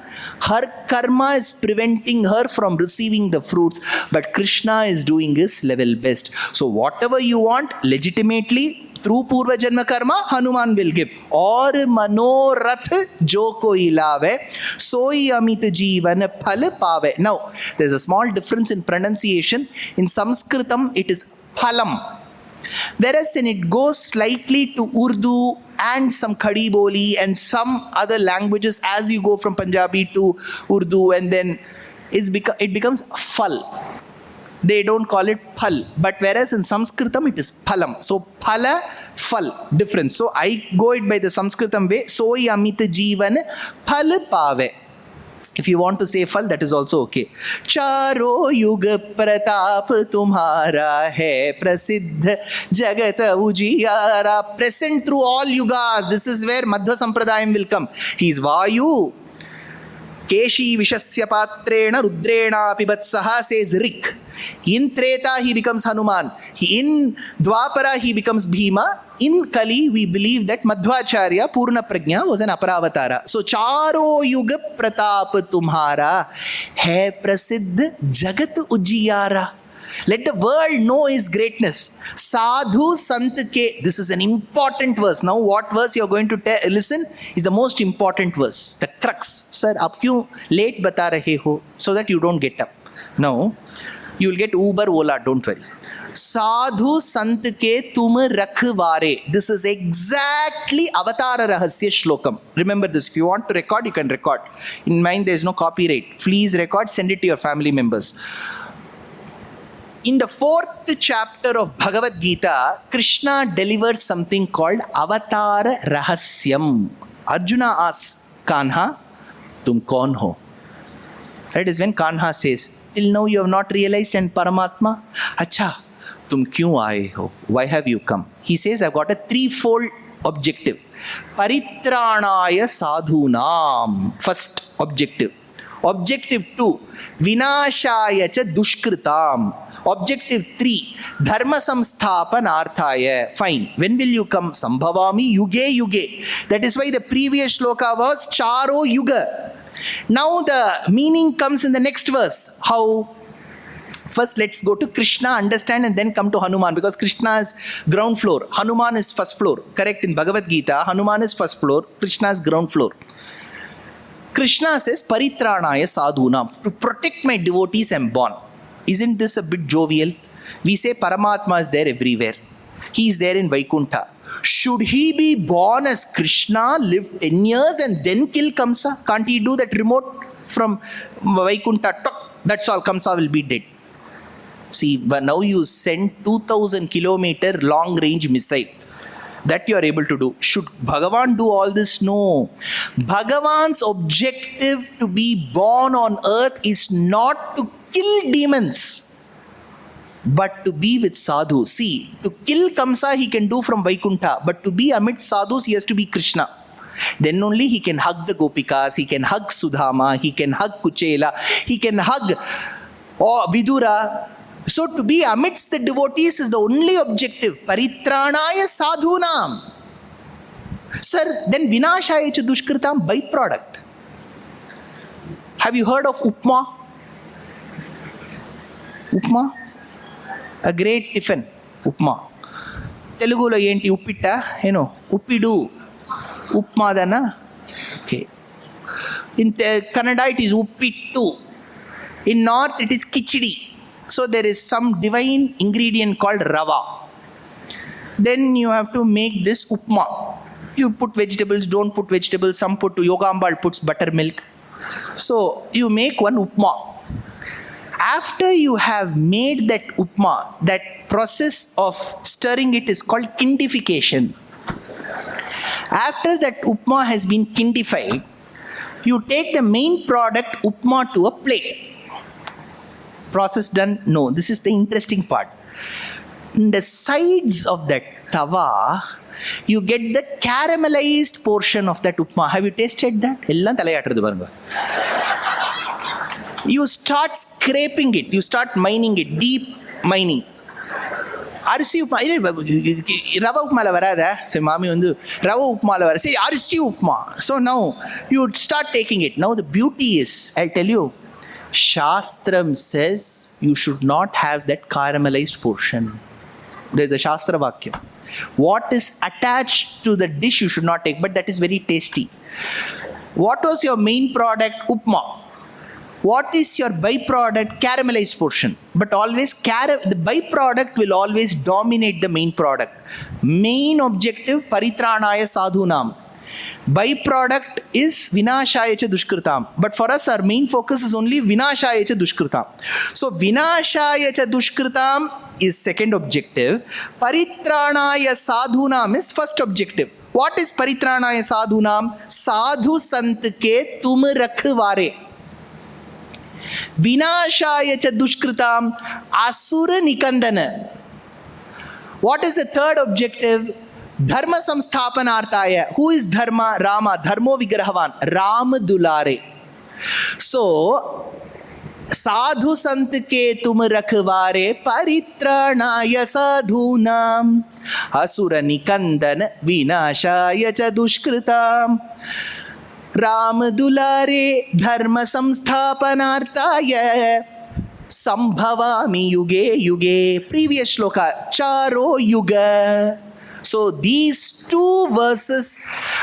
her karma is preventing her from receiving the fruits, but Krishna is doing his level best. So whatever you want, legitimately, through Purva Janma Karma, Hanuman will give. Aur manorath jo koi lave, soi amit jeevan phal paave. Now, there's a small difference in pronunciation. In Sanskritam, it is phalam. Whereas when it goes slightly to Urdu and some Khadi Boli and some other languages, as you go from Punjabi to Urdu, and then it becomes phal. They don't call it phal. But whereas in Sanskritam, it is phalam. So phala, phal, difference. So I go it by the Sanskritam way. Soi amit jeevan phal paave. If you want to say phal, that is also okay. Charo yug pratap tumhara hai prasiddh jagat ujiyara. Present through all yugas. This is where Madhva Sampradayam will come. He is Vayu. Keshi Vishasya Patrena Rudrena Pibatsaha says Rik. In Treta he becomes Hanuman. In Dwapara he becomes Bhima. In Kali we believe that Madhvacharya Purna Prajna was an Aparavatara. So Charo Yuga Pratap Tumhara Hai Prasiddh Jagat Ujiyara. Let the world know his greatness. Sadhu Sant Ke. This is an important verse. Now what verse you are going to listen is the most important verse. The crux. Sir, ab kyun late bata rahe ho? So that you don't get up. Now, you will get Uber, Ola, don't worry. Sadhu Sant Ke Tum Rakhware. This is exactly Avatara Rahasya Shlokam. Remember this. If you want to record, you can record. In mind, there is no copyright. Please record, send it to your family members. In the 4th chapter of Bhagavad Gita, Krishna delivers something called Avatara Rahasyam. Arjuna asks Kanha, Tum kaun ho? That is when Kanha says, till now you have not realized and Paramatma? Acha, tum kyun aaye ho? Why have you come? He says, I've got a threefold objective. Paritranaya sadhunam. First objective. Objective 2, Vinashaya cha dushkritam. Objective 3, Dharma samsthapanarthaya. Fine. When will you come? Sambhavami yuge yuge. That is why the previous shloka was Charo yuga. Now the meaning comes in the next verse. How? First let's go to Krishna, understand, and then come to Hanuman, because Krishna is ground floor. Hanuman is first floor. Correct? In Bhagavad Gita, Hanuman is first floor, Krishna is ground floor. Krishna says, Paritranaya sadhunam. To protect my devotees I am born. Isn't this a bit jovial? We say Paramatma is there everywhere. He is there in Vaikuntha. Should he be born as Krishna, live 10 years and then kill Kamsa? Can't he do that remote from Vaikuntha? That's all, Kamsa will be dead. See, but now you send 2000 kilometer long range missile. That you are able to do. Should Bhagavan do all this? No. Bhagavan's objective to be born on earth is not to kill demons, but to be with sadhus. See, to kill Kamsa he can do from Vaikuntha, but to be amidst sadhus he has to be Krishna. Then only he can hug the Gopikas, he can hug Sudhama, he can hug Kuchela, he can hug Vidura. So to be amidst the devotees is the only objective. Paritranaya sadhunam. Sir, then Vinashaya cha dushkritam, byproduct. Have you heard of upma? Upma? A great tiffin. Upma. Telugulo enti uppitta? Uppidu. Upma dana? Okay. In Kannada it is uppittu. In North it is kichdi. So there is some divine ingredient called rava. Then you have to make this upma. You put vegetables, don't put vegetables. Some put, Yogambal puts buttermilk. So you make one upma. After you have made that upma, that process of stirring it is called kindification. After that upma has been kindified, you take the main product upma to a plate. Process done? No. This is the interesting part. In the sides of that tawa, you get the caramelized portion of that upma. Have you tasted that? You start scraping it. You start mining it. Deep mining. Arsi upma. Rava upma la varada. So mami vandu rava upma la varada. Say arsi upma. So now you start taking it. Now the beauty is, I'll tell you, Shastram says you should not have that caramelized portion. There is a Shastra Vakyam. What is attached to the dish you should not take, but that is very tasty. What was your main product? Upma. What is your byproduct? Caramelized portion. But always the byproduct will always dominate the main product. Main objective, Paritranaya sadhunam. Byproduct is Vinashaya cha dushkritam. But for us, our main focus is only Vinashaya cha dushkritam. So Vinashaya cha dushkritam is second objective. Paritranaya sadhunam is first objective. What is Paritranaya sadhunam? Sadhu sant ke tum rakhware. Vinashaya cha dushkritam asura nikandana. What is the third objective? Dharma samsthapanarthaya. Who is Dharma? Rama. Dharmo vigrahavan. Ram dulare. So, साधु संत के तुम रखवारे परित्राणाय साधूनाम असुर निकंदन विनाशाय च दुष्कृताम राम दुलारे धर्म संस्थापनार्थाय संभवामि युगे युगे. Previous shloka, charo yuga. So these two verses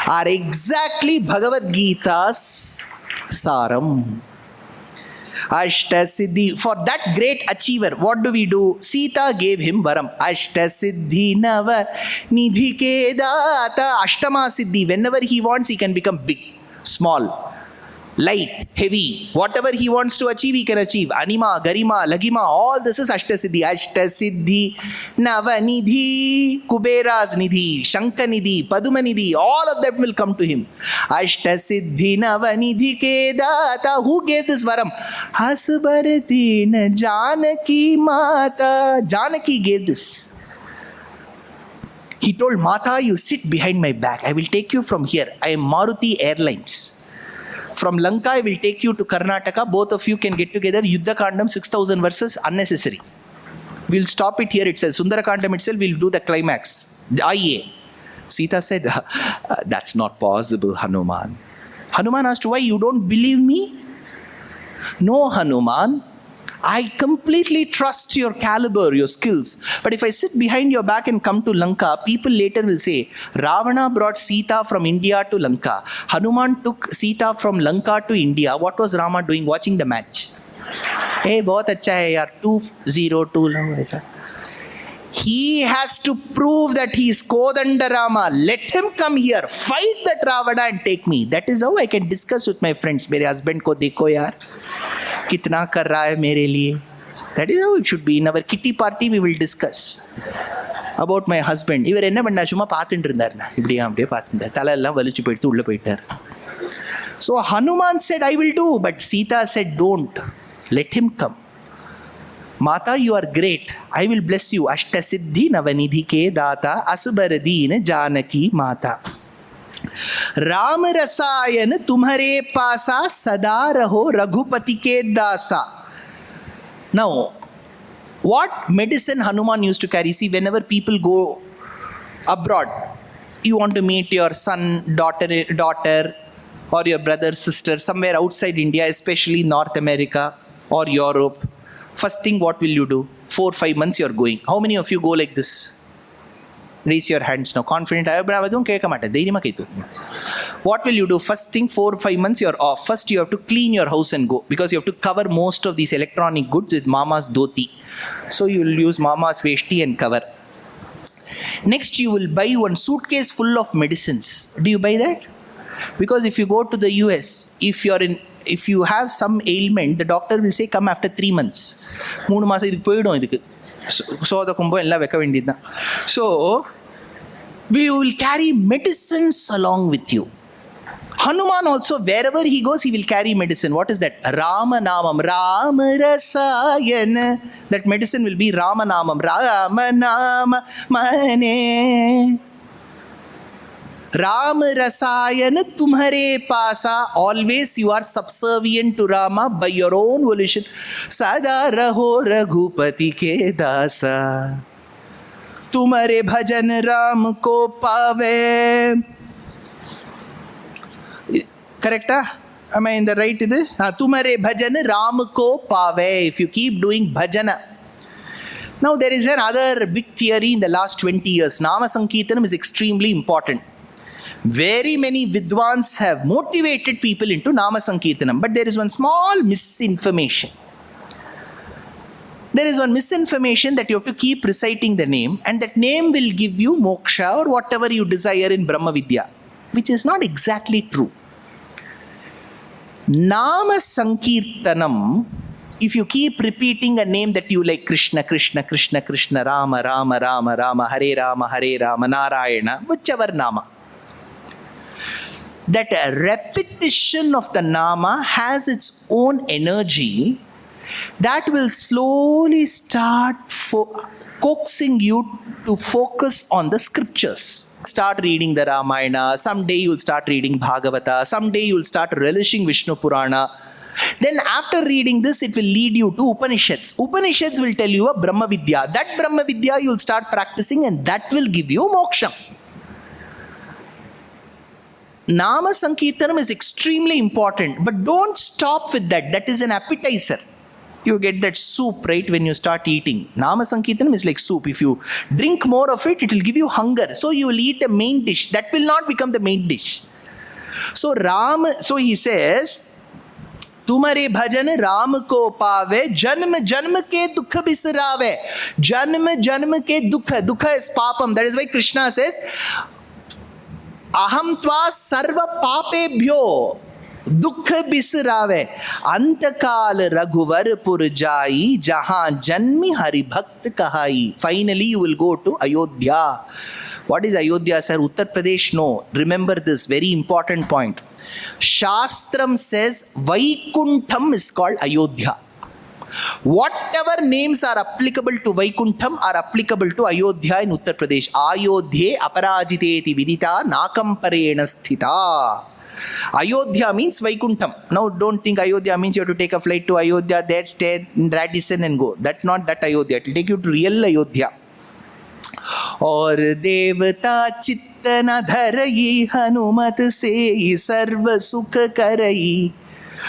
are exactly Bhagavad Gita's saram. Ashta Siddhi. For that great achiever, what do? Sita gave him varam. Ashta Siddhi Nava Nidhi Ke Data. Ashtama Siddhi. Whenever he wants, he can become big, small, light, heavy. Whatever he wants to achieve, he can achieve. Anima, Garima, Lagima, all this is Ashta Siddhi. Ashta Siddhi Nava Nidhi. Kubera's Nidhi, Shankar Nidhi, Paduma Nidhi, all of them will come to him. Ashta Siddhi Nava Nidhi Ke Data. Who gave this varam? Hasbaratin Janaki Mata. Janaki gave this. He told Mata, you sit behind my back. I will take you from here. I am Maruti Airlines. From Lanka, I will take you to Karnataka. Both of you can get together. Yuddha Kandam 6,000 verses unnecessary. We'll stop it here itself. Sundara Kandam itself, we'll do the climax. Aiye. Sita said, that's not possible, Hanuman. Hanuman asked, why? You don't believe me? No, Hanuman. I completely trust your caliber, your skills. But if I sit behind your back and come to Lanka, people later will say, Ravana brought Sita from India to Lanka. Hanuman took Sita from Lanka to India. What was Rama doing? Watching the match. Hey, bahut acha hai yaar. 2-0. He has to prove that he is Kodandarama. Let him come here. Fight that Ravana and take me. That is how I can discuss with my friends. Mere husband ko dekho yaar. कितना कर रहा है मेरे लिए. That is how it should be. In our kitty party, we will discuss about my husband. இவர் என்ன பண்ணா சும்மா பார்த்துட்டு இருந்தாருண்ணா. இப்படியே அப்படியே பார்த்துருந்தார். தலையெல்லாம் வலிச்சு போயிட்டு உள்ளே போயிட்டார். So Hanuman said, I will do. But Sita said, don't. Let him come. Mata, you are great. I will bless you. Ashta Siddhi Navanidhi Ke Data Asbaradeen Janaki Mata. Ram रसायन तुम्हारे पासा सदा रहो रघुपति के दासा. Now, what medicine Hanuman used to carry? See, whenever people go abroad, you want to meet your son, daughter, or your brother, sister, somewhere outside India, especially North America or Europe. First thing, what will you do? 4-5 months you're going. How many of you go like this? Raise your hands now. Confident. What will you do? First thing, 4-5 months you're off. First you have to clean your house and go. Because you have to cover most of these electronic goods with mama's dhoti. So you will use mama's veshti and cover. Next you will buy one suitcase full of medicines. Do you buy that? Because if you go to the US, if you have some ailment, the doctor will say come after 3 months. 3 மாசம் இதுக்கு போய்டும் இதுக்கு. சோத கும்பம் எல்லாம் வைக்க வேண்டியதுதான். So we will carry medicines along with you. Hanuman also, wherever he goes, he will carry medicine. What is that? Ramanamam. Rama Rasayana. That medicine will be Ramanamam. Ramanama Mane. Ram Rasayana Tumhare Pasa. Always you are subservient to Rama by your own volition. Sada Raho Raghupati Ke Dasa. Tumhare Bhajan Ram Ko Pave. Correct? Am I in the right? Tumhare Bhajan Ram Ko Pave. If you keep doing bhajana. Now there is another big theory in the last 20 years. Nama Sankirtanam is extremely important. Very many Vidwans have motivated people into Nama Sankirtanam. But there is one small misinformation. There is one misinformation that you have to keep reciting the name, and that name will give you moksha or whatever you desire in Brahma Vidya, which is not exactly true. Nama Sankirtanam, if you keep repeating a name that you like, Krishna, Krishna, Krishna, Krishna, Rama, Rama, Rama, Rama, Hare Rama, Hare Rama, Narayana, whichever Nama, that repetition of the Nama has its own energy that will slowly start coaxing you to focus on the scriptures. Start reading the Ramayana. Someday you will start reading Bhagavata. Someday you will start relishing Vishnu Purana. Then after reading this, it will lead you to Upanishads. Upanishads will tell you a Brahma Vidya. That Brahma Vidya you will start practicing, and that will give you moksha. Nama Sankirtanam is extremely important, but don't stop with that. That is an appetizer. You get that soup, right, when you start eating. Nama Sankirtanam is like soup. If you drink more of it, it will give you hunger. So you will eat the main dish. That will not become the main dish. So he says, तुम्हारे भजन राम को पावे, जन्म जन्म के दुख बिसरावे. Janma janma ke dukha. Dukha is papam. That is why Krishna says, aham tva sarva papebhyo dukha bisrave antakal raghuvar pur jai jahan janmi hari bhakt kahai. Finally you will go to Ayodhya. What is Ayodhya, sir? Uttar Pradesh? No. Remember this very important point. Shastram says Vaikuntham is called Ayodhya. Whatever names are applicable to Vaikuntham are applicable to Ayodhya in Uttar Pradesh. Ayodhye aparajiteti vidita nakamparena sthita. Ayodhya means Vaikuntham. Now don't think Ayodhya means you have to take a flight to Ayodhya, there stay in Radisson and go. That's not that Ayodhya. It will take you to real Ayodhya. और देवता चित्त न धरई हनुमत से सर्व सुख करई.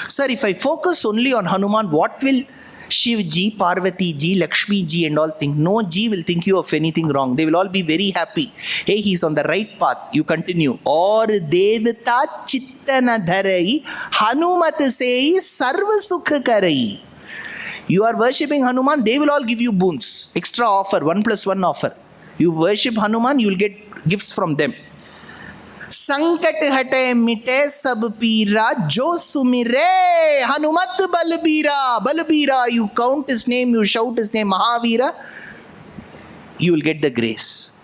Sir, if I focus only on Hanuman, what will Shiv ji, Parvati ji, Lakshmi ji and all think? No ji will think you of anything wrong. They will all be very happy. Hey, he's on the right path. You continue. और देवता चित्त न धरई हनुमत से सर्व सुख करई. You are worshipping Hanuman, they will all give you boons. Extra offer, 1+1 offer. You worship Hanuman, you will get gifts from them. Sankat hate mite sab pira jo sumire Hanumat balbira. Balbira, you count his name, you shout his name, Mahavira, you will get the grace.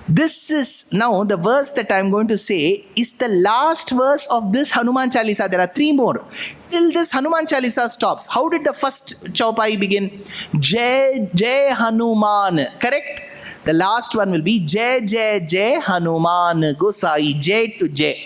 This is now the verse that I am going to say is the last verse of this Hanuman Chalisa. There are 3 more. Till this Hanuman Chalisa stops. How did the first chaupai begin? Jai Jai Hanuman. Correct? The last one will be Jai Jai Jai Hanuman Gosai. Jai to Jai.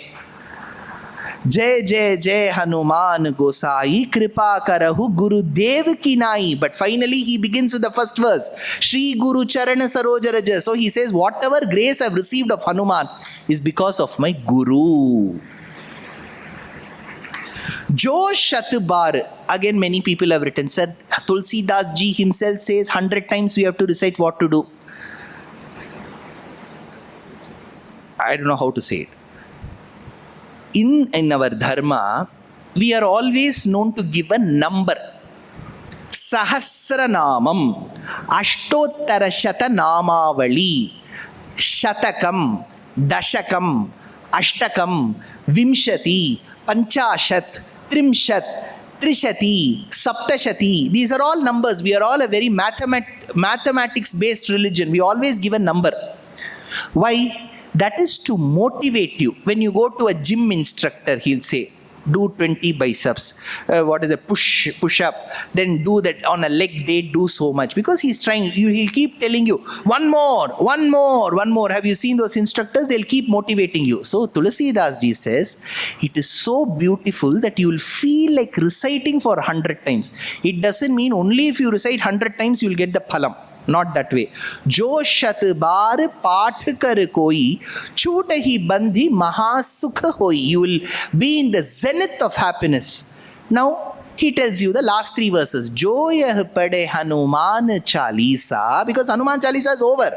Jai Jai Jai Hanuman Gosai Kripa Karahu Guru Dev ki nai. But finally he begins with the first verse. Shri Guru Charana Saroja Raja. So he says, whatever grace I have received of Hanuman is because of my Guru. Jo Shatbar. Again many people have written, sir, Tulasi Dasa ji himself says 100 times we have to recite what to do. I don't know how to say it. In our dharma, we are always known to give a number. Sahasranamam, Ashtottara Shata Namavali, Shatakam, Dashakam, Ashtakam, Vimshati, Panchashat, Trimshat, Trishati, Saptashati. These are all numbers. We are all a very mathematics-based religion. We always give a number. Why? That is to motivate you. When you go to a gym instructor, he'll say, do 20 biceps. What is a push up? Then do that on a leg day, do so much. Because he's trying, he'll keep telling you, one more. Have you seen those instructors? They'll keep motivating you. So Tulasi Dasa ji says, it is so beautiful that you will feel like reciting for 100 times. It doesn't mean only if you recite 100 times, you will get the phalam. Not that way. Jo shat bar paath kar koi chut hi bandhi mahasukh hoi. You will be in the zenith of happiness. Now he tells you the last 3 verses. Jo yah pade Hanuman Chalisa. Because Hanuman Chalisa is over.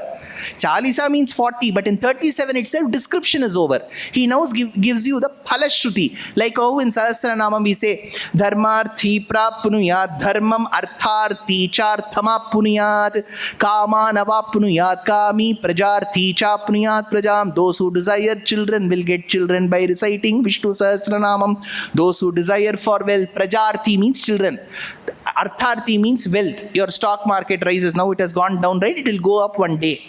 Chalisa means 40, but in 37 itself description is over. He now gives you the Phalashruti. Like how in Sahasranamam we say, Dharmarthi prapnuyat dharmam artharthi charthama punuyat kamanava punuyat kami prajarthi chapnuyat prajam. Those who desire children will get children by reciting Vishnu Sahasranamam. Those who desire for wealth, prajarthi means children. Artharthi means wealth. Your stock market rises. Now it has gone down, right? It will go up one day.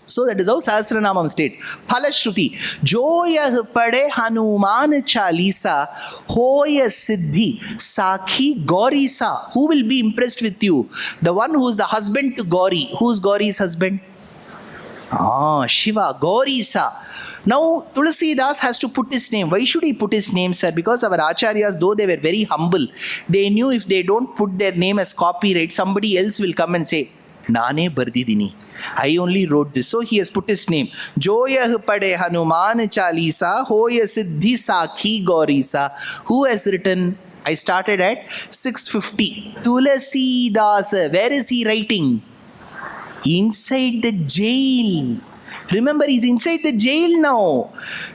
So that is how Sahasranamam states. Phalashruti. Joyah pade Hanuman Chalisa hoya siddhi sakhi Gaurisa. Who will be impressed with you? The one who is the husband to Gauri. Who is Gauri's husband? Shiva, Gaurisa. Now, Tulasi Das has to put his name. Why should he put his name, sir? Because our acharyas, though they were very humble, they knew if they don't put their name as copyright, somebody else will come and say, Nane Bardidini. I only wrote this. So he has put his name. Joyah Pade Hanuman Chalisa, Hoya Siddhi Sakhi Gaurisa. Who has written? I started at 6:50. Tulasi Dasa. Where is he writing? Inside the jail. Remember, he's inside the jail now.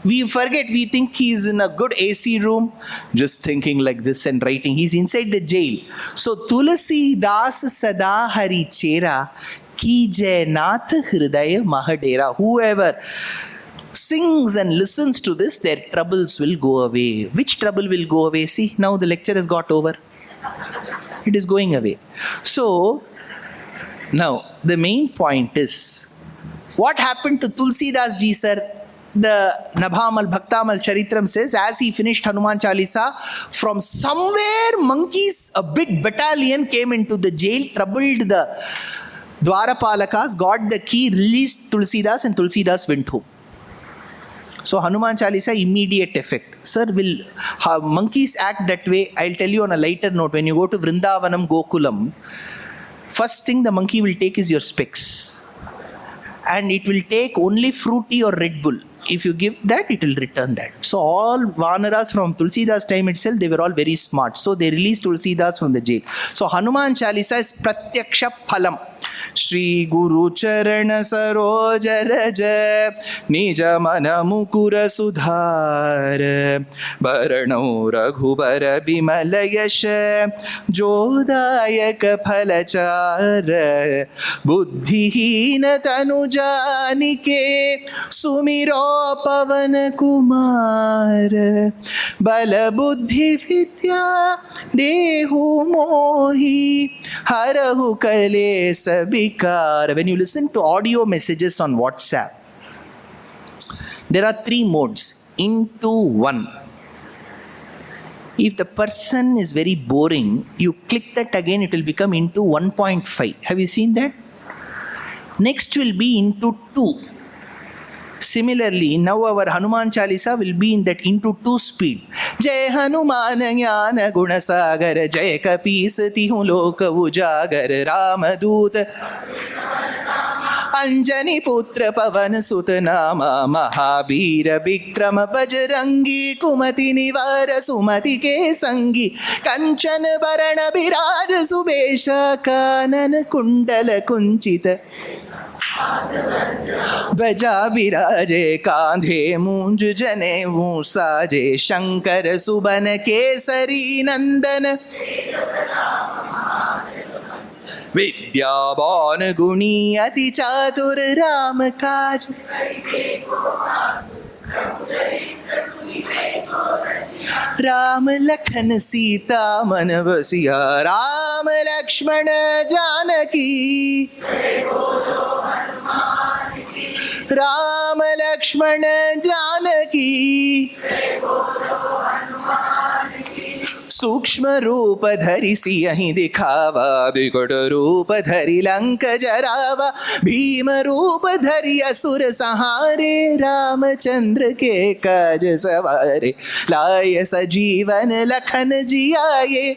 We forget, we think he's in a good AC room, just thinking like this and writing. He's inside the jail. So, Tulasi Das Sada Hari Chera Kije Nath Hridaya Mahadera. Whoever sings and listens to this, their troubles will go away. Which trouble will go away? See, now the lecture has got over. It is going away. So, now the main point is, what happened to Tulsi Das ji, sir? The Nabhamal Bhaktamal Charitram says, as he finished Hanuman Chalisa, from somewhere monkeys, a big battalion came into the jail, troubled the Dwarapalakas, got the key, released Tulsi Das, and Tulsi Das went home. So Hanuman Chalisa, immediate effect. Sir, will monkeys act that way? I'll tell you on a lighter note. When you go to Vrindavanam, Gokulam, first thing the monkey will take is your specs. And it will take only fruity or Red Bull. If you give that, it will return that. So all Vanaras from Tulsidas time itself, they were all very smart. So they released Tulsidas from the jail. So Hanuman Chalisa is Pratyaksha Phalam. Shri Guru Charana Saroj Raja Nija Mana Mukura Sudhar Baranau Raghubara Bimala Yasha Jodayaka Phalachara Buddhihina Tanujanike Sumiro Pavan Kumar Bala Buddhi Vidya Dehu Mohi Harahu Kale Sabi. When you listen to audio messages on WhatsApp, there are 3 modes. Into 1. If the person is very boring, you click that again, it will become into 1.5. Have you seen that? Next will be into 2. Similarly, now our Hanuman Chalisa will be in that into 2 speed. Jai Hanuman Jnana Gunasagar Jai Kapisati Loka Ujagar Ramadut Anjani Putra Pavan Sutanama Mahabira Bikrama Bajrangi Kumati Nivara Sumati Ke Sangi Kanchan Varana Biraj Subesha Kanan Kundala Kunchita Baja Biraje Kandhe Munj Jane Musaje Shankar Subana Kesari Nandan Vidyaban Guni Ati Chatur Ram Kaj Ram Lakhan Sita Manavasiya Ram Lakshmana Janaki Ram Lakshmana Janaki Sukshma Rupa Dhari Siyahi Dikhava Bikut Rupa Dhari Lanka Jarava Bhima Rupa Dhari Asura Sahare Ramachandra Ke Kaj Savare Laya Sajivan Lakhan Jiyaye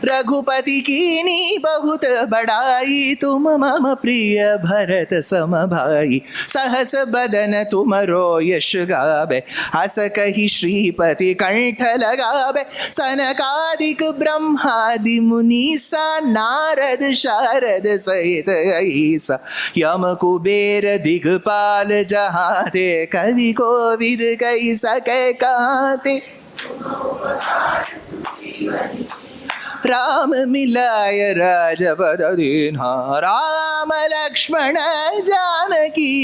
Raghupati कीनी बहुत बड़ाई तुम मम प्रिय भरत सम भाई सहस बदन तुमरो यश गावे हस कहि श्रीपति कंठ लगावे सनकादिक ब्रह्मादि मुनीसा नारद शारद सहित ऐसा यम कुबेर दिगपाल जहाते कवि कोविद कहि सके कहते राम मिलाय राजपद दीन्हा राम लक्ष्मण जानकी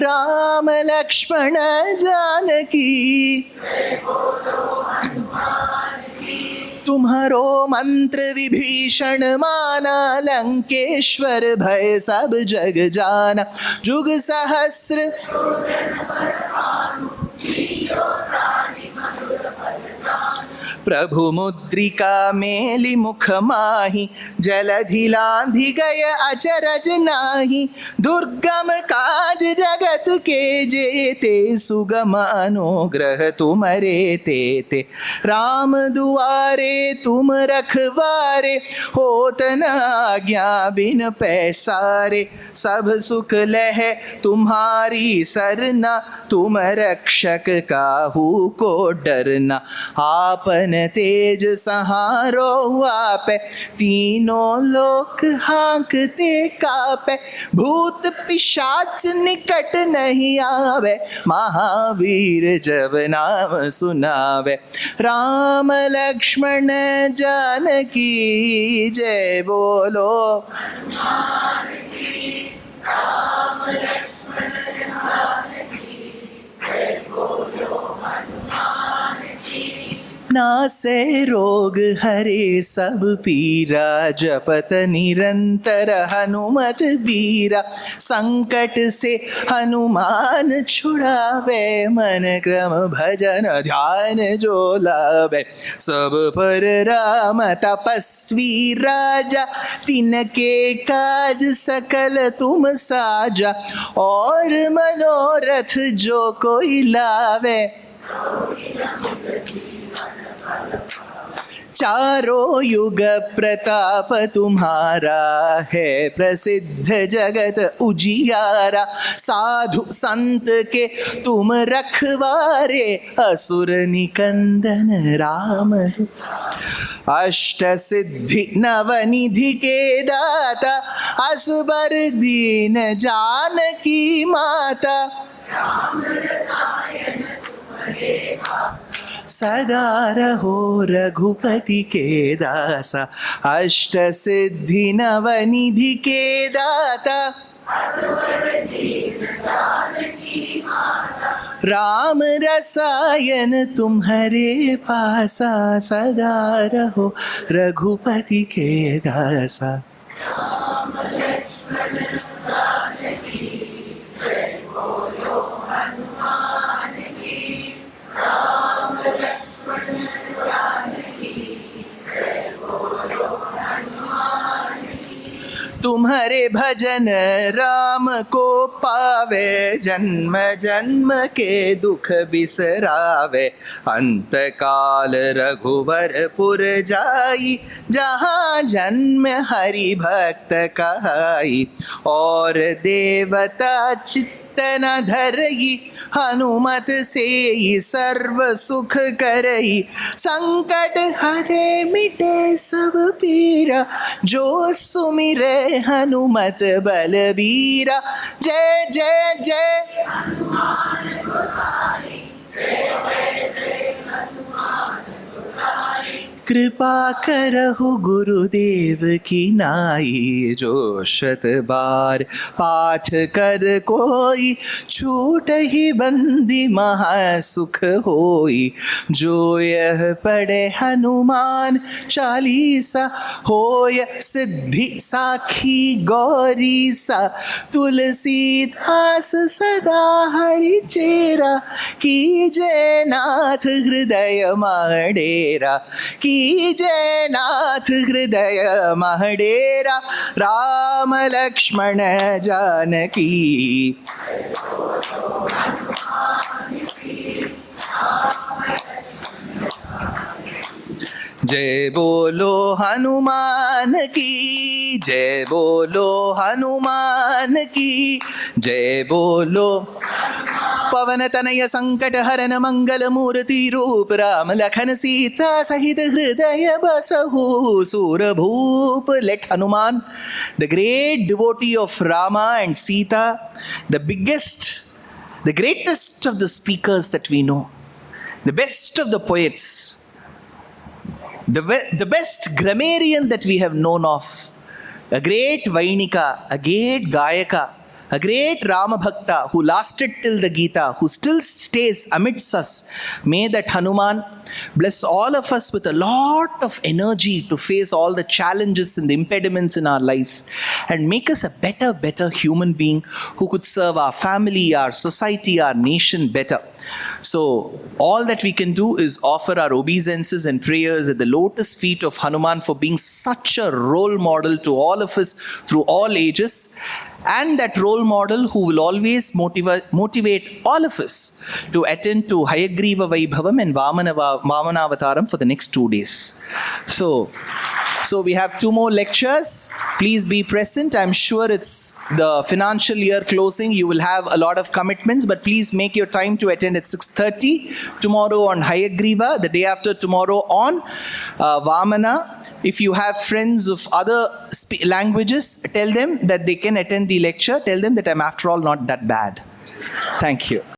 राम लक्ष्मण जानकी तुम्हारो मंत्र विभीषण माना लंकेश्वर भय सब जग जाना जुग सहस्र प्रभु मुद्रिका मेलि मुख माहि, जलधि लांघि गय अचरज नाही। दुर्गम काज जगत के जेते, सुगम अनुग्रह तुमरे तेते। राम दुआरे तुम रखवारे, होत न आज्ञा बिन पैसारे। सब सुख लह तुम्हारी सरना, तुम रक्षक काहू को डरना। आपन तेज सहारो आपै, तीनों लोक हाँकते कापै। भूत पिशाच निकट नहीं आवे, महावीर जब नाम सुनावे। राम लक्ष्मण जानकी जय बोलो। नासे रोग हरे सब पीरा, जपत निरंतर हनुमत बीरा। संकट से हनुमान छुड़ावे, मन क्रम भजन ध्यान जो लावे। सब पर राम तपस्वी राजा, तिनके काज सकल तुम साजा। और मनोरथ जो कोई लावे, चारों युग प्रताप तुम्हारा है, प्रसिद्ध जगत उजियारा। साधु संत के तुम रखवारे, असुर निकंदन राम। अष्ट सिद्धि नवनिधि के दाता, असबर दीन जानकी माता। सदा रहो रघुपति के दासा, अष्ट सिद्धि नवनिधि के दाता। राम रसायन तुम्हारे पासा, सदा रहो रघुपति के दासा। तुम्हारे भजन राम को पावे, जन्म जन्म के दुख बिसरावे। अंत काल रघुवर पुर जाई, जहाँ जन्म हरि भक्त कहाई। और देवता चित्त न धरई, हनुमत से ही सर्व सुख करई। संकट हरे मिटे सब पीरा, जो सुमिरे हनुमत बलबीरा। जय जय जय हनुमान गोसाई, जय जय जय हनुमान गोसाई। कृपा करहु गुरुदेव की नाई, जो शत बार पाठ कर कोई, छूट ही बंदी महासुख होई। जो यह पढ़े हनुमान चालीसा, होय सिद्धि साखी गौरी सा। तुलसी दास सदा हरि चेरा, कीजय नाथ हृदय डेरा। जय नाथ हृदय महडेरा, राम लक्ष्मण जानकी। जय बोलो हनुमान की, जय बोलो हनुमान की, जय बोलो। पवन तनय संकट हरन मंगल मूर्ति रूप, राम लखन सीता सहित हृदय बसहु। सूरभूप, let Hanuman, the great devotee of Rama and Sita, the biggest, the greatest of the speakers that we know, the best of the poets, the best grammarian that we have known of, a great Vainika, a great Gayaka, a great Rama Bhakta who lasted till the Gita, who still stays amidst us. May that Hanuman bless all of us with a lot of energy to face all the challenges and the impediments in our lives and make us a better human being who could serve our family, our society, our nation better. So, all that we can do is offer our obeisances and prayers at the lotus feet of Hanuman for being such a role model to all of us through all ages, and that role model who will always motivate all of us to attend to Hayagriva Vaibhavam and Vamanavataram for the next 2 days. So we have 2 more lectures. Please be present. I'm sure it's the financial year closing. You will have a lot of commitments, but please make your time to attend at 6:30. Tomorrow on Hayagriva, the day after tomorrow on Vamana. If you have friends of other languages, tell them that they can attend the lecture. Tell them that I'm after all not that bad. Thank you.